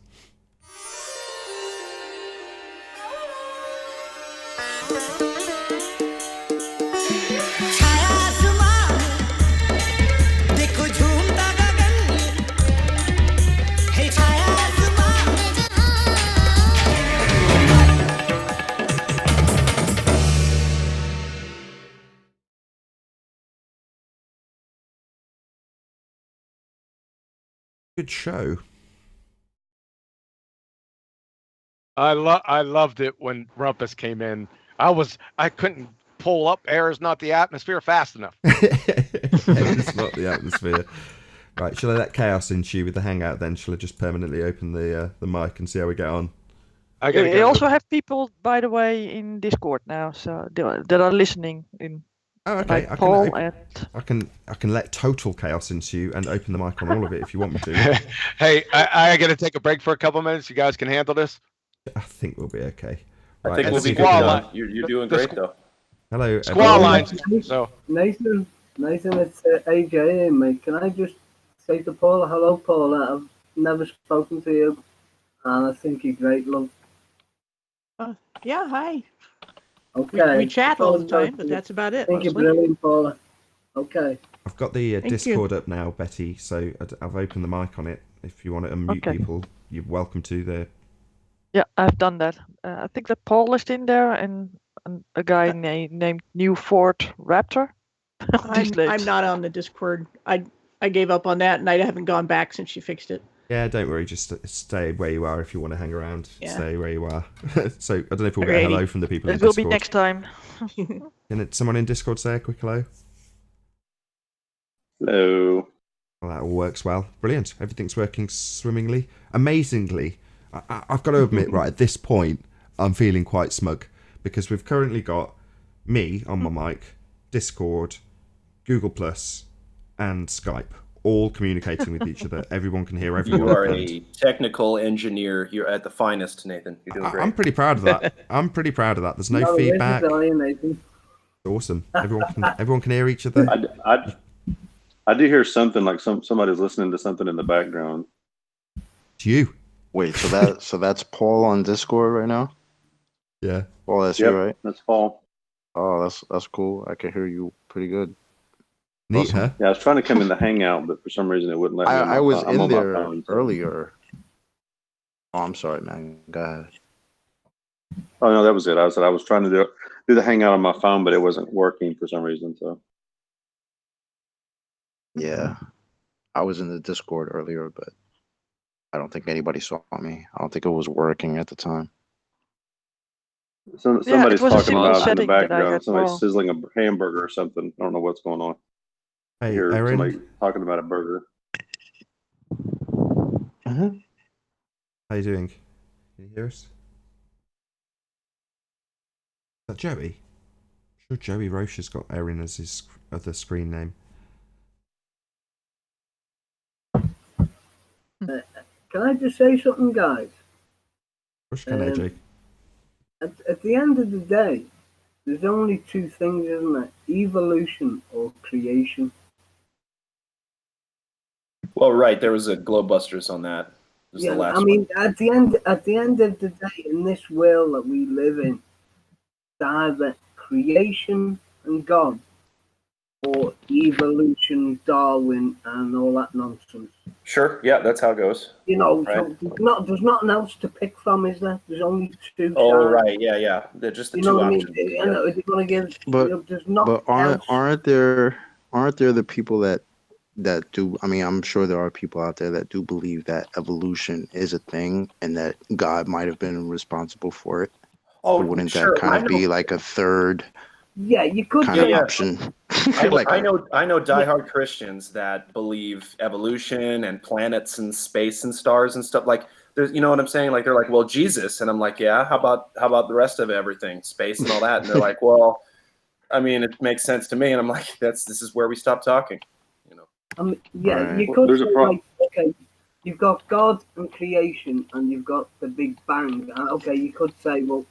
Good show. I loved it when Rumpus came in. I couldn't pull up air is not the atmosphere fast enough. It's not the atmosphere. Right, shall I let Chaos issue with the hangout then? Shall I just permanently open the mic and see how we get on? We also have people, by the way, in Discord now, so that are listening in. Oh, okay. Like Paul I can let total chaos ensue and open the mic on all of it if you want me to. Hey, I got to take a break for a couple minutes. You guys can handle this? I think we'll be okay. I think we'll be good. You're doing great, though. Hello. Squall lines. So Nathan, it's AJ, mate. Can I just say to Paula, hello, Paula. I've never spoken to you, and I think you're great, love. Yeah, hi. Okay. We chat all the time, but that's about it. I think you're brilliant, Paula. Okay. I've got the Discord up now, Betty, so I've opened the mic on it. If you want to unmute people, you're welcome to there. Yeah, I've done that. I think that Paul is in there and a guy named Newfort Raptor. I'm not on the Discord. I gave up on that, and I haven't gone back since she fixed it. Yeah, don't worry. Just stay where you are if you want to hang around. Yeah. Stay where you are. So I don't know if we'll get a Alrighty. hello from the people in It will Discord. be next time. Can someone in Discord say a quick hello? Hello. Well, that all works well. Brilliant. Everything's working swimmingly. Amazingly. I've got to admit, right, at this point, I'm feeling quite smug because we've currently got me on my mic, Discord, Google Plus, and Skype, all communicating with each other. Everyone can hear everyone. You are and a technical engineer. You're at the finest, Nathan. You're doing great. I'm pretty proud of that. I'm pretty proud of that. There's no feedback. Nathan. Awesome. Everyone can hear each other. I do hear something like somebody's listening to something in the background. It's you. Wait, so that's Paul on Discord right now? Yeah. Paul, that's Yep, you, right? that's Paul. Oh, that's cool. I can hear you pretty good. Neat, Awesome. huh? Yeah, I was trying to come in the Hangout, but for some reason it wouldn't let me. I was I'm in on my there phone, so- earlier. Oh, I'm sorry, man. Go ahead. Oh no, that was it. I was trying to do the Hangout on my phone, but it wasn't working for some reason. So Yeah, I was in the Discord earlier, but I don't think anybody saw me. I don't think it was working at the time. somebody's was a talking simple about in the setting that I background. had Somebody's wrong. sizzling a hamburger or something. I don't know what's going on. I Hey, hear Erin. somebody talking about a burger. How you doing? Can you hear us? Is that Joey? I'm sure Joey Roche has got Erin as his other screen name. Can I just say something, guys? Rush can AJ. At the end of the day, there's only two things, isn't there? Evolution or creation. Well, right. There was a Globebusters on that. It was the Yeah, last I mean, one. at the end of the day, in this world that we live in, it's either creation and God, or evolution, Darwin, and all that nonsense. Sure. Yeah, that's how it goes. You know, Right. so there's nothing else to pick from, is there? There's only two Oh, sides. right. Yeah, yeah. They're just the You know two what I mean? options. You know, if you're gonna give, But there's nothing but else. aren't there the people that do? I mean, I'm sure there are people out there that do believe that evolution is a thing and that God might have been responsible for it. Oh, So wouldn't sure. that kind I of know. be like a third Yeah, you could kind say of Yeah. option? I Like know diehard Christians that believe evolution and planets and space and stars and stuff. Like, there's, you know what I'm saying? Like, they're like, well, Jesus, and I'm like, yeah. How about the rest of everything, space and all that? And they're like, well, I mean, it makes sense to me. And I'm like, this is where we stop talking. You know. Yeah, Right. you Well, could there's a say problem. like, okay, you've got God and creation, and you've got the Big Bang. Okay, you could say, well,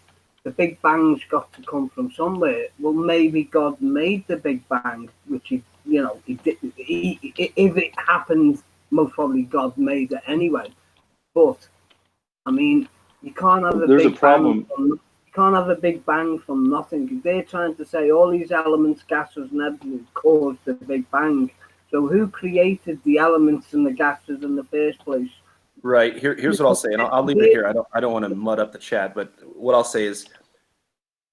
the Big Bang's got to come from somewhere. Well, maybe God made the Big Bang, which he, you know, if it happened, most probably God made it anyway. But I mean, you can't have a There's a Big problem. Bang. You can't have a Big Bang from nothing. They're trying to say all these elements, gases, and everything caused the Big Bang. So who created the elements and the gases in the first place? Right. Here's what I'll say, and I'll leave it here. I don't want to mud up the chat, but what I'll say is,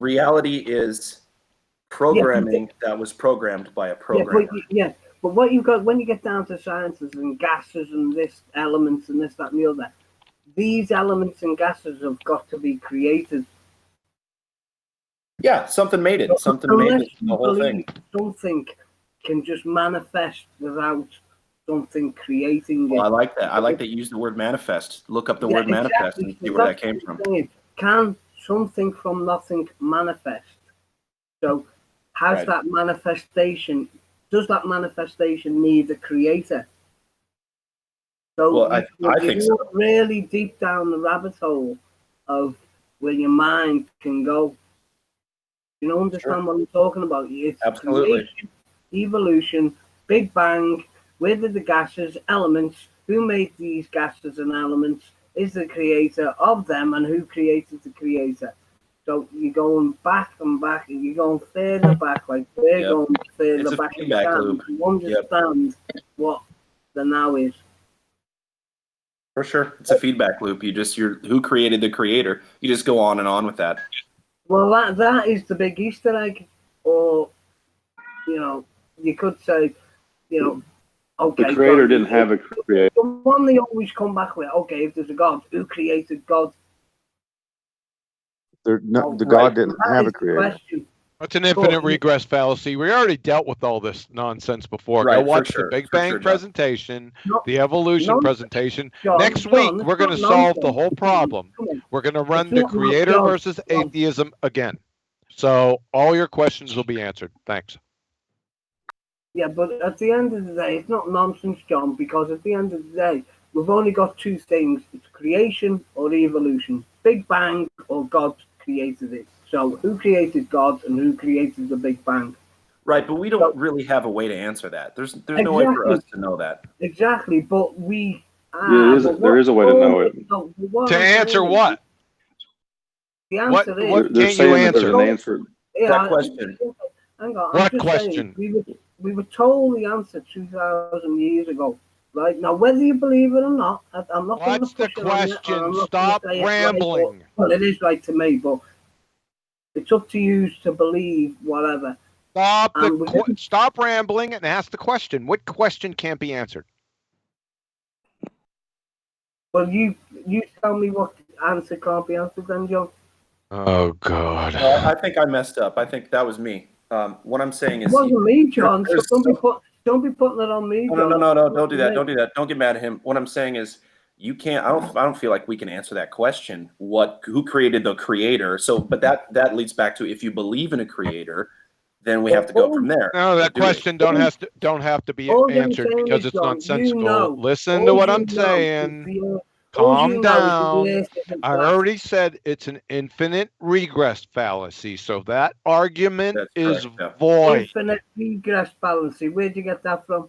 reality is programming that was programmed by a programmer. But what you've got when you get down to sciences and gases and this elements and this, that, and the other, these elements and gases have got to be created. Yeah, something made it. Something made the whole thing. Something can just manifest without something creating it. Well, I like that. I like that you use the word manifest. Look up the word manifest and see where that came from. Can something from nothing manifest? So has that manifestation, does that manifestation need a creator? So well, I think so. Really deep down the rabbit hole of where your mind can go. You know, understand what I'm talking about? It's absolutely. Creation, evolution, Big Bang, where did the gases, elements, who made these gases and elements, is the creator of them, and who created the creator? So you're going back and back, and you're going further back, like we're going further back and down to understand what the now is. For sure. It's a feedback loop. You're who created the creator. You just go on and on with that. Well, that is the big Easter egg. Or, you know, you could say, you know, Okay, The creator God, didn't have a creator. the one they always come back with. Okay, if there's a God, who created God? The God didn't That have is a the creator. question. It's an infinite regress fallacy. We already dealt with all this nonsense before. Right, Go for watch sure, the Big for Bang sure, John. presentation, Not- the evolution non- presentation. John, Next John, week, it's we're going to not solve the nonsense. whole problem. Come on. We're going to run It's the not creator John, versus John. atheism again. So all your questions will be answered. Thanks. Yeah, but at the end of the day, it's not nonsense, John, because at the end of the day, we've only got two things. It's creation or evolution. Big Bang or God created it. So who created God and who created the Big Bang? Right, but we don't really have a way to answer that. There's no way for us to know that. Exactly, but we... there is a way to know it. To answer what? The answer what They're can't you saying that there's answer? an answer. That question. Hang on, What I'm just question? saying, we were told the answer 2,000 years ago. Right now, whether you believe it or not, I'm not going to What's the push it on you, and question? I'm not Stop gonna say it's right, rambling. well, it is right to me, but it's up to you to believe whatever. Stop rambling and ask the question. What question can't be answered? Well, you tell me what answer can't be answered then, John. Oh, God. I think I messed up. I think that was me. What I'm saying is... It wasn't me, John, so don't be putting it on me, John. No, don't do that. Don't do that. Don't get mad at him. What I'm saying is you can't... I don't feel like we can answer that question. Who created the creator? So, but that leads back to, if you believe in a creator, then we have to go from there. No, that question don't have to be answered because it's nonsensical. Listen to what I'm saying. Calm down. I already said it's an infinite regress fallacy, so that argument is void. Infinite regress fallacy. Where'd you get that from?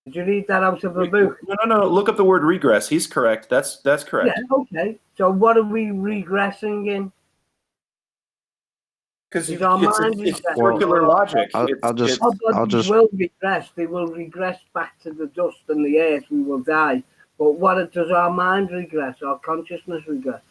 Did you read that out of a book? No. Look up the word regress. He's correct. That's correct. Yeah, okay. So what are we regressing in? Because it's circular logic. Our bodies will regress. They will regress back to the dust and the earth. We will die. But what does our mind regress? Our consciousness regress?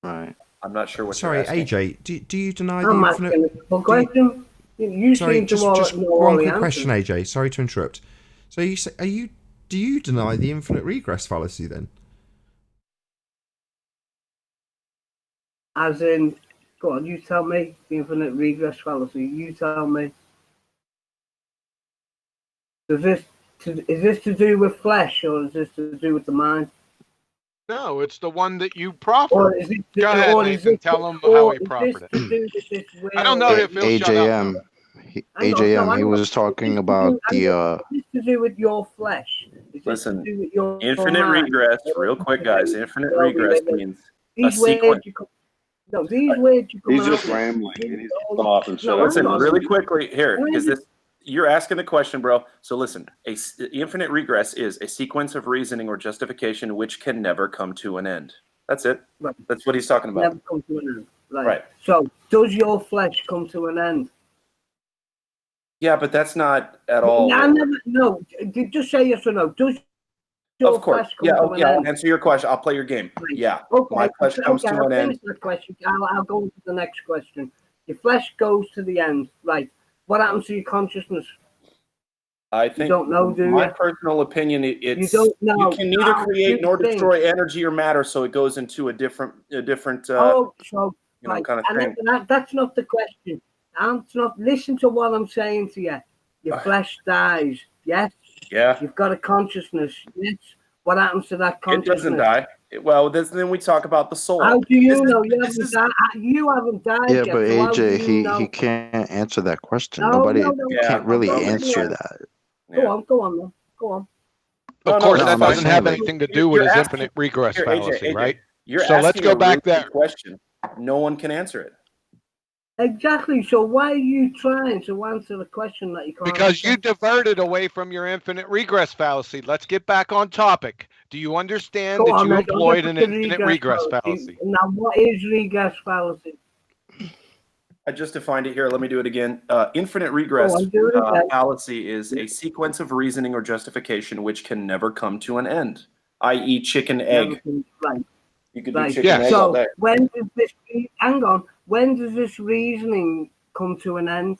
Right. I'm not sure what. Sorry, AJ. Do you deny the I'm infinite? asking a question. You Sorry, seem to just know one all the quick question, answers. AJ. Sorry to interrupt. So you say, do you deny the infinite regress fallacy then? As in, go on, you tell me the infinite regress fallacy. You tell me. Is this to do with flesh or is this to do with the mind? No, it's the one that you proffered. Or is it? Go ahead, Nathan. Tell him how he proffered it. I don't know if he'll shut up. AJM, he was talking about the. Is this to do with your flesh? Listen, infinite regress, real quick, guys. Infinite regress means a sequence. These words you come He's out just with. rambling. He needs to stop and shut up. Listen, really quickly here, because you're asking the question, bro. So listen, infinite regress is a sequence of reasoning or justification which can never come to an end. That's it. Right. That's what he's talking about. Never come to an end. Right. So, does your flesh come to an end? Yeah, but that's not at all. No, just say yes or no. Does your of course. flesh come to an end? I'll answer your question. I'll play your game. Right. Yeah. Okay. My flesh comes to an end. That question. I'll go to the next question. Your flesh goes to the end. Right. What happens to your consciousness? I think, you don't know, do my you? personal opinion, You don't know. You can neither create nor destroy energy or matter, so it goes into a different kind of thing. That's not the question. Listen to what I'm saying to you. Your flesh dies, yes? Yeah. You've got a consciousness, yes? What happens to that consciousness? It doesn't die. Well, then we talk about the soul. How do you know? You haven't died Yeah, yet. but So AJ, he can't answer that question. Nobody can't really answer that. Go on. Of course, that doesn't have anything to do with his infinite regress fallacy, right? So let's go back there. Question. No one can answer it. Exactly. So why are you trying to answer the question that you can't Because answer? you diverted away from your infinite regress fallacy. Let's get back on topic. Do you understand that you employed an infinite regress fallacy? Now, what is regress fallacy? I just defined it here. Let me do it again. Infinite regress fallacy is a sequence of reasoning or justification which can never come to an end, i.e. chicken egg. Right. You could do chicken egg all day. When does this reasoning come to an end?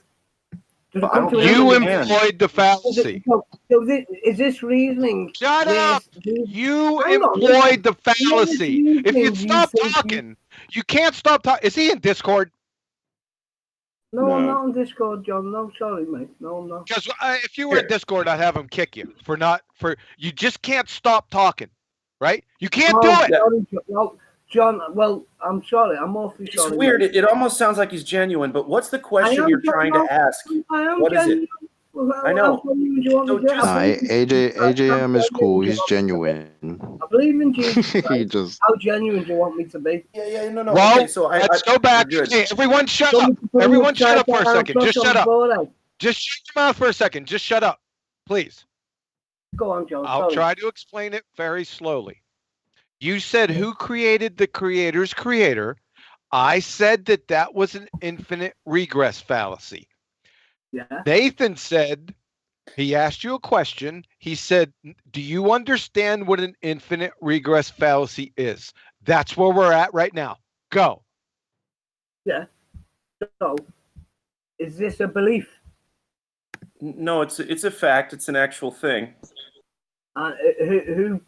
Does it I come don't to an think You end? it can. employed the fallacy. Is this reasoning? Shut where up! You Hang on, employed the where this fallacy. If reasoning you'd you stop think talking, you can't stop talking. Is he in Discord? No, I'm No. not on Discord, John. No, sorry, mate. No, I'm not. Because if you were in Discord, I'd have him kick you for not for. You just can't stop talking, right? You can't do Oh, it. sorry, no, John. Well, I'm sorry. I'm awfully It's sorry. weird. mate. It almost sounds like he's genuine, but what's the question you're trying to ask? I am What is it? genuine. Well, I know. how genuine do you want me So to be? just- Nah, AJM is cool. He's genuine. I believe in Jesus. He Christ. just How genuine do you want me to be? Yeah, no. Well, Okay, so let's go back. Good. Hey, everyone, shut up. Everyone, shut up for a second. Just shut up. Just shut your mouth for a second. Just shut up, please. Go on, John. I'll try to explain it very slowly. You said who created the creator's creator. I said that was an infinite regress fallacy. Yeah. Nathan said, he asked you a question. He said, do you understand what an infinite regress fallacy is? That's where we're at right now. Go. Yeah. So, is this a belief? No, it's a fact. It's an actual thing. Who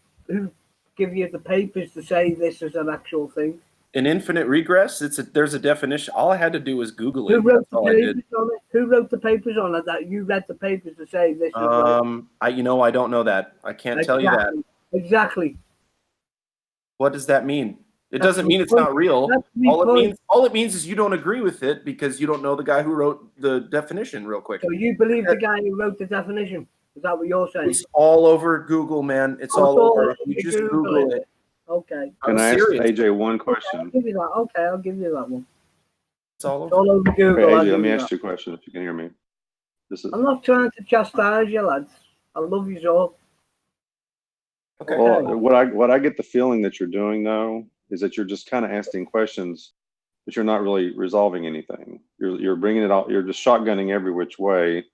give you the papers to say this is an actual thing? An infinite regress. There's a definition. All I had to do was Google it. Who wrote That's the all I did. papers on it? Who wrote the papers on it? That you read the papers to say this is I don't know that. I can't tell you that. Exactly. What does that mean? It That's doesn't the mean it's point. not real. That's the point. All it means is you don't agree with it because you don't know the guy who wrote the definition real quick. So you believe the guy who wrote the definition? Is that what you're saying? It's all over Google, man. It's all over. You just Google it. Okay. Can I ask serious. AJ one Okay, I'll question? give you that. Okay, I'll give you that one. It's all It's over. all over Okay, Google. I'll AJ, give let me you ask that. you a question if you can hear me. This is I'm not trying to chastise you, lads. I love you all. Okay. well, what I get the feeling that you're doing though is that you're just kind of asking questions, but you're not really resolving anything. You're bringing it all. You're just shotgunning every which way.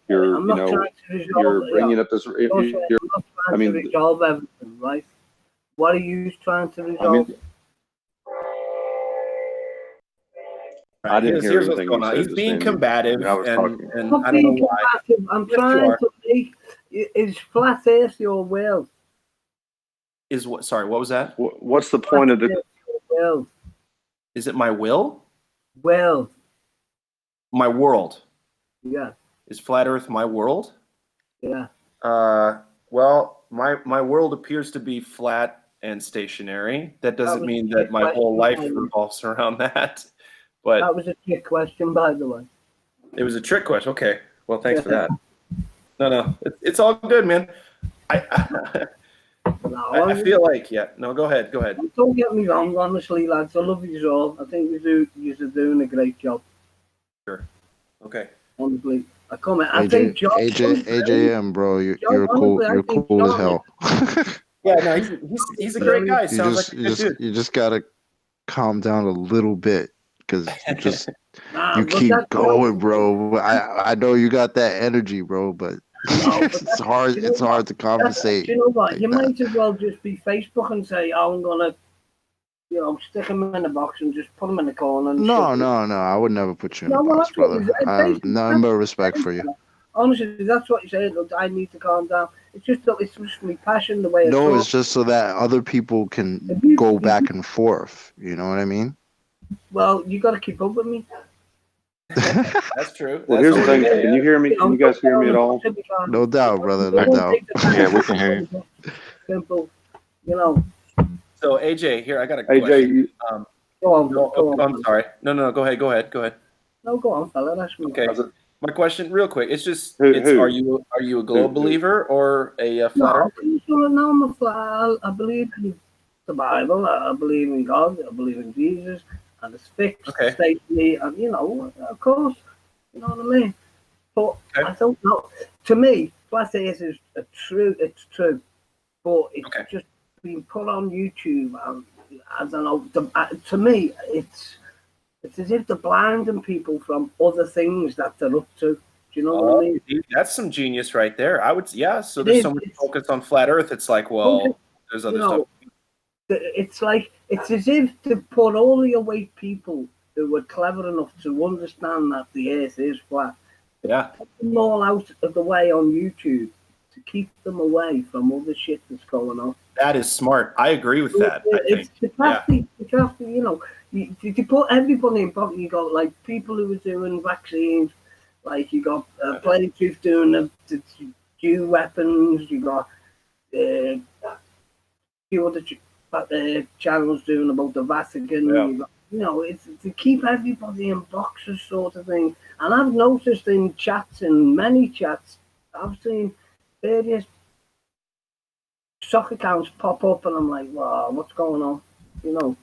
You're I'm not trying to resolve you're it, bringing yeah. up this. I'm not trying to resolve everything, right? What are you trying to resolve? I didn't hear Here's what's anything going you on. said. He's just being then. combative, I was talking. and I'm I don't know being why. combative. I'm Yes, you trying are. to make is flat Earth your will? Is what? Sorry, what was that? What's the point of the? Will. Is it my will? Will. My world. Yeah. Is flat Earth my world? Yeah. Well, my world appears to be flat and stationary. That doesn't was mean a that my trick whole life question. revolves around that. But That was a trick question, by the way. it was a trick question. Okay. Well, thanks for that. No, it's all good, man. I feel like, yeah. No, go ahead. Don't get me wrong, honestly, lads. I love you all. I think you're doing a great job. Sure. Okay. Honestly, I think AJM, bro, you're cool. honestly, I You're think cool as John hell. Yeah, no, he's a great guy. You Sounds just like a good dude. you just gotta calm down a little bit because Nah, you but keep that's going, bro. I know you got that energy, bro, but it's hard. It's hard to compensate. You know what? like You that. might as well just be Facebook and say, "Oh, I'm gonna, stick them in a box and just put them in the corner." And No, shove them." I would never put you in No, a well, box, that's what brother. you said. I have Basically, nothing but respect for you. Honestly, that's what you said. Look, I need to calm down. It's just my passion, the way I No, talk. it's just so that other people can go back and forth. You know what I mean? Well, you got to keep up with me. That's true. Well, here's the thing. Can you hear me? Can you guys hear me at all? No doubt, brother. No doubt. Yeah, we can hear you. Simple, So AJ, here I got a AJ, question. Go on. No, go on. I'm sorry. No. Go ahead. No, go on, fella. That's me. Okay. My question, real quick, it's just, Who? are you a globe believer or a flat earth? No, I'm a flat. I believe in the Bible. I believe in God. I believe in Jesus. And it's fixed, stationary, and of course, you know what I mean. But I don't know. To me, flat Earth is true. It's true, but it's just been put on YouTube. And I don't know. To me, it's as if they're blinding people from other things that they're up to. Do you know what I mean? That's some genius right there. I would, yeah. So there's so much focus on flat Earth. It's like, well, there's other stuff. It's like it's as if to put all the awake people who were clever enough to understand that the Earth is flat. Yeah. Put them all out of the way on YouTube to keep them away from other shit that's going on. That is smart. I agree with that. It's crafty, you know. You put everybody in pocket. You got like people who are doing vaccines, like you got Plague Truth doing the Jew weapons. You got a few other channels doing about the Vatican. Yeah. You got, you know, it's to keep everybody in boxes, sort of thing. And I've noticed in chats, in many chats, I've seen various stock accounts pop up, and I'm like, wow, what's going on? You know.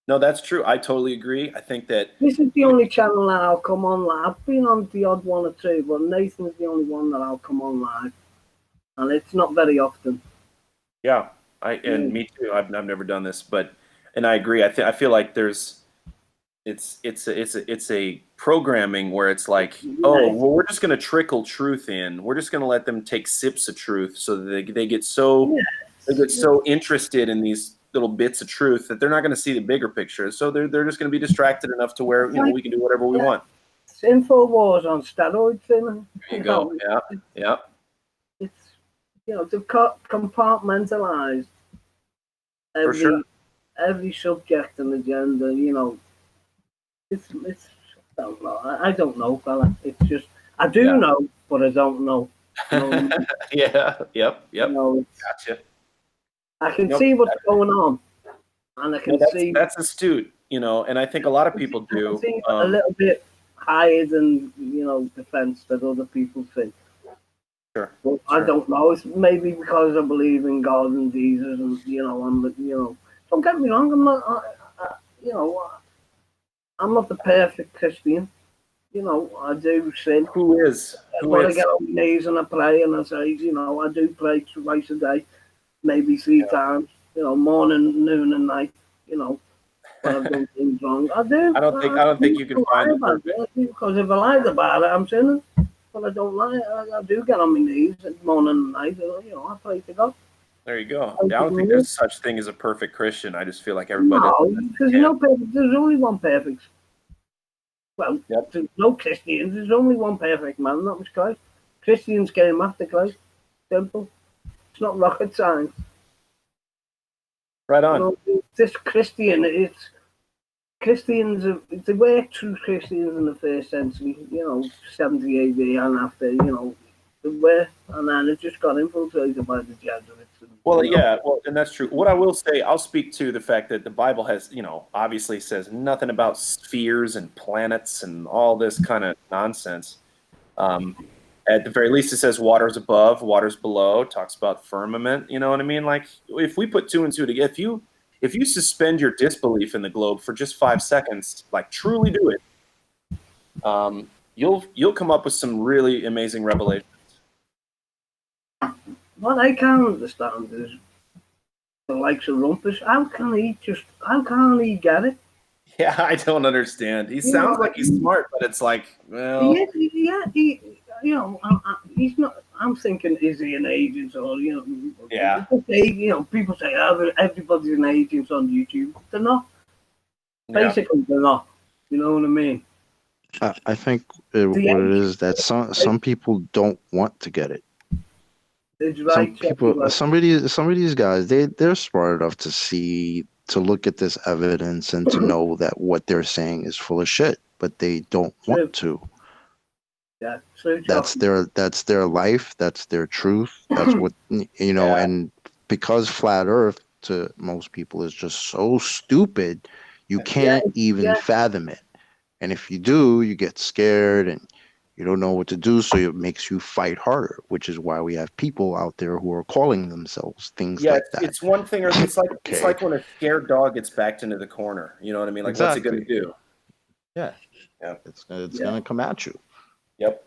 No, that's true. I totally agree. I think that This is the only channel that I'll come on live. I've been on the odd one or two, but Nathan's the only one that I'll come on live, and it's not very often. yeah, me too. I've never done this, and I agree. I feel like it's a programming where it's like, oh, well, we're just going to trickle truth in. We're just going to let them take sips of truth, so that they get so interested in these little bits of truth that they're not going to see the bigger picture. So they're just going to be distracted enough to where we can do whatever we want. Infowars on steroids, There you go. Yeah. It's they've compartmentalized every subject and agenda. It's I don't know. I don't know, fella. It's just I do know, but I don't know. Yeah. Yep. Gotcha. I can see what's going on, and I can see that's astute, and I think a lot of people do. A little bit higher than the fence that other people think. Sure. But I don't know. It's maybe because I believe in God and Jesus, and don't get me wrong. I'm not. I'm not the perfect Christian. I do sin. Who is? I get on my knees and I pray, and I say, I do pray twice a day. Maybe 3 times, morning, noon, and night. When I've done things wrong, I do. I don't think you can find it because if I lied about it, I'm sinning. But I don't lie. I do get on my knees morning and night. I pray to God. There you go. I don't think there's such thing as a perfect Christian. I just feel like everybody. No, because there's only one perfect. Well, there's no Christians. There's only one perfect man. That was Christ. Christians came after Christ. Simple. It's not rocket science. Right on. This Christian, it's Christians. They were true Christians in the first century. 70 AD and after. They were, and then it just got infiltrated by the Jesuits. And that's true. What I will say, I'll speak to the fact that the Bible has, obviously says nothing about spheres and planets and all this kind of nonsense. At the very least, it says waters above, waters below. It talks about firmament. You know what I mean? Like, if we put 2 and 2 together, if you suspend your disbelief in the globe for just 5 seconds, like truly do it, you'll come up with some really amazing revelations. What I can't understand is the likes of Rumpus. How can he get it? Yeah, I don't understand. He sounds like he's smart, but it's like, well, he's not. I'm thinking, is he an agent or Yeah. People say everybody's an agent on YouTube. They're not. Basically, they're not. You know what I mean? I think what it is that some people don't want to get it. Some of these guys, they're smart enough to look at this evidence and to know that what they're saying is full of shit, but they don't want to. Yeah, that's their life, that's their truth, that's what and because flat earth to most people is just so stupid, you can't even fathom it. And if you do, you get scared and you don't know what to do, so it makes you fight harder, which is why we have people out there who are calling themselves things like that. It's one thing, or it's like when a scared dog gets backed into the corner. You know what I mean? Like, exactly. What's it going to do? Yeah. It's going to come at you. Yep.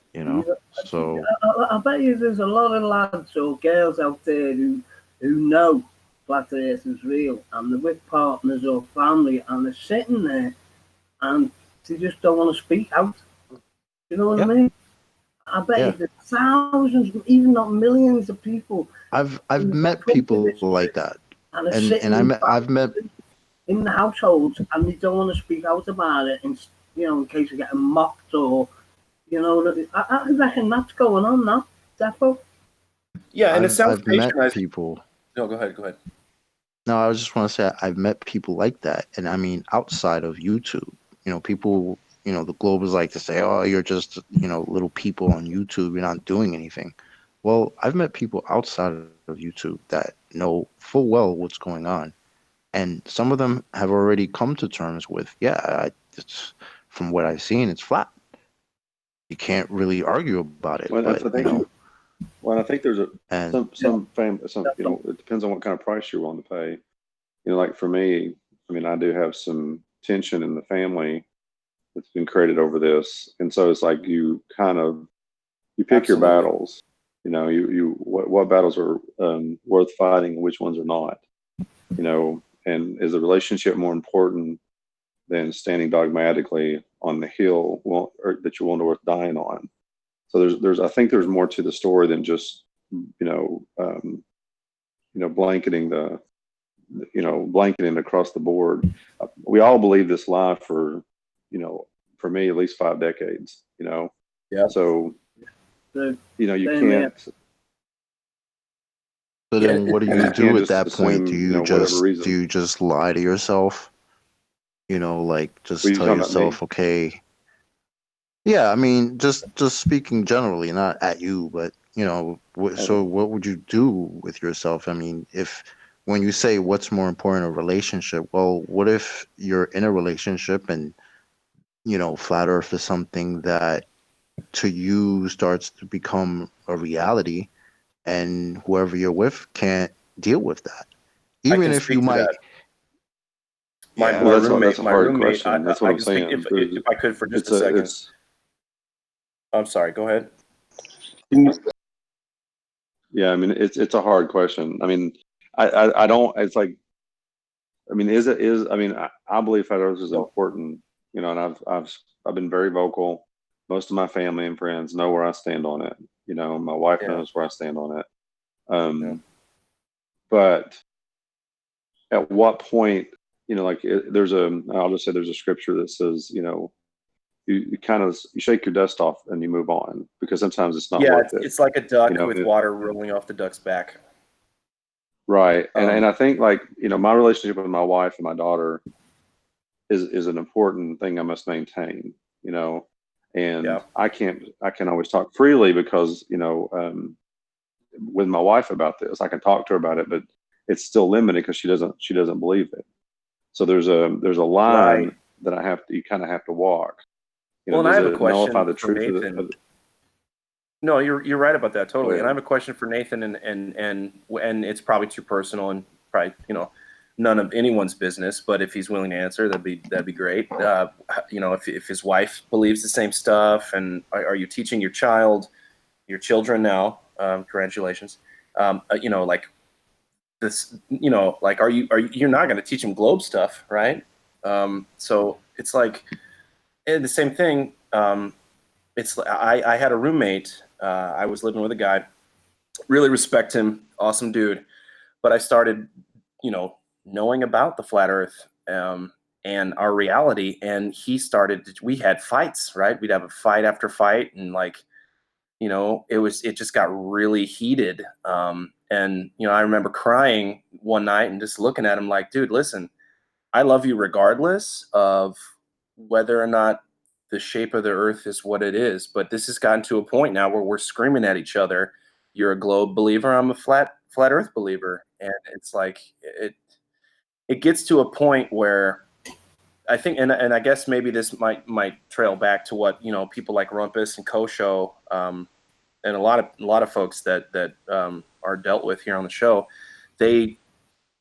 So I bet you there's a lot of lads or girls out there who know flat earth is real, and they're with partners or family, and they're sitting there, and they just don't want to speak out. You know what I mean? I bet you there's thousands, even not millions of people. I've met people like that, and I've met in the households, and they don't want to speak out about it, and in case of getting mocked or, I reckon that's going on now, defo. Yeah, and it sounds I've met patronizing. people. No, go ahead. No, I just want to say I've met people like that, and I mean outside of YouTube, people, the Globers like to say, "Oh, you're just, little people on YouTube. You're not doing anything." Well, I've met people outside of YouTube that know full well what's going on, and some of them have already come to terms with, it's from what I've seen, it's flat. You can't really argue about it. Well, But, I think there's and it depends on what kind of price you're willing to pay. Like for me, I mean, I do have some tension in the family that's been created over this, and so it's like you pick your battles. What battles are worth fighting and which ones are not. And is the relationship more important than standing dogmatically on the hill that you're willing to worth dying on? So I think there's more to the story than just blanketing across the board. We all believe this lie for me at least 5 decades. Yeah. So you can't. So then, what do you do at that point? Do assume, you just lie to yourself? Like just What are you tell talking about, yourself, okay. Yeah, I mean, just speaking generally, not at you, but so what would you do with yourself? I mean, when you say what's more important, a relationship, well, what if you're in a relationship and flat Earth is something that to you starts to become a reality, and whoever you're with can't deal with that, even if you might. My roommate. Question. That's what I'm saying. If I could for just a second. I'm sorry. Go ahead. Yeah, I mean, it's a hard question. I mean, I don't. It's like, I mean, I believe flat Earth is important. And I've been very vocal. Most of my family and friends know where I stand on it. My wife knows where I stand on it. But at what point, I'll just say there's a scripture that says, you shake your dust off and you move on, because sometimes it's not worth it. It's like a duck with water rolling off the duck's back. Right. And I think my relationship with my wife and my daughter is an important thing I must maintain, and I can't always talk freely because, with my wife about this, I can talk to her about it, but it's still limited because she doesn't believe it. So there's a line that you kind of have to walk. Well, and I have a question the for Nathan. No, you're right about that totally. And I have a question for Nathan, and it's probably too personal and probably none of anyone's business. But if he's willing to answer, that'd be great. If his wife believes the same stuff, and are you teaching your children now? Congratulations. Like this. Are you? You're not going to teach them globe stuff, right? So it's like. And the same thing. I had a roommate. I was living with a guy. Really respect him. Awesome dude. But I started, knowing about the flat Earth and our reality. And we had fights, right? We'd have a fight after fight, and it just got really heated. And I remember crying one night and just looking at him like, dude, listen, I love you regardless of whether or not the shape of the Earth is what it is. But this has gotten to a point now where we're screaming at each other. You're a globe believer. I'm a flat Earth believer. And it's like, it gets to a point where I think, and I guess maybe this might trail back to what, people like Rumpus and Kosho, and a lot of folks that are dealt with here on the show,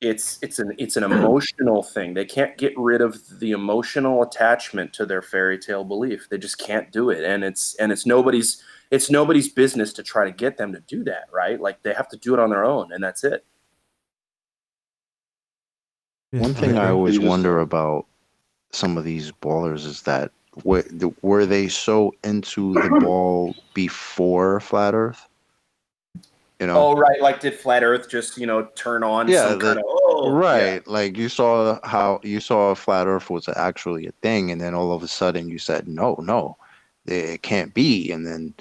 it's an emotional thing. They can't get rid of the emotional attachment to their fairy tale belief. They just can't do it, and it's nobody's business to try to get them to do that, right? Like they have to do it on their own, and that's it. One thing I always wonder about some of these ballers is that were they so into the ball before flat Earth? Oh, right. Like, did flat Earth just turn on some kind of Right. Like you saw how you saw flat Earth was actually a thing, and then all of a sudden you said, no, it can't be. And then,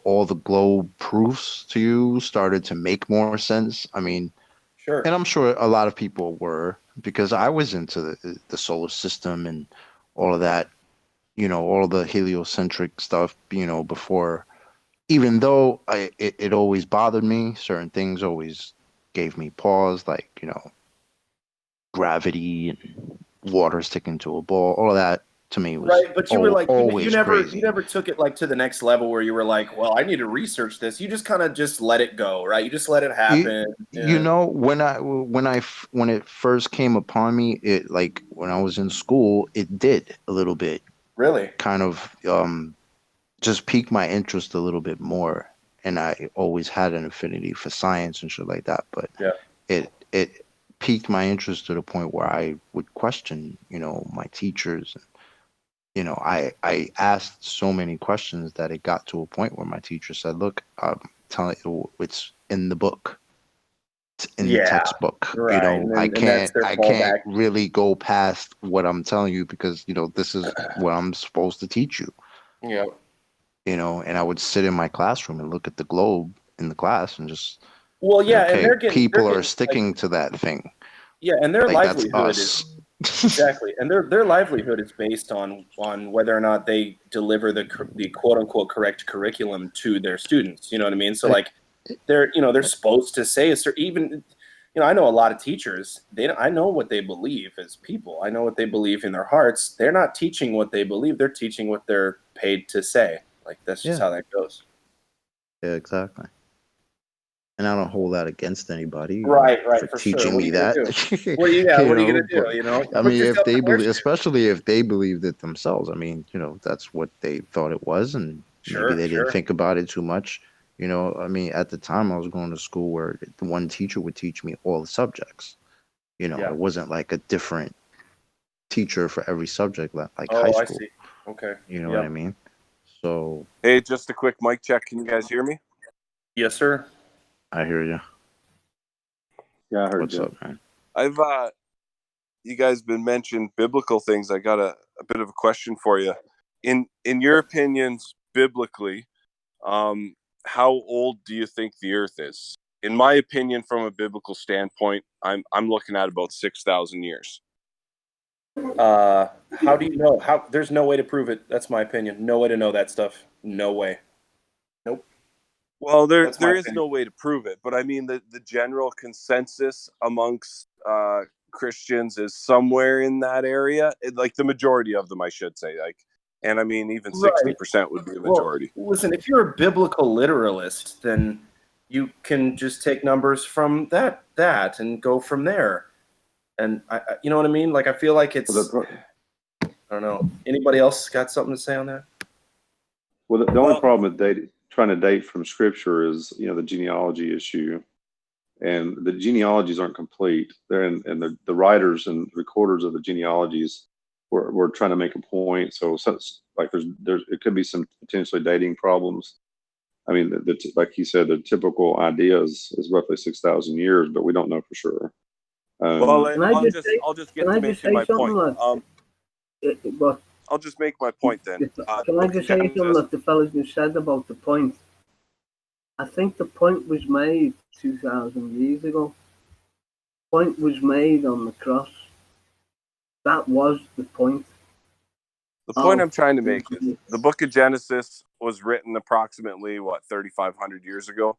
all the globe proofs to you started to make more sense. I mean, Sure. and I'm sure a lot of people were, because I was into the solar system and all of that, all the heliocentric stuff, before, even though it always bothered me, certain things always gave me pause, like, gravity and water sticking to a ball, all of that to me was Right, but you were like, always you crazy. never took it like to the next level where you were like, well, I need to research this. You just kind of just let it go, right? You just let it happen. When it first came upon me, it, like, when I was in school, it did a little bit Really? kind of just piqued my interest a little bit more, and I always had an affinity for science and shit like that, but Yeah. it piqued my interest to the point where I would question, my teachers. I asked so many questions that it got to a point where my teacher said, "Look, I'm telling you, it's in the book. It's in the textbook. Right. I can't really go past what I'm telling you, because this is what I'm supposed to teach you." Yeah. And I would sit in my classroom and look at the globe in the class and just, Well, yeah, and okay, people are sticking to that thing. Yeah, and their Like, that's livelihood us. is exactly, and their livelihood is based on whether or not they deliver the quote unquote correct curriculum to their students. You know what I mean? So like, they're supposed to say it's even. I know a lot of teachers. I know what they believe as people. I know what they believe in their hearts. They're not teaching what they believe. They're teaching what they're paid to say. Like, that's just how that goes. Yeah, exactly. And I don't hold that against anybody, Right, for for teaching sure. me that. What are you gonna do? I Put mean, yourself in their shoes. especially if they believed it themselves. I mean, that's what they thought it was, and maybe they didn't think about it too much. I mean, at the time I was going to school where the one teacher would teach me all the subjects. It wasn't like a different teacher for every subject, like high school. I see. Okay. You know what I mean? So. Hey, just a quick mic check. Can you guys hear me? Yes, sir. I hear you. Yeah, I heard What's you. up, man? I've you guys been mentioning biblical things. I got a bit of a question for you. In your opinions, biblically, how old do you think the Earth is? In my opinion, from a biblical standpoint, I'm looking at about 6,000 years. How do you know? There's no way to prove it. That's my opinion. No way to know that stuff. No way. Nope. Well, there That's my is opinion. no way to prove it, but I mean the general consensus amongst Christians is somewhere in that area, like the majority of them, I should say. Like, and I mean even 60% would be a majority. Well, listen, if you're a biblical literalist, then you can just take numbers from that and go from there. And you know what I mean? Like, I feel like it's. I don't know. Anybody else got something to say on that? Well, the only problem with trying to date from scripture is, the genealogy issue, and the genealogies aren't complete. And the writers and recorders of the genealogies were trying to make a point. So like it could be some potentially dating problems. I mean, like he said, the typical idea is roughly 6,000 years, but we don't know for sure. Well, I'll just get to making my point. I'll just make my point then. Can I just say something that the fellow just said about the point? I think the point was made 2,000 years ago. Point was made on the cross. That was the point. The point I'm trying to make is the book of Genesis was written approximately, 3,500 years ago.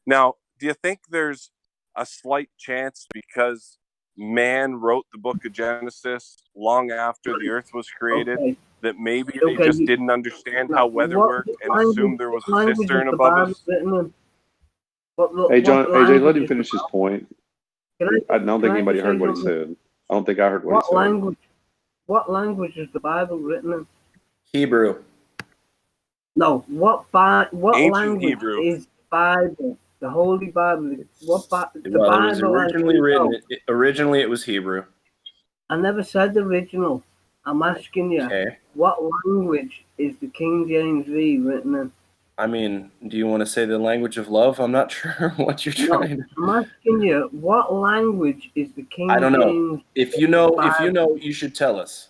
Now, do you think there's a slight chance because man wrote the book of Genesis long after the earth was created that maybe they just didn't understand how weather worked and assumed there was a cistern above us? Hey, John, AJ, let him finish his point. I don't think anybody heard what he said. I don't think I heard what he said. What language is the Bible written in? Hebrew. No, what Ancient language Hebrew. is Bible? The Holy Bible. It was originally written. Originally, it was Hebrew. I never said original. I'm asking you, what language is the King James V written in? I mean, do you want to say the language of love? I'm not sure what you're No, trying to. I'm asking you, what language is the King I don't know. James? If you know, you should tell us.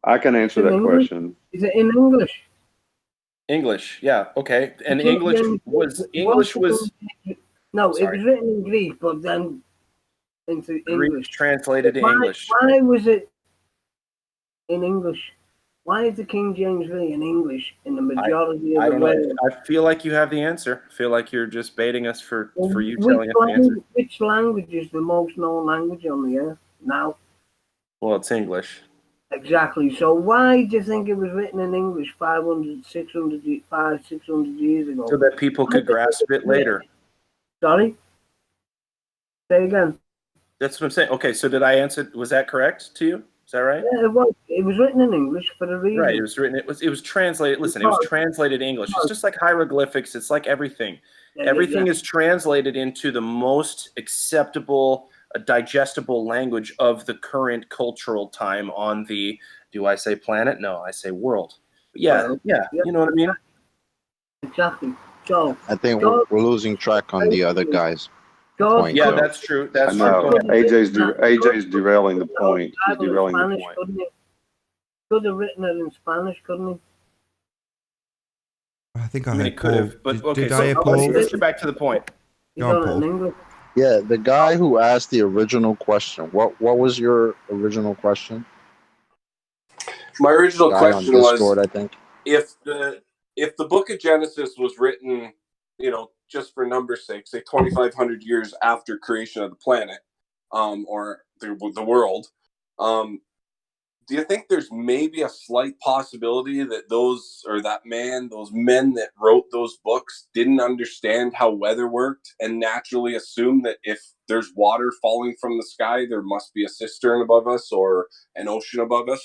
I can answer It's in that English? question. Is it in English? English, yeah, okay. And King English James was no, it sorry. was written in Greek, but then into Greek English. translated to English. Why was it in English? Why is the King James really in English in the majority I of don't the know. way? I feel like you have the answer. I feel like you're just baiting us for you telling us the answer. Which language is the most known language on the earth now? Well, it's English. Exactly. So why do you think it was written in English 500, 600 years ago? So that people could grasp it later. Sorry? Say again. That's what I'm saying. Okay, so did I answer? Was that correct to you? Is that right? Yeah, it was. It was written in English for a reason. Right. It was written. It was translated. Listen, it was translated English. It's just like hieroglyphics. It's like everything. Everything is translated into the most acceptable, digestible language of the current cultural time on the. Do I say planet? No, I say world. Yeah. You know what I mean? Exactly. So I think we're losing track on the other guys. God, yeah, that's true. That's true. AJ's derailing the point. He's derailing the Spanish, point. couldn't he? Could have written it in Spanish, couldn't he? I think I I mean, heard it could Paul. have, but okay. Did I hear So Paul? let's get back to the point. Go on, Paul. In English. Yeah, the guy who asked the original question. What was your original question? My original Guy question on Discord, was, I think. if the book of Genesis was written, just for number's sake, say 2,500 years after creation of the planet, or the world, do you think there's maybe a slight possibility that those men that wrote those books didn't understand how weather worked and naturally assumed that if there's water falling from the sky, there must be a cistern above us or an ocean above us?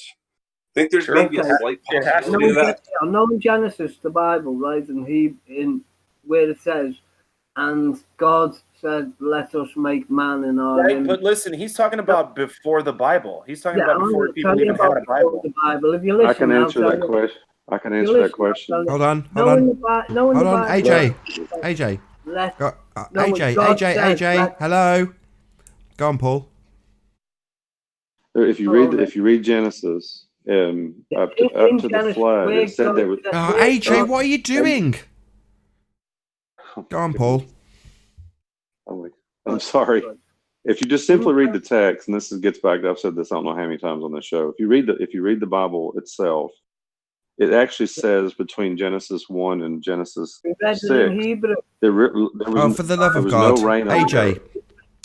I think there's maybe a slight possibility of that. No, in Genesis, the Bible, right, in where it says, and God said, "Let us make man in our Right, image." but listen, he's talking about before the Bible. He's talking about I'm before gonna people tell you even had about a Bible. the Bible. If you listen, I can answer I'll that tell you. question. I can If you answer that listen, I'll question. tell you. Hold on. Hold on, AJ. AJ. Hello. Go on, Paul. If you read Genesis, up to the flood, it said there was. AJ, what are you doing? Go on, Paul. I'm sorry. If you just simply read the text, and this gets back to, I've said this I don't know how many times on this show. If you read the Bible itself, it actually says between Genesis 1 and Genesis 6, there was, for the love of was God, no rain on the earth.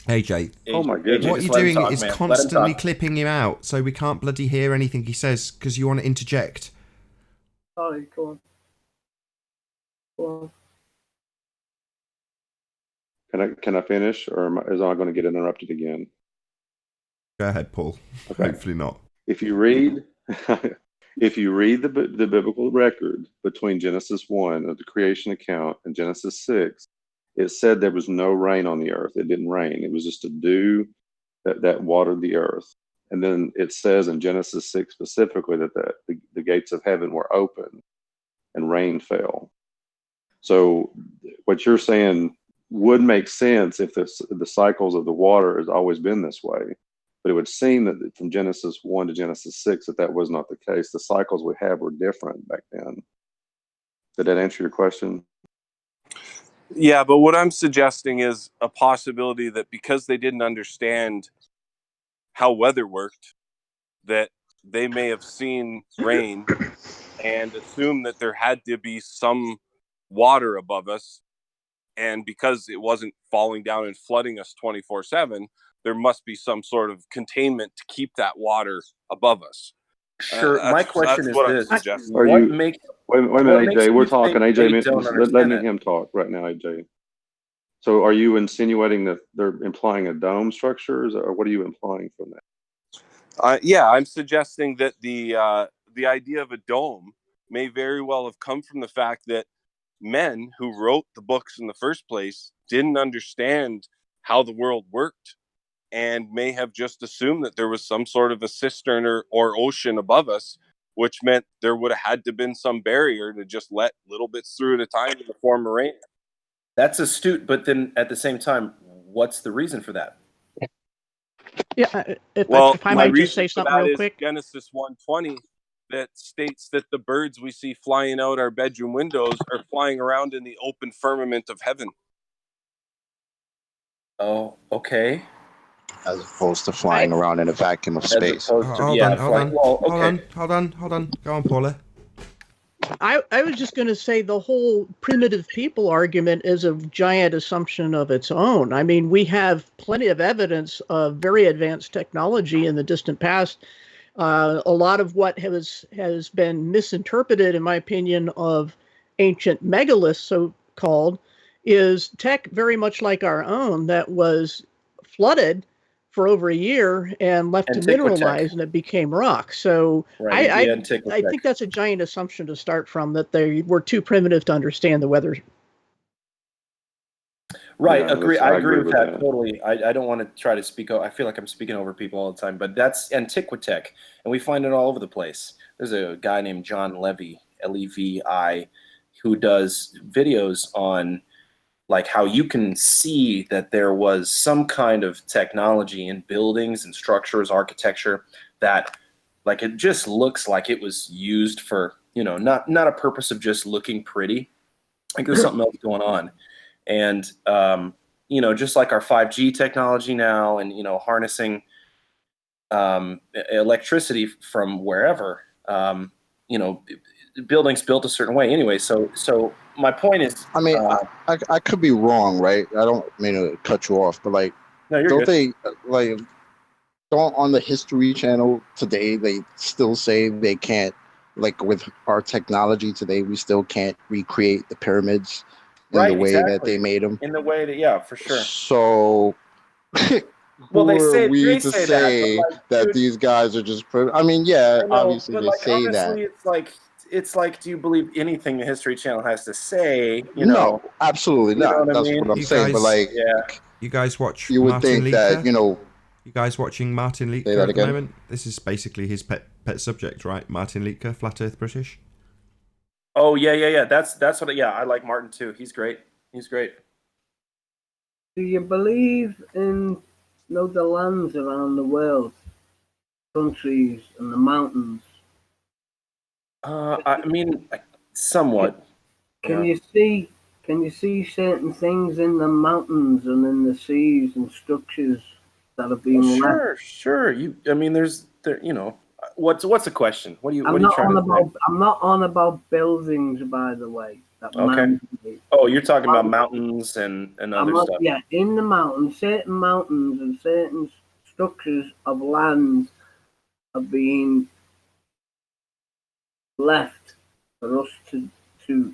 AJ. Oh my goodness! What you're doing is constantly clipping him out, so we can't bloody hear anything he says because you want to interject. Sorry, go on. Can I finish, or is I going to get interrupted again? Go ahead, Paul. Okay. Hopefully not. If you read the biblical record between Genesis 1 of the creation account and Genesis 6, it said there was no rain on the earth. It didn't rain. It was just a dew that watered the earth. And then it says in Genesis 6 specifically that the gates of heaven were open and rain fell. So what you're saying would make sense if the cycles of the water has always been this way. But it would seem that from Genesis 1 to Genesis 6 that was not the case. The cycles we have were different back then. Did that answer your question? Yeah, but what I'm suggesting is a possibility that because they didn't understand how weather worked, that they may have seen rain and assumed that there had to be some water above us. And because it wasn't falling down and flooding us 24/7, there must be some sort of containment to keep that water above us. Sure. My question is this: wait a minute, AJ. We're talking. AJ, let me him talk right now, AJ. So, are you insinuating that they're implying a dome structures, or what are you implying from that? Yeah, I'm suggesting that the idea of a dome may very well have come from the fact that men who wrote the books in the first place didn't understand how the world worked and may have just assumed that there was some sort of a cistern or ocean above us which meant there would have had to been some barrier to just let little bits through at a time to form moraine. That's astute, but then at the same time, what's the reason for that? Yeah, if Well, I my might just say reason for something that real is quick. Genesis 1:20 that states that the birds we see flying out our bedroom windows are flying around in the open firmament of heaven. Oh, okay. As opposed to flying around in a vacuum of As space. opposed to Hold on, hold on, well, hold okay. on, hold on. Go on, Paula. I was just going to say the whole primitive people argument is a giant assumption of its own. I mean, we have plenty of evidence of very advanced technology in the distant past. A lot of what has been misinterpreted, in my opinion, of ancient megaliths, so-called, is tech very much like our own that was flooded for over a year and left to mineralize, and it became rock. So Right, I think that's a giant assumption to start from, that they were too primitive to understand the weather. Right, Yeah, agree. I I agree agree with with that that. totally. I don't want to try to speak. I feel like I'm speaking over people all the time, but that's Antiquitech, and we find it all over the place. There's a guy named John Levy, Levi, who does videos on like how you can see that there was some kind of technology in buildings and structures, architecture, that like it just looks like it was used for, not a purpose of just looking pretty. Like there's something else going on. And just like our 5G technology now, and harnessing electricity from wherever, buildings built a certain way anyway. So my point is, I mean, I could be wrong, right? I don't mean to cut you off, but like, no, you're don't good. they don't on the History Channel today they still say they can't, like with our technology today, we still can't recreate the pyramids in the way that they made them. In the way that, yeah, for sure. So Well, who are they we to say say that, but like, that dude, these guys are just? I mean, yeah, I know, obviously but they like say that. honestly, it's like, do you believe anything the History Channel has to say? No, absolutely You know not. what I That's mean? what I'm saying. But like, you guys watch you would Martin think Leaker? that, You guys watching Martin Say Leaker that at the again? moment? This is basically his pet subject, right? Martin Leaker, Flat Earth British. Oh yeah. That's what. Yeah, I like Martin too. He's great. Do you believe in the lands around the world, countries and the mountains? I mean, somewhat. Can Yeah. you see certain things in the mountains and in the seas and structures that are being left? Sure. I mean, what's the question? What are you I'm trying to say? I'm not on about buildings, by the way. That Okay. man-made. Oh, you're talking about mountains and other stuff. Yeah, in the mountains, certain mountains and certain structures of land are being left for us to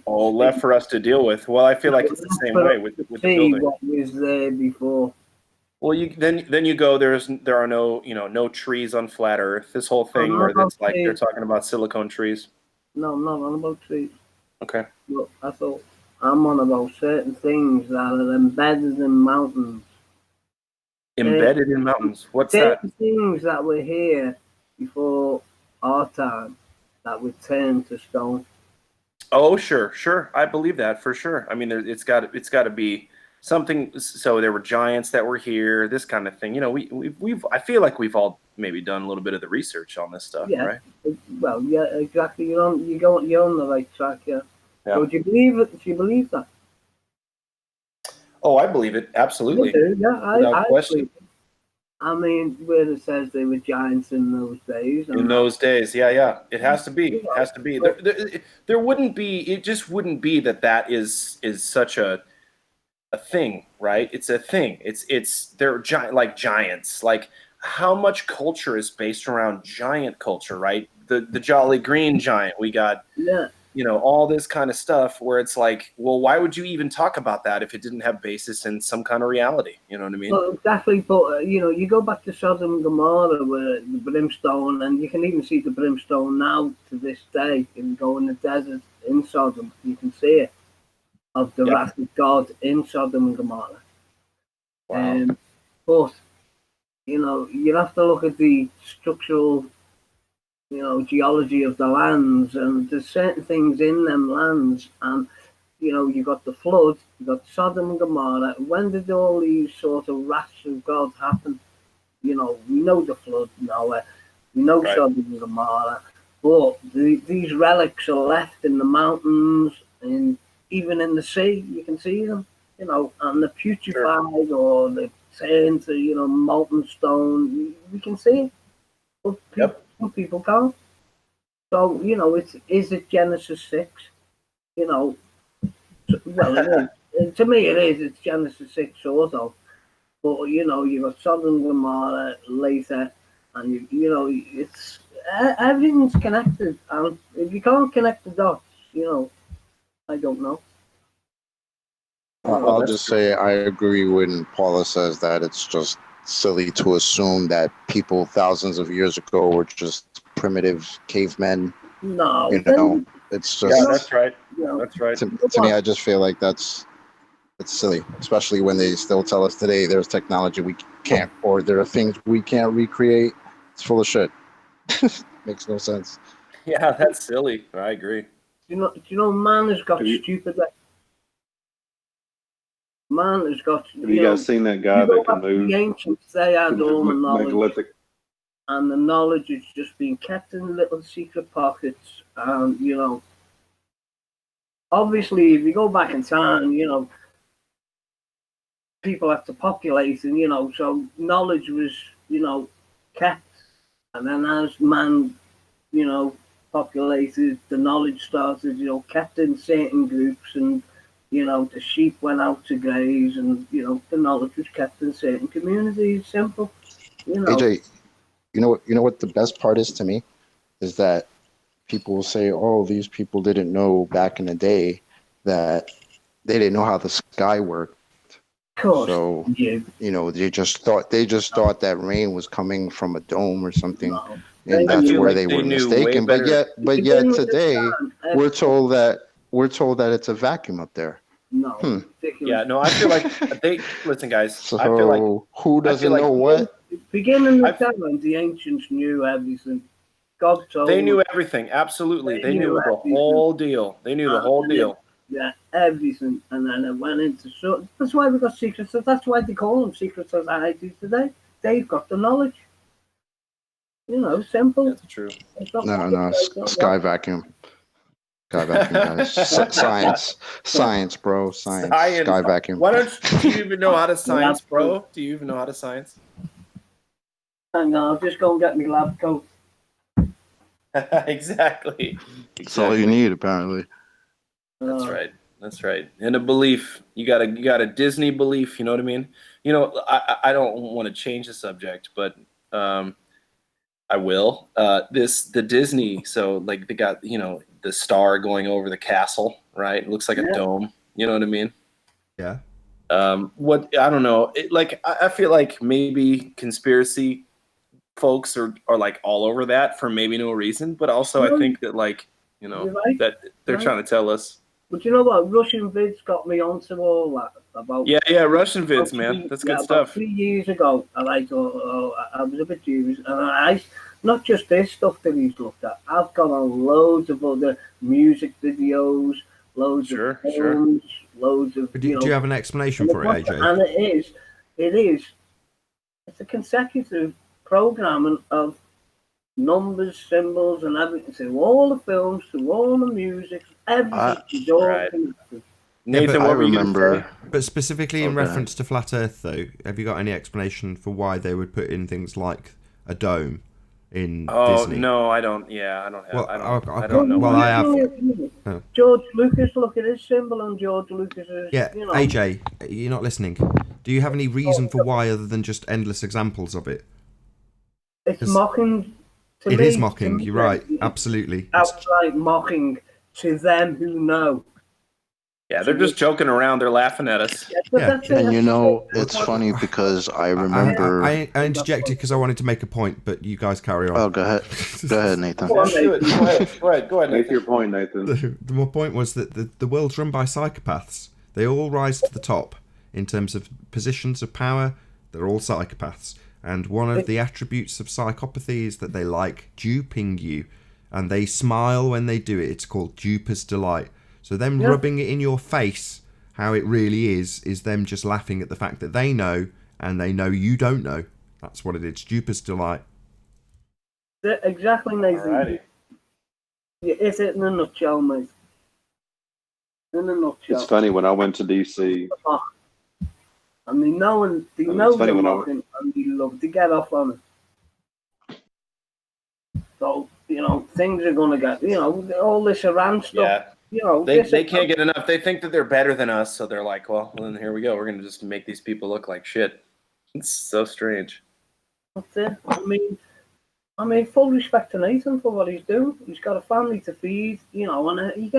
left for us to deal with. Well, I feel like it's the same way with the building. What was there before. Well, then you go. There are no trees on flat Earth. This whole thing where it's like they're talking about silicone trees. No, I'm not on about trees. Okay. Look, I thought I'm on about certain things that are embedded in mountains. Embedded in mountains. What's that? Certain things that were here before our time that were turned to stone. Oh, sure. I believe that for sure. I mean, it's got to be something. So there were giants that were here. This kind of thing. We've. I feel like we've all maybe done a little bit of the research on this stuff, Yeah. right? Well, yeah, exactly. You're on the right track. Yeah. So do you believe it? Do you believe that? Oh, I believe it. Absolutely. Yeah, Without question. believe it. I mean, where it says they were giants in those days. In those days, yeah. It has to be. It has to be. There wouldn't be. It just wouldn't be that is such a thing, right? It's a thing. They're giants. Like how much culture is based around giant culture, right? The Jolly Green Giant. We got all this kind of stuff where it's like, well, why would you even talk about that if it didn't have basis in some kind of reality? You know what I mean? Well, exactly. But you go back to Sodom and Gomorrah, where the brimstone, and you can even see the brimstone now to this day. If you go in the desert in Sodom, you can see it, of the wrath of God in Sodom and Gomorrah. Wow. But you have to look at the structural geology of the lands, and there's certain things in them lands, and you got the flood, you got Sodom and Gomorrah. When did all these sort of wraths of God happen? We know the flood, Noah, we know Sodom and Gomorrah, but these relics are left in the mountains, and even in the sea, you can see them, and the putrefied or the turn to, molten stone, we can see it, but some people can't. So, is it Genesis 6? Well, it is. To me, it is. It's Genesis 6 sort of. But, you've got Sodom and Gomorrah later, and, it's everything's connected. And if you can't connect the dots, I don't know. I'll just say I agree when Paula says that it's just silly to assume that people thousands of years ago were just primitive cavemen. No. It's just... Yeah, that's right. That's right. To me, I just feel like it's silly, especially when they still tell us today there's technology we can't, or there are things we can't recreate. It's full of shit. Makes no sense. Yeah, that's silly. I agree. Do you know man has got stupid. Man has got. Have you guys seen that guy that can move? The ancients, they had all the knowledge, megalithic. and the knowledge is just being kept in little secret pockets. And obviously, if you go back in time, people have to populate, and so knowledge was, kept, and then as man, populated, the knowledge started, kept in certain groups, and the sheep went out to graze, and the knowledge was kept in certain communities. Simple. AJ, you know what the best part is to me is that people will say, "Oh, these people didn't know back in the day that they didn't know how the sky worked." Of course. So they just thought that rain was coming from a dome or something, and that's where they were mistaken. But yet today we're told that it's a vacuum up there. No. Yeah, no, I feel like listen, guys. So I feel like who doesn't know what? Beginning of time, the ancients knew everything. God told they knew everything. Absolutely, they knew the whole deal. They knew the whole deal. Yeah, everything, and then it went into that's why we got secret. So that's why they call them secret societies today. They've got the knowledge. Simple. That's true. No, sky vacuum. Sky vacuum, guys. Science, bro. Science. Sky vacuum. Why do you even know how to science, bro? Do you even know how to science? Hang on, I'll just go and get my lab coat. Exactly. That's all you need, apparently. That's right. And a belief. You got a Disney belief. You know what I mean? I don't want to change the subject, but I will. The Disney. So like they got the star going over the castle, right? It looks like a dome. You know what I mean? Yeah. What I don't know. I feel like maybe conspiracy folks are like all over that for maybe no reason, but also I think that that they're trying to tell us. But you know what? Russian vids got me onto all that about. Yeah, Russian vids, man. That's good stuff. 3 years ago, I was a bit dubious, and I not just this stuff that he's looked at. I've got on loads of other music videos, loads of films, loads of. Do you have an explanation for it, AJ? And it is. It's a consecutive programming of numbers, symbols, and everything through all the films, through all the music, everything is all connected. Nathan, what were you gonna say? But specifically in reference to flat Earth, though, have you got any explanation for why they would put in things like a dome in Disney? No, I don't. Yeah, I don't have. Well, I don't know. Well, I have. George Lucas, look at his symbol on George Lucas's. Yeah, AJ, you're not listening. Do you have any reason for why, other than just endless examples of it? It's mocking. It is mocking. You're right. Absolutely. Outright mocking to them who know. Yeah, they're just joking around. They're laughing at us. Yeah. And it's funny because I remember. I interjected because I wanted to make a point, but you guys carry on. Oh, go ahead. Go ahead, Nathan. Go ahead. Make your point, Nathan. My point was that the world's run by psychopaths. They all rise to the top in terms of positions of power. They're all psychopaths. And one of the attributes of psychopathy is that they like duping you, and they smile when they do it. It's called duper's delight. So them rubbing it in your face, how it really is them just laughing at the fact that they know, and they know you don't know. That's what it is. Duper's delight. Exactly, Nathan. Alrighty. Yeah, it's it in a nutshell, mate. In a nutshell. It's funny when I went to DC. I mean, no one, they know they're mocking, and they love to get off on it. So, you know, things are going to get, you know, all this Iran stuff. Yeah. You know, they can't get enough. They think that they're better than us, so they're like, well, then here we go. We're going to just make these people look like shit. It's so strange. That's it. I mean, full respect to Nathan for what he's doing. He's got a family to feed, you know, and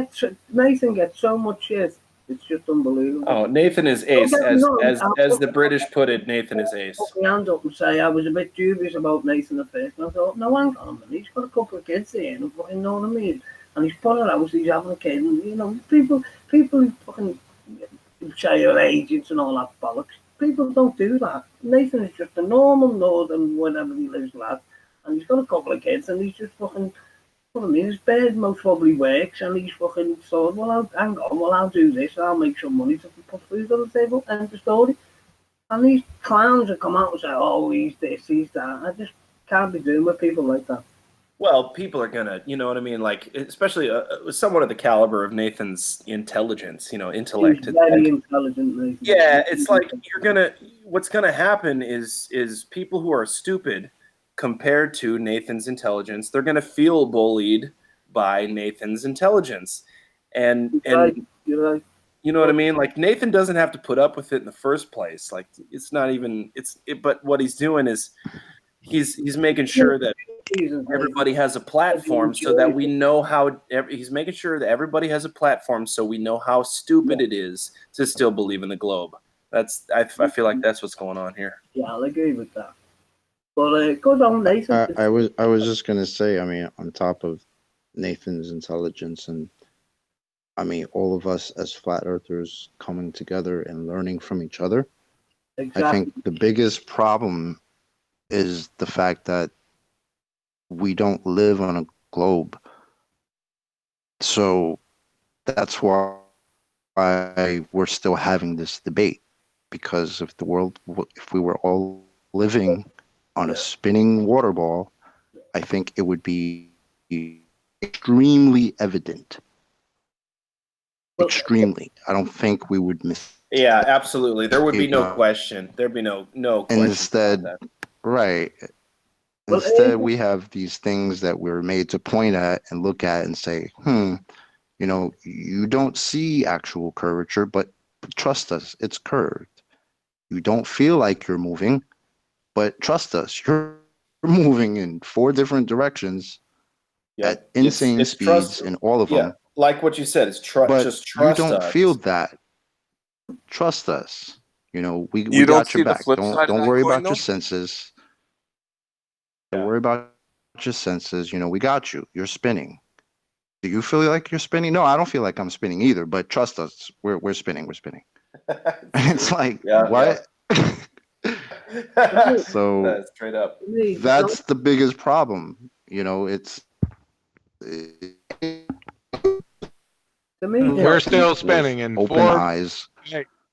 Nathan gets so much shit. It's just unbelievable. Oh, Nathan is ace. As the British put it, Nathan is ace. Put my hand up and say I was a bit dubious about Nathan at first. And I thought, no, hang on a minute. He's got a couple of kids here, and fucking know what I mean. And he's put it out, he's having a kid, and you know, people who fucking say you're agents and all that bollocks. People don't do that. Nathan is just a normal northern whatever he lives lad, and he's got a couple of kids, and he's just fucking. What I mean, his bed most probably works, and he's fucking thought, well, I'll do this, I'll make some money to put food on the table, end of story. And these clowns that come out and say, oh, he's this, he's that. I just can't be doing with people like that. Well, people are gonna, you know what I mean, like, especially somewhat of the caliber of Nathan's intelligence, you know, intellect. He's very intelligent, Nathan. Yeah, it's like what's gonna happen is people who are stupid compared to Nathan's intelligence, they're going to feel bullied by Nathan's intelligence. And you're right. You know what I mean? Like, Nathan doesn't have to put up with it in the first place. Like, it's not even, but what he's doing is he's making sure that everybody has a platform so that we know how, he's making sure that everybody has a platform so we know how stupid it is to still believe in the globe. I feel like that's what's going on here. Yeah, I'll agree with that. But good on Nathan. I was just gonna say, I mean, on top of Nathan's intelligence, and I mean, all of us as flat earthers coming together and learning from each other. Exactly. I think the biggest problem is the fact that we don't live on a globe. So that's why we're still having this debate, because if we were all living on a spinning water ball, I think it would be extremely evident. Extremely. I don't think we would miss. Yeah, absolutely. There would be no question. There'd be no question. Instead, right. Instead, we have these things that we're made to point at and look at and say, you know, you don't see actual curvature, but trust us, it's curved. You don't feel like you're moving, but trust us, you're moving in 4 different directions at insane speeds in all of them. Like what you said, it's just trust us. You don't feel that. Trust us. You know, we got your back. Don't worry about your senses. Don't worry about your senses. You know, we got you. You're spinning. Do you feel like you're spinning? No, I don't feel like I'm spinning either, but trust us, we're spinning. We're spinning. And it's like, what? So that's straight up. That's the biggest problem. You know, we're still spinning and open eyes.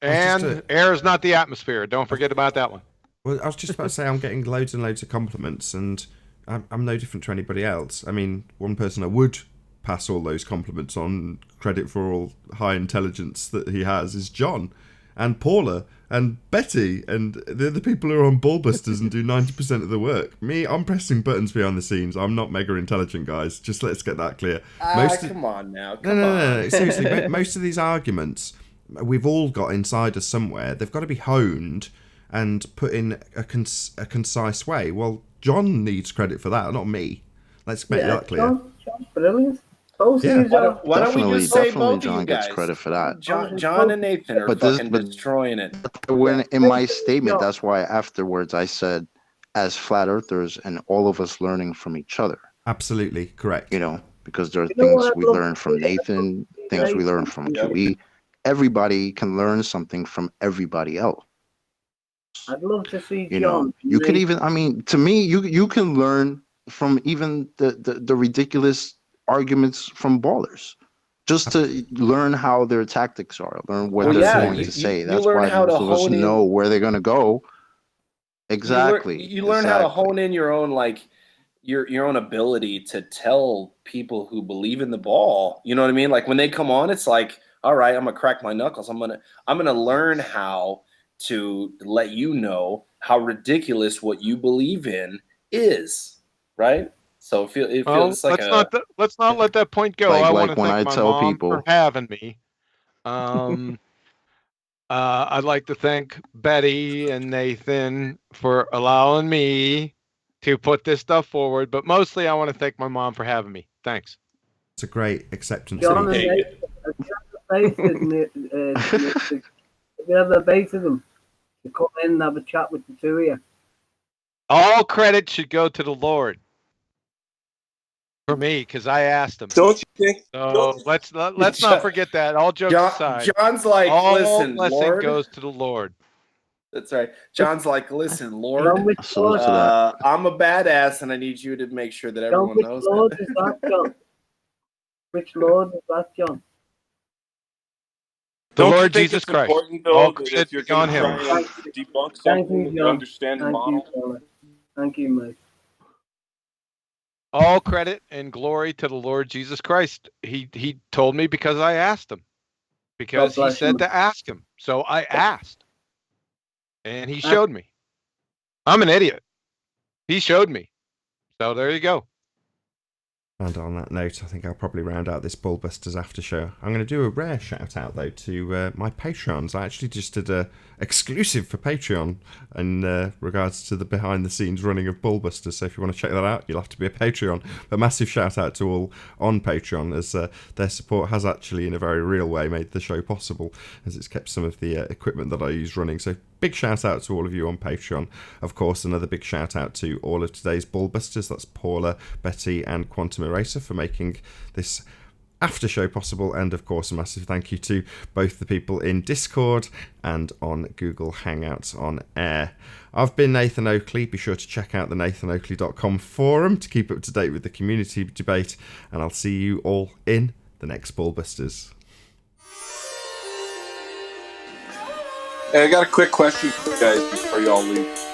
And air is not the atmosphere. Don't forget about that one. Well, I was just about to say I'm getting loads and loads of compliments, and I'm no different to anybody else. I mean, one person I would pass all those compliments on, credit for all high intelligence that he has, is John and Paula and Betty and the other people who are on BALLBUSTERS and do 90% of the work. Me, I'm pressing buttons behind the scenes. I'm not mega intelligent, guys. Just let's get that clear. Come on now. No. Seriously, most of these arguments we've all got inside us somewhere. They've got to be honed and put in a concise way. Well, John needs credit for that, not me. Let's make that clear. John's brilliant. Why don't we just say both John of you guys? Gets credit for that. John and Nathan are fucking destroying it. When in my statement, that's why afterwards I said, as flat earthers and all of us learning from each other. Absolutely correct. You know, because there are things we learn from Nathan, things we learn from QE. Everybody can learn something from everybody else. I'd love to see You know, John. you could even, I mean, to me, you can learn from even the ridiculous arguments from ballers, just to learn how their tactics are, learn what Well, they're yeah, going to say. you That's learn why how to most of us hone know in. where they're going to go. Exactly. You learn how to Exactly. hone in your own, like, your own ability to tell people who believe in the ball. You know what I mean? Like when they come on, it's like, all right, I'm gonna crack my knuckles. I'm gonna learn how to let you know how ridiculous what you believe in is, right? So it Well, feels like let's not let that point go. I want to Like when thank I my tell mom for people, having me. I'd like to thank Betty and Nathan for allowing me to put this stuff forward, but mostly I want to thank my mom for having me. Thanks. It's a great acceptance John and speech. Nate, have you ever baited them to come in and have a chat with the two of you? All credit should go to the Lord for me because I asked him. Don't you think? So let's not forget that. All jokes aside, John's like, all listen, blessing Lord. goes to the Lord. That's right. John's like, listen, John, Lord, which Lord? I'm a badass, and I need you to make sure that John, everyone which knows Lord that. is that, John? Which Lord is that, John? The Don't you Lord think Jesus it's Christ. important though All that credit if you're be on going to him. try and debunk Thank something, you, that you John. understand the Thank you, model? fella. Thank you, mate. All credit and glory to the Lord Jesus Christ. He told me because I asked him. Because he bless said you. to ask him. So I asked. And he showed me. I'm an idiot. He showed me. So there you go. And on that note, I think I'll probably round out this BALLBUSTERS after show. I'm going to do a rare shout out though to my Patreons. I actually just did a exclusive for Patreon in regards to the behind the scenes running of BALLBUSTERS. So if you want to check that out, you'll have to be a Patreon. But massive shout out to all on Patreon, as their support has actually in a very real way made the show possible, as it's kept some of the equipment that I use running. So big shout out to all of you on Patreon. Of course, another big shout out to all of today's BALLBUSTERS. That's Paula, Betty and Quantum Eraser for making this after show possible, and of course a massive thank you to both the people in Discord and on Google Hangouts on air. I've been Nathan Oakley. Be sure to check out the nathanoakley.com forum to keep up to date with the community debate, and I'll see you all in the next BALLBUSTERS. Hey, I got a quick question for you guys before y'all leave.